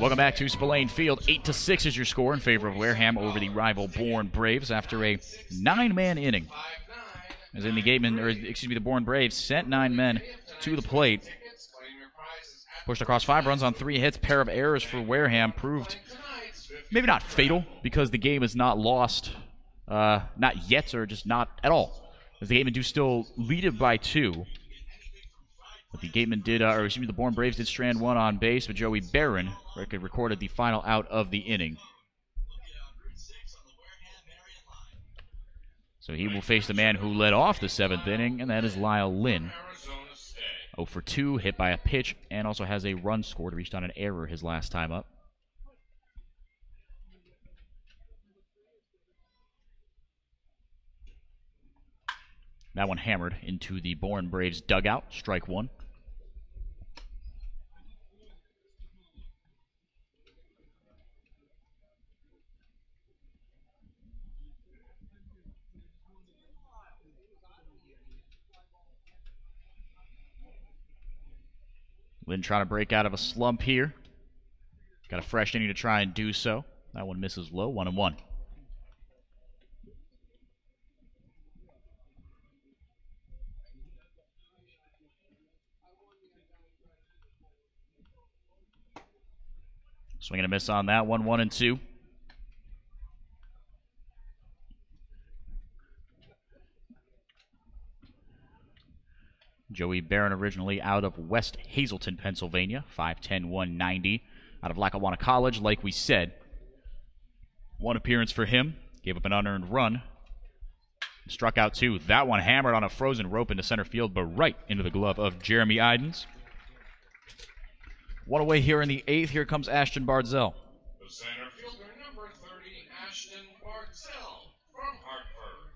Welcome back to Spillane Field. 8-6 is your score in favor of Wareham over the rival Bourne Braves after a 9-man inning. As in the Bourne Braves sent 9 men to the plate. Pushed across 5 runs on 3 hits. Pair of errors for Wareham proved maybe not fatal because the game is not lost, not yet or just not at all. As the Gatemen do still lead it by 2. But the Bourne Braves did strand 1 on base, but Joey Barron recorded the final out of the inning. So he will face the man who led off the 7th inning, and that is Lyle Lynn. 0 for 2, hit by a pitch, and also has a run scored, reached on an error his last time up. That one hammered into the Bourne Braves dugout, strike 1. Lynn trying to break out of a slump here. Got a fresh inning to try and do so. That one misses low, 1-1. Swing and a miss on that one, 1-2. Joey Barron, originally out of West Hazelton, Pennsylvania, 5'10", 190, out of Lackawanna College, like we said. 1 appearance for him, gave up an unearned run, struck out 2. That one hammered on a frozen rope into center field, but right into the glove of Jeremy Idens. 1 away here in the 8th. Here comes Ashton Bardzell. The center fielder, number 30, Ashton Bardzell from Hartford.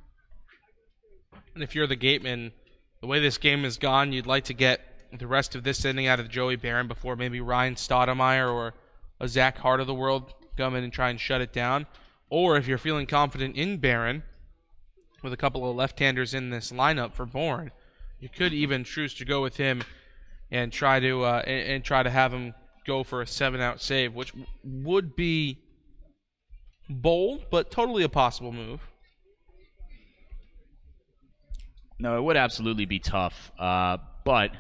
And if you're the Gatemen, the way this game has gone, you'd like to get the rest of this inning out of Joey Barron before maybe Ryan Stoudemire or a Zach Hart of the world come in and try and shut it down. Or if you're feeling confident in Barron, with a couple of left-handers in this lineup for Bourne, you could even choose to go with him and try to have him go for a 7-out save, which would be bold, but totally a possible move. No, it would absolutely be tough, but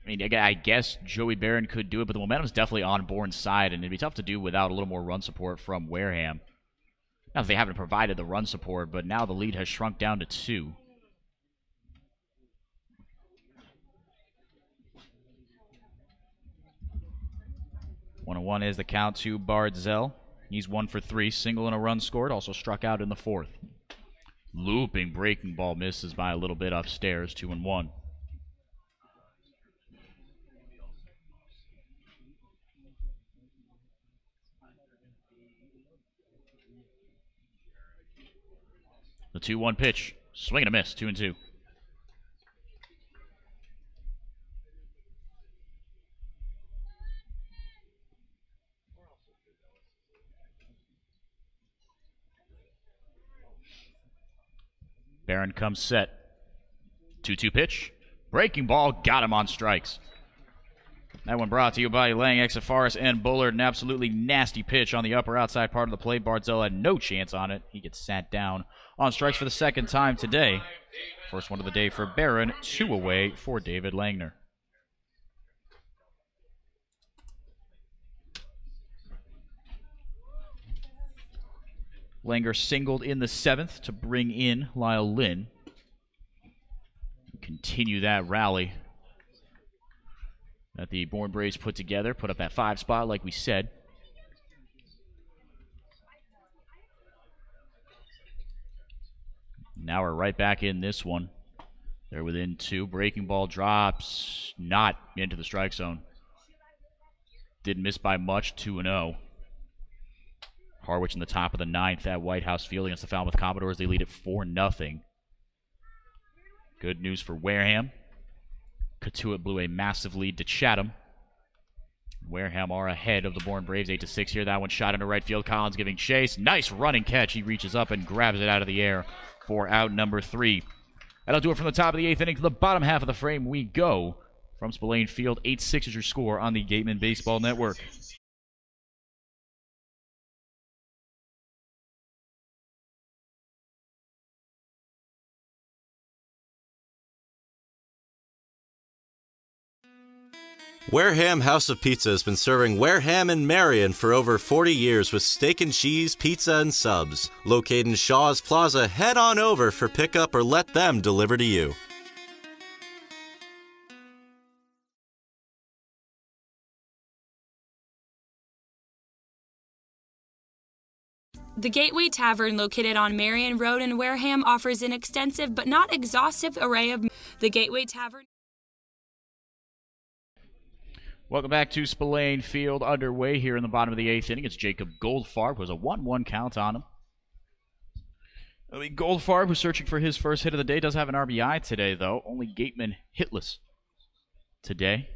I mean, I guess Joey Barron could do it, but the momentum's definitely on Bourne's side, and it'd be tough to do without a little more run support from Wareham. Not that they haven't provided the run support, but now the lead has shrunk down to 2. One is the count to Bardzell. He's 1 for 3, single and a run scored, also struck out in the 4th. Looping breaking ball misses by a little bit upstairs, 2-1. The 2-1 pitch, swing and a miss, 2-2. Barron comes set. 2-2 pitch. Breaking ball, got him on strikes. That one brought to you by Lang, Exafaris, and Bullard. An absolutely nasty pitch on the upper outside part of the plate. Bardzell had no chance on it. He gets sat down on strikes for the second time today. First one of the day for Barron. 2 away for David Langner. Langer singled in the 7th to bring in Lyle Lynn. Continue that rally that the Bourne Braves put together. Put up that 5 spot like we said. Now we're right back in this one. They're within 2. Breaking ball drops not into the strike zone. Didn't miss by much, 2-0. Harwich in the top of the 9th at White House Field against the Falmouth Commodores. They lead it 4-0. Good news for Wareham. Katuitt blew a massive lead to Chatham. Wareham are ahead of the Bourne Braves 8-6 here. That one shot into right field. Collins giving chase. Nice running catch. He reaches up and grabs it out of the air for out number 3. That'll do it from the top of the 8th inning to the bottom half of the frame we go. From Spillane Field, 8-6 is your score on the Gatemen Baseball Network. Wareham House of Pizza has been serving Wareham and Marion for over 40 years with steak and cheese, pizza, and subs. Located in Shaw's Plaza, head on over for pickup or let them deliver to you. The Gateway Tavern, located on Marion Road in Wareham, offers an extensive but not exhaustive array of... The Gateway Tavern... Welcome back to Spillane Field, underway here in the bottom of the 8th inning. It's Jacob Goldfarb, who has a 1-1 count on him. I mean, Goldfarb, who's searching for his first hit of the day, does have an RBI today, though. Only Gateman hitless today.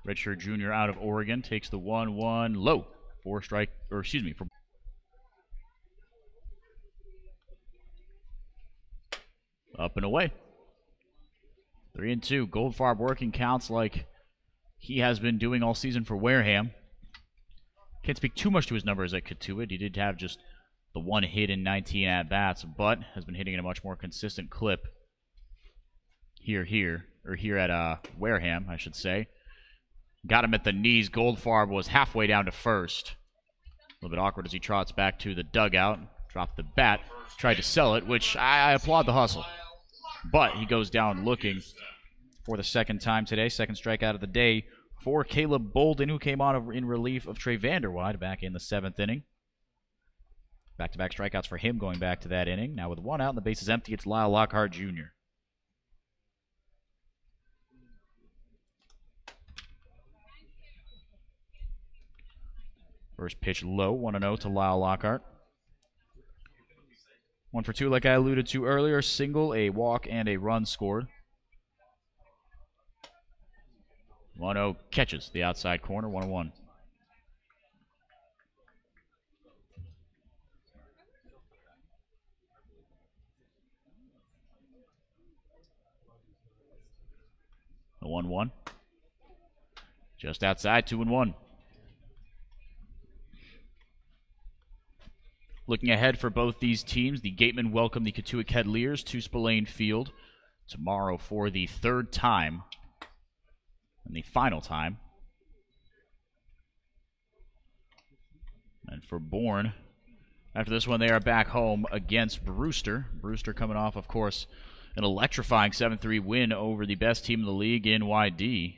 Redshirt junior out of Oregon takes the 1-1 low. For up and away. 3-2. Goldfarb working counts like he has been doing all season for Wareham. Can't speak too much to his numbers at Katuitt. He did have just the 1 hit in 19 at-bats, but has been hitting at a much more consistent clip here at Wareham, I should say. Got him at the knees. Goldfarb was halfway down to first. A little bit awkward as he trots back to the dugout. Dropped the bat. Tried to sell it, which I applaud the hustle. But he goes down looking for the second time today. Second strikeout of the day for Caleb Bolden, who came on in relief of Trey Vanderwide back in the 7th inning. Back-to-back strikeouts for him going back to that inning. Now with 1 out and the bases empty, it's Lyle Lockhart Jr. First pitch low, 1-0 to Lyle Lockhart. 1 for 2, like I alluded to earlier. Single, a walk, and a run scored. 1-0 catches the outside corner, 1-1. The 1-1. Just outside, 2-1. Looking ahead for both these teams, the Gatemen welcome the Katuitt Kedleers to Spillane Field tomorrow for the 3rd time. in the final time. And for Bourne, after this one, they are back home against Brewster. Brewster coming off, of course, an electrifying 7-3 win over the best team in the league in YD.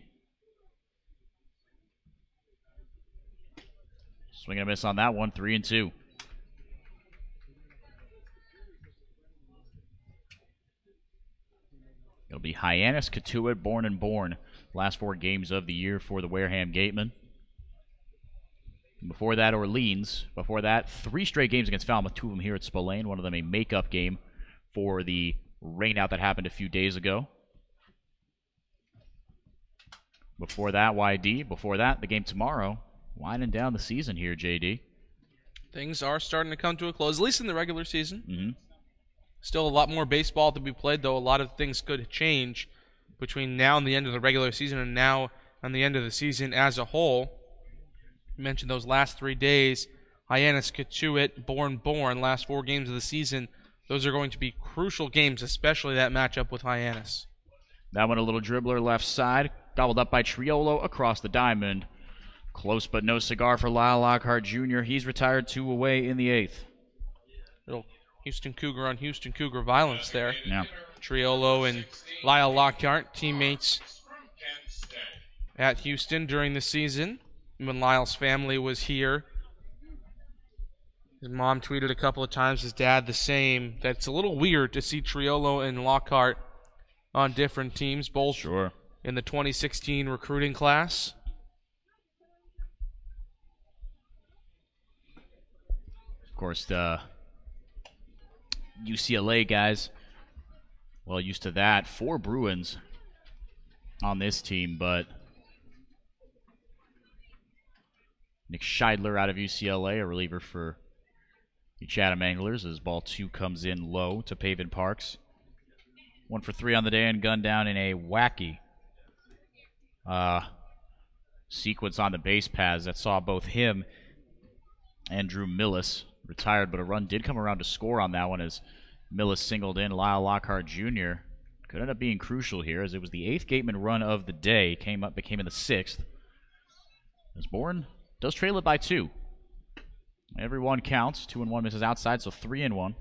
Swing and a miss on that one, 3-2. It'll be Hyannis, Cotuit, Bourne, and Bourne. Last 4 games of the year for the Wareham Gatemen. Before that, Orleans. Before that, 3 straight games against Falmouth, 2 of them here at Spillane. One of them a makeup game for the rainout that happened a few days ago. Before that, YD. Before that, the game tomorrow. Winding down the season here, JD. Things are starting to come to a close, at least in the regular season. Mm-hmm. Still a lot more baseball to be played, though a lot of things could change between now and the end of the regular season and now and the end of the season as a whole. You mentioned those last 3 days. Hyannis, Cotuit, Bourne, last 4 games of the season. Those are going to be crucial games, especially that matchup with Hyannis. That one a little dribbler left side. Gobbled up by Triolo across the diamond. Close but no cigar for Lyle Lockhart Jr. He's retired 2 away in the 8th. Little Houston Cougar on Houston Cougar violence there. Yeah. Triolo and Lyle Lockhart, teammates at Houston during the season. When Lyle's family was here, his mom tweeted a couple of times, his dad the same. That's a little weird to see Triolo and Lockhart on different teams, both in the 2016 recruiting class. Of course, the UCLA guys, well used to that. 4 Bruins on this team, but Nick Scheidler out of UCLA, a reliever for the Chatham Anglers, as ball 2 comes in low to Pavin Parks. 1 for 3 on the day and gunned down in a wacky sequence on the base paths that saw both him and Drew Millis retired, but a run did come around to score on that one as Millis singled in. Lyle Lockhart Jr. could end up being crucial here, as it was the 8th Gateman run of the day, became in the 6th. As Bourne does trail it by 2. Every one counts. 2 and 1 misses outside, so 3 and 1.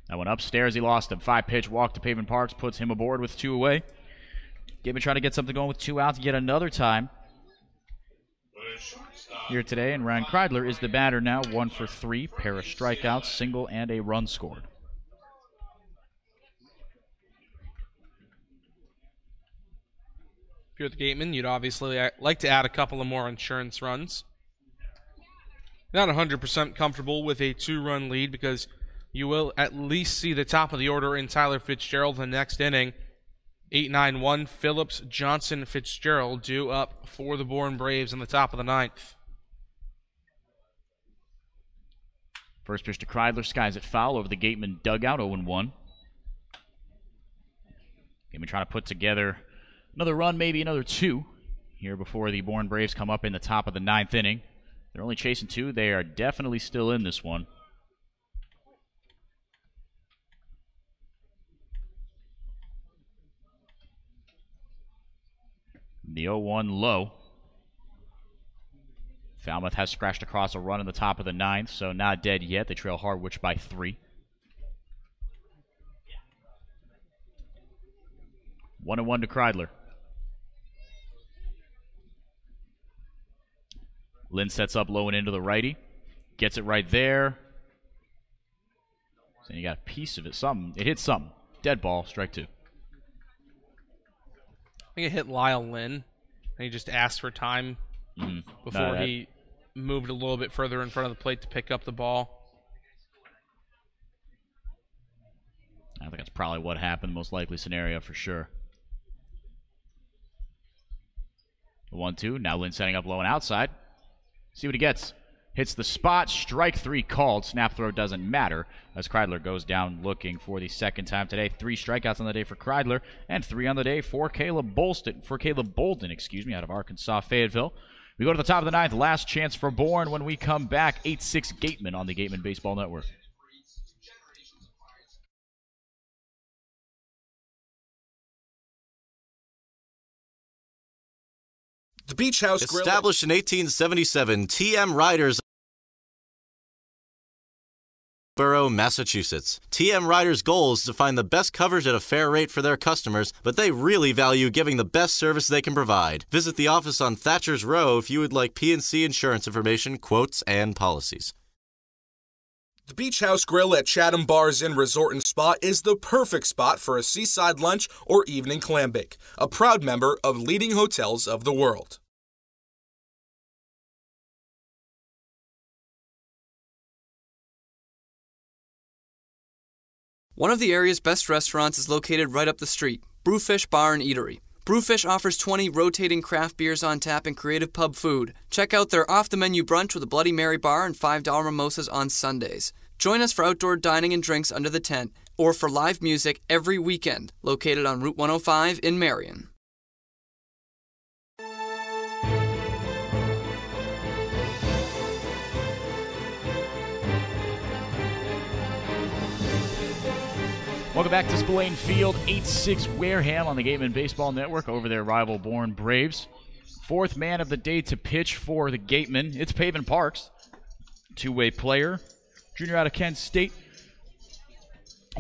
That one upstairs, he lost him. 5-pitch walk to Pavin Parks, puts him aboard with 2 away. Gatemen trying to get something going with 2 outs yet another time here today, and Ryan Kreidler is the batter now. 1 for 3, pair of strikeouts, single, and a run scored. If you're the Gatemen, you'd obviously like to add a couple of more insurance runs. Not 100% comfortable with a 2-run lead, because you will at least see the top of the order in Tyler Fitzgerald in the next inning. 8-9-1, Phillips, Johnson, Fitzgerald due up for the Bourne Braves in the top of the 9th. First pitch to Kreidler, skies it foul over the Gatemen dugout, 0-1. Gatemen trying to put together another run, maybe another 2 here before the Bourne Braves come up in the top of the 9th inning. They're only chasing 2. They are definitely still in this one. The 0-1 low. Falmouth has scratched across a run in the top of the 9th, so not dead yet. They trail Harwich by 3. 1-1 to Kreidler. Lynn sets up low and into the righty. Gets it right there. So you got a piece of it. Something. It hit something. Dead ball, strike 2. I think it hit Lyle Lynn, and he just asked for time before he moved a little bit further in front of the plate to pick up the ball. I think that's probably what happened, most likely scenario for sure. The 1-2, now Lynn setting up low and outside. See what he gets. hits the spot. Strike 3 called. Snap throw doesn't matter as Kreidler goes down looking for the second time today. 3 strikeouts on the day for Kreidler and 3 on the day for Caleb Bolden, out of Arkansas Fayetteville. We go to the top of the 9th. Last chance for Bourne when we come back. 8-6 Gatemen on the Gatemen Baseball Network. The Beach House Grill. Established in 1877, TM Riders, Borough, Massachusetts. TM Riders' goal is to find the best coverage at a fair rate for their customers, but they really value giving the best service they can provide. Visit the office on Thatcher's Row if you would like P&C insurance information, quotes, and policies. The Beach House Grill at Chatham Bars Inn Resort and Spa is the perfect spot for a seaside lunch or evening clam bake. A proud member of leading hotels of the world. One of the area's best restaurants is located right up the street, Brewfish Bar and Eatery. Brewfish offers 20 rotating craft beers on tap and creative pub food. Check out their off-the-menu brunch with a Bloody Mary bar and $5 mimosas on Sundays. Join us for outdoor dining and drinks under the tent, or for live music every weekend, located on Route 105 in Marion. Welcome back to Spillane Field, 8-6 Wareham on the Gatemen Baseball Network over their rival Bourne Braves. 4th man of the day to pitch for the Gatemen. It's Pavin Parks, 2-way player, junior out of Kent State.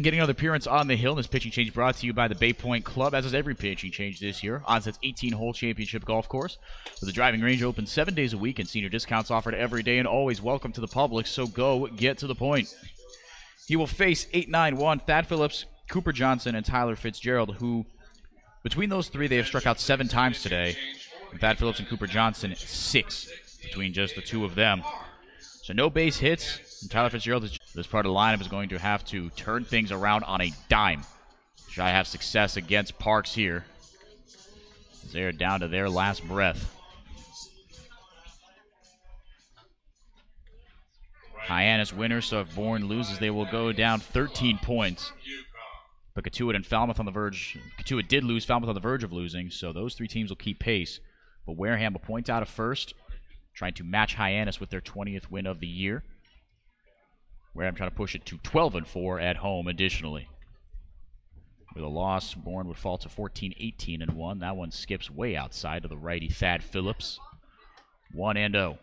Getting another appearance on the hill. This pitching change brought to you by the Bay Point Club, as is every pitching change this year. Onset's 18-hole championship golf course. With the driving range open 7 days a week and senior discounts offered every day and always welcome to the public, so go get to the point. He will face 8-9-1 Thad Phillips, Cooper Johnson, and Tyler Fitzgerald, who, between those three, they have struck out 7 times today. And Thad Phillips and Cooper Johnson, 6 between just the 2 of them. So no base hits. And Tyler Fitzgerald, this part of the lineup, is going to have to turn things around on a dime. Should I have success against Parks here? They're down to their last breath. Hyannis winners, so if Bourne loses, they will go down 13 points. But Katuitt and Falmouth on the verge. Katuitt did lose, Falmouth on the verge of losing, so those 3 teams will keep pace. But Wareham a point out of first, trying to match Hyannis with their 20th win of the year. Wareham trying to push it to 12-4 at home additionally. With a loss, Bourne would fall to 14-18-1. That one skips way outside to the righty Thad Phillips. 1-0.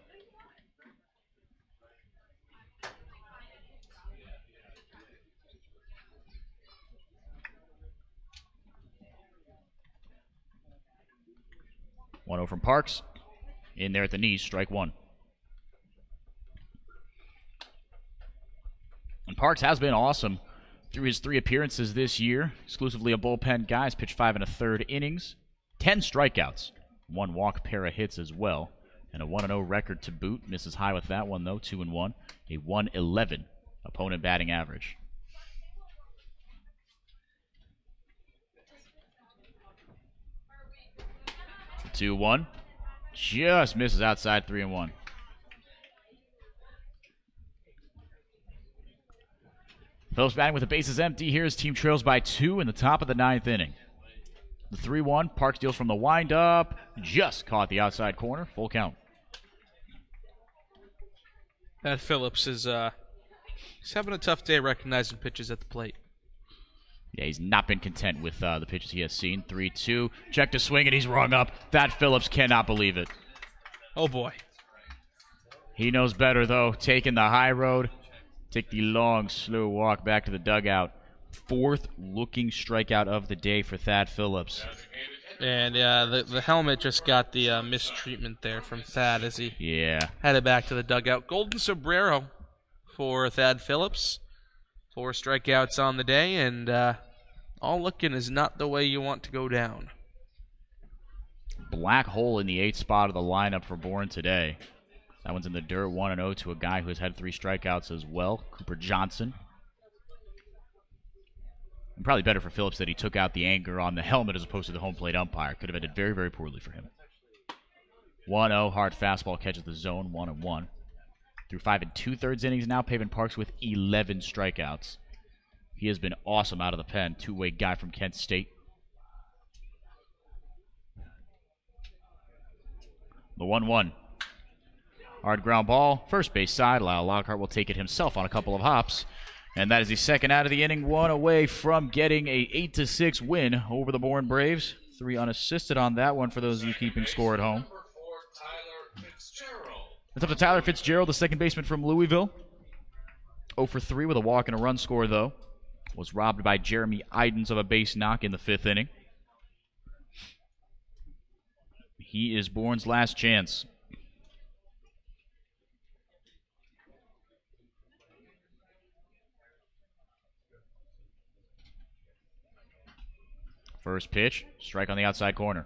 One 0 from Parks. In there at the knees, strike 1. And Parks has been awesome through his 3 appearances this year. Exclusively a bullpen guy. He's pitched 5 1/3 innings. 10 strikeouts. 1 walk, pair of hits as well. And a 1-0 record to boot. Misses high with that one, though. 2-1. A 111 opponent batting average. The 2-1. Just misses outside, 3-1. Phillips batting with the bases empty here. His team trails by 2 in the top of the 9th inning. The 3-1. Parks deals from the windup. Just caught the outside corner. Full count. That Phillips is he's having a tough day recognizing pitches at the plate. Yeah, he's not been content with the pitches he has seen. 3-2. Check to swing, and he's rung up. That Phillips cannot believe it. Oh, boy. He knows better, though. Taking the high road. Take the long, slow walk back to the dugout. 4th looking strikeout of the day for Thad Phillips. And the helmet just got the mistreatment there from Thad as he headed back to the dugout. Golden sombrero for Thad Phillips. 4 strikeouts on the day, and all looking is not the way you want to go down. Black hole in the 8th spot of the lineup for Bourne today. That one's in the dirt, 1-0 to a guy who has had 3 strikeouts as well, Cooper Johnson. And probably better for Phillips that he took out the anger on the helmet as opposed to the home plate umpire. Could have ended very, very poorly for him. 1-0, hard fastball catches the zone, 1-1. through 5 2/3 innings now. Pavin Parks with 11 strikeouts. He has been awesome out of the pen. Two-way guy from Kent State. The 1-1. Hard ground ball. First base side. Lyle Lockhart will take it himself on a couple of hops. And that is the second out of the inning. One away from getting a 8-6 win over the Bourne Braves. 3 unassisted on that one for those of you keeping score at home. It's up to Tyler Fitzgerald, the second baseman from Louisville. 0 for 3 with a walk and a run score, though. Was robbed by Jeremy Idens of a base knock in the 5th inning. He is Bourne's last chance. First pitch, strike on the outside corner.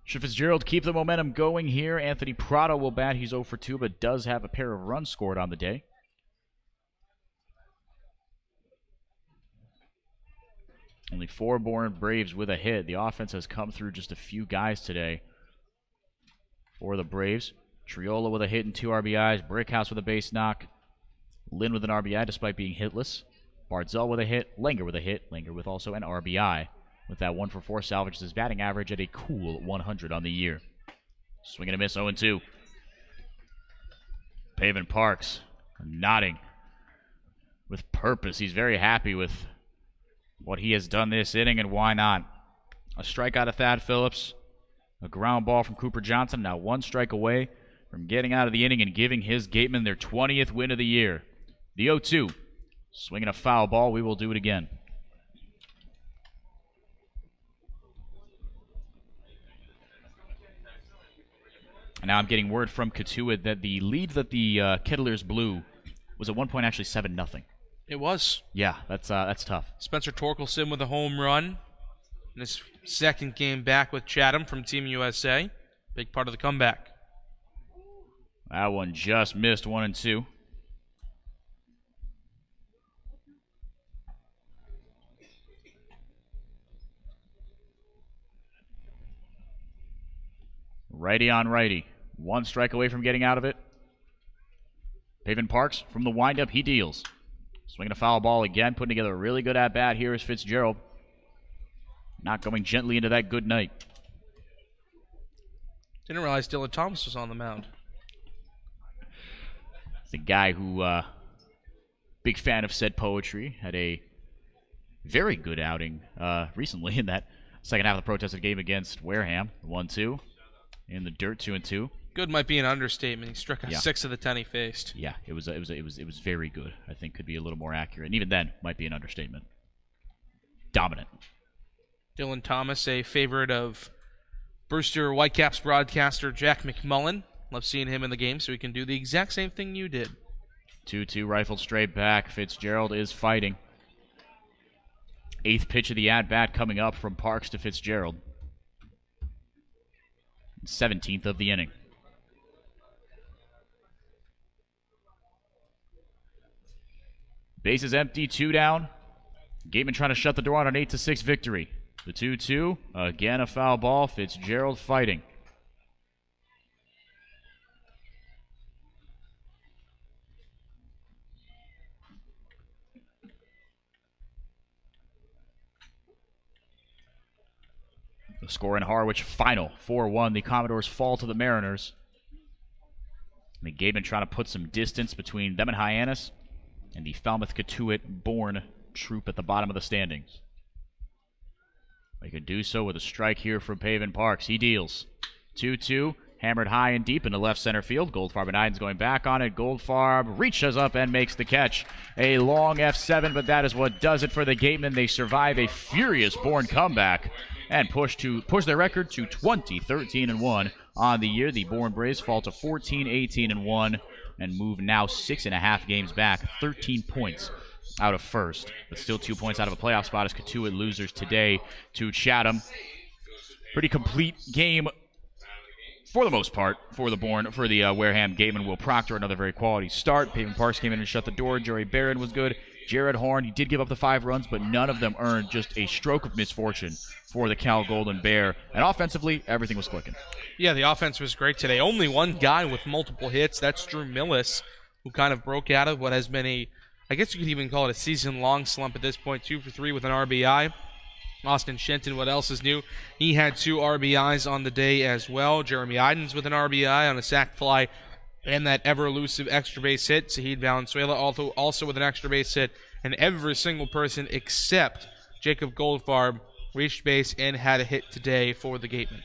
Should Fitzgerald keep the momentum going here, Anthony Prado will bat. He's 0 for 2, but does have a pair of runs scored on the day. Only 4 Bourne Braves with a hit. The offense has come through just a few guys today for the Braves. Triola with a hit and 2 RBIs. Brickhouse with a base knock. Lynn with an RBI despite being hitless. Barzell with a hit. Langer with a hit. Langer with also an RBI. With that 1 for 4 salvages his batting average at a cool 100 on the year. Swing and a miss, 0-2. Pavin Parks nodding with purpose. He's very happy with what he has done this inning, and why not? A strikeout of Thad Phillips. A ground ball from Cooper Johnson. Now 1 strike away from getting out of the inning and giving his Gatemen their 20th win of the year. The 0-2. Swinging a foul ball. We will do it again. And now I'm getting word from Katua that the lead that the Kettlers blew was at one point actually 7-0. It was. Yeah, that's tough. Spencer Torkelson with a home run in his second game back with Chatham from Team USA. Big part of the comeback. That one just missed, 1-2. Righty on righty. 1 strike away from getting out of it. Pavin Parks from the windup, he deals. Swinging a foul ball again, putting together a really good at-bat here is Fitzgerald. Not going gently into that good night. Didn't realize Dylan Thomas was on the mound. The guy who, big fan of said poetry, had a very good outing recently in that second half of the protested game against Wareham. 1-2. In the dirt, 2-2. Good might be an understatement. He struck out Yeah. 6 of the 10 he faced. Yeah, it was very good. I think could be a little more accurate, and even then might be an understatement. Dominant. Dylan Thomas, a favorite of Brewster Whitecaps broadcaster Jack McMullen. Love seeing him in the game, so he can do the exact same thing you did. 2-2 rifled straight back. Fitzgerald is fighting. 8th pitch of the at-bat coming up from Parks to Fitzgerald. 17th of the inning. Base is empty, 2 down. Gatemen trying to shut the door on an 8-6 victory. The 2-2, again a foul ball. Fitzgerald fighting. The score in Harwich final, 4-1. The Commodores fall to the Mariners. And the Gatemen trying to put some distance between them and Hyannis and the Falmouth-Cotuit Bourne troop at the bottom of the standings. They could do so with a strike here from Pavin Parks. He deals. 2-2, hammered high and deep into left center field. Goldfarb and Idens going back on it. Goldfarb reaches up and makes the catch. A long F7, but that is what does it for the Gatemen. They survive a furious Bourne comeback and push their record to 20-13-1 on the year. The Bourne Braves fall to 14-18-1 and move now 6.5 games back, 13 points out of first, but still 2 points out of a playoff spot as Cotuit losers today to Chatham. Pretty complete game for the most part for the Wareham Gatemen. Will Proctor, another very quality start. Pavin Parks came in and shut the door. Joey Barron was good. Jared Horn, he did give up the 5 runs, but none of them earned, just a stroke of misfortune for the Cal Golden Bear. And offensively, everything was clicking. Yeah, the offense was great today. Only one guy with multiple hits. That's Drew Millis, who kind of broke out of what has been I guess you could even call it a season-long slump at this point, 2 for 3 with an RBI. Austin Shenton, what else is new? He had 2 RBIs on the day as well. Jeremy Idens with an RBI on a sac fly and that ever-elusive extra base hit. Zahid Valenzuela also with an extra base hit. And every single person except Jacob Goldfarb reached base and had a hit today for the Gatemen.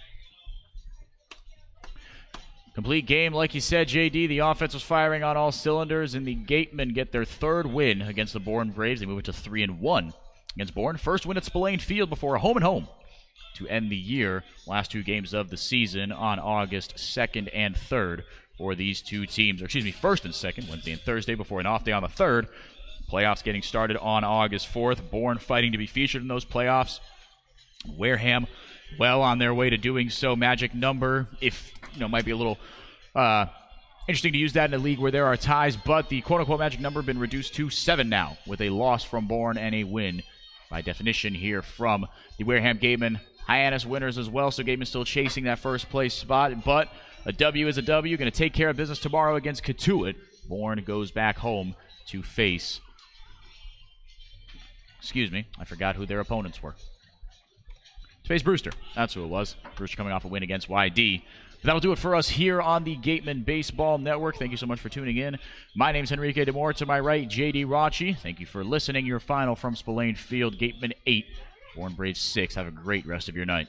Complete game, like you said, JD. The offense was firing on all cylinders, and the Gatemen get their 3rd win against the Bourne Braves. They move it to 3-1 against Bourne. First win at Spillane Field before a home-and-home to end the year. Last 2 games of the season on August 2nd and 3rd for these 2 teams. Or excuse me, 1st and 2nd, Wednesday and Thursday, before an off day on the 3rd. Playoffs getting started on August 4th. Bourne fighting to be featured in those playoffs. Wareham well on their way to doing so. Magic number, if might be a little interesting to use that in a league where there are ties, but the quote-unquote magic number been reduced to 7 now, with a loss from Bourne and a win by definition here from the Wareham Gatemen. Hyannis winners as well, so Gatemen still chasing that first place spot, but a W is a W. Going to take care of business tomorrow against Catuit. Bourne goes back home to face, I forgot who their opponents were. To face Brewster. That's who it was. Brewster coming off a win against YD. But that'll do it for us here on the Gatemen Baseball Network. Thank you so much for tuning in. My name's Enrique DeMore. To my right, JD Rachi. Thank you for listening. Your final from Spillane Field, Gatemen 8, Bourne Braves 6. Have a great rest of your night.